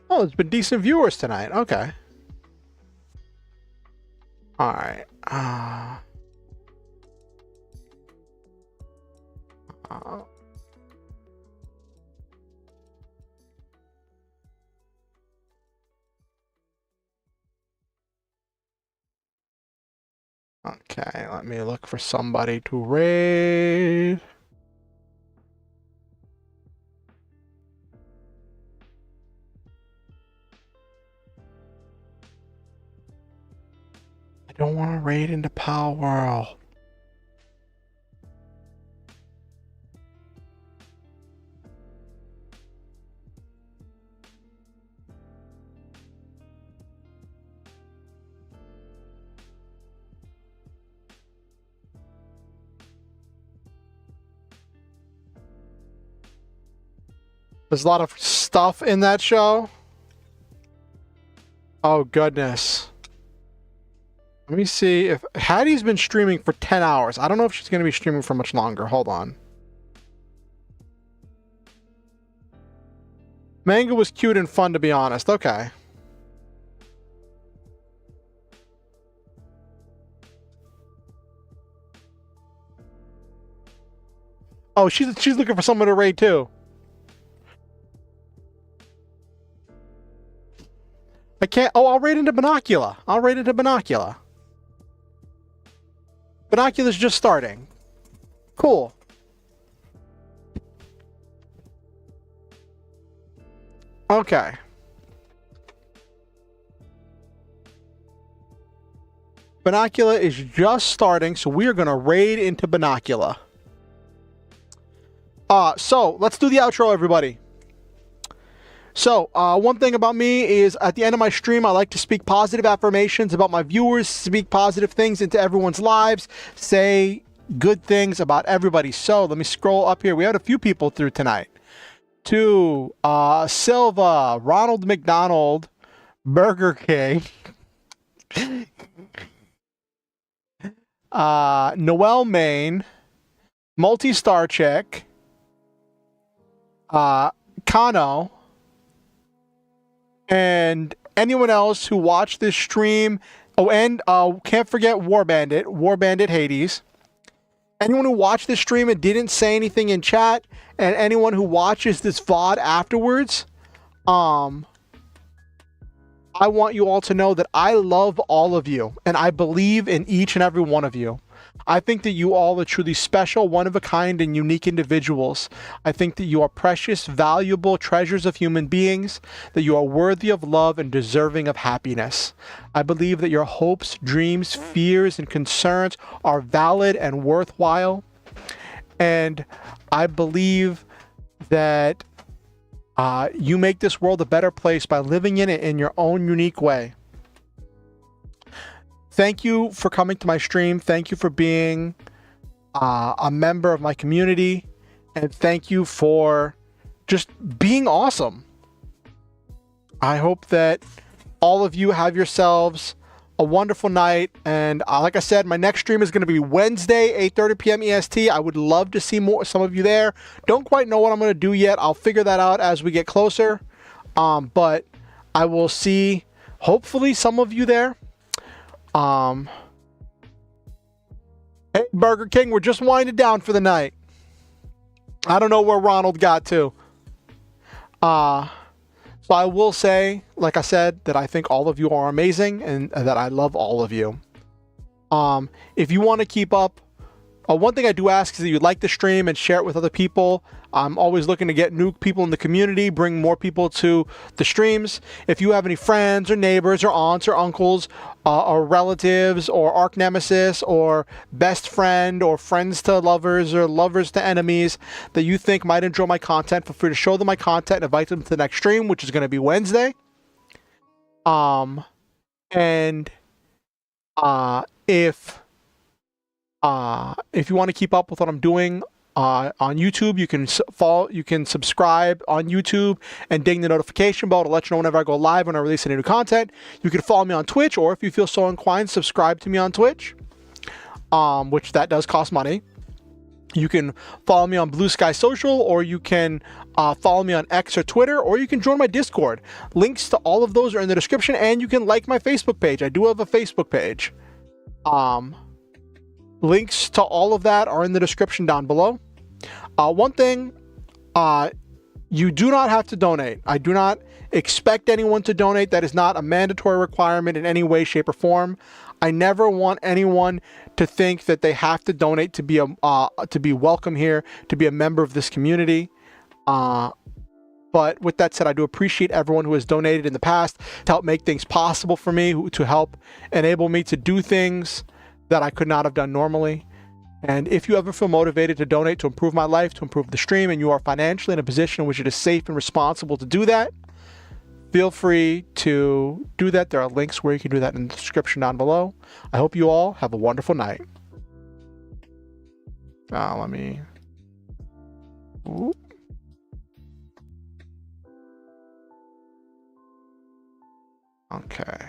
Speaker 1: Oh, there's been decent viewers tonight. Okay. All right. Okay, let me look for somebody to raid. I don't want to raid into Power World. There's a lot of stuff in that show. Oh, goodness. Let me see if Hattie's been streaming for 10 hours. I don't know if she's going to be streaming for much longer. Hold on. Manga was cute and fun, to be honest. Okay. Oh, she's looking for someone to raid too. I can't. Oh, I'll raid into Binocular. I'll raid into Binocular. Binocular's just starting. Cool. Okay. Binocular is just starting, so we are going to raid into Binocular. So let's do the outro, everybody. So, one thing about me is at the end of my stream, I like to speak positive affirmations about my viewers, speak positive things into everyone's lives, say good things about everybody. So, let me scroll up here. We had a few people through tonight. To Silva, Ronald McDonald, Burger King, Noel Main, Multi-Star Chick, Kano, and anyone else who watched this stream. Oh, and can't forget War Bandit Hades. Anyone who watched this stream and didn't say anything in chat, and anyone who watches this VOD afterwards, I want you all to know that I love all of you, and I believe in each and every one of you. I think that you all are truly special, one-of-a-kind, and unique individuals. I think that you are precious, valuable treasures of human beings, that you are worthy of love and deserving of happiness. I believe that your hopes, dreams, fears, and concerns are valid and worthwhile. And I believe that you make this world a better place by living in it in your own unique way. Thank you for coming to my stream. Thank you for being a member of my community. And thank you for just being awesome. I hope that all of you have yourselves a wonderful night. And like I said, my next stream is going to be Wednesday, 8:30 p.m. EST. I would love to see some of you there. Don't quite know what I'm going to do yet. I'll figure that out as we get closer. But I will see, hopefully, some of you there. Hey, Burger King, we're just winding down for the night. I don't know where Ronald got to. So I will say, like I said, that I think all of you are amazing and that I love all of you. If you want to keep up One thing I do ask is that you like the stream and share it with other people. I'm always looking to get new people in the community, bring more people to the streams. If you have any friends or neighbors or aunts or uncles or relatives or arch nemesis or best friend or friends to lovers or lovers to enemies that you think might enjoy my content, feel free to show them my content and invite them to the next stream, which is going to be Wednesday. And if you want to keep up with what I'm doing on YouTube, you can subscribe on YouTube and ding the notification bell to let you know whenever I go live, when I release any new content. You can follow me on Twitch, or if you feel so inclined, subscribe to me on Twitch, which that does cost money. You can follow me on Blue Sky Social, or you can follow me on X or Twitter, or you can join my Discord. Links to all of those are in the description, and you can like my Facebook page. I do have a Facebook page. Links to all of that are in the description down below. One thing, you do not have to donate. I do not expect anyone to donate. That is not a mandatory requirement in any way, shape, or form. I never want anyone to think that they have to donate to be welcome here, to be a member of this community. But with that said, I do appreciate everyone who has donated in the past to help make things possible for me, to help enable me to do things that I could not have done normally. And if you ever feel motivated to donate to improve my life, to improve the stream, and you are financially in a position in which it is safe and responsible to do that, feel free to do that. There are links where you can do that in the description down below. I hope you all have a wonderful night. Let me... Ooh. Okay.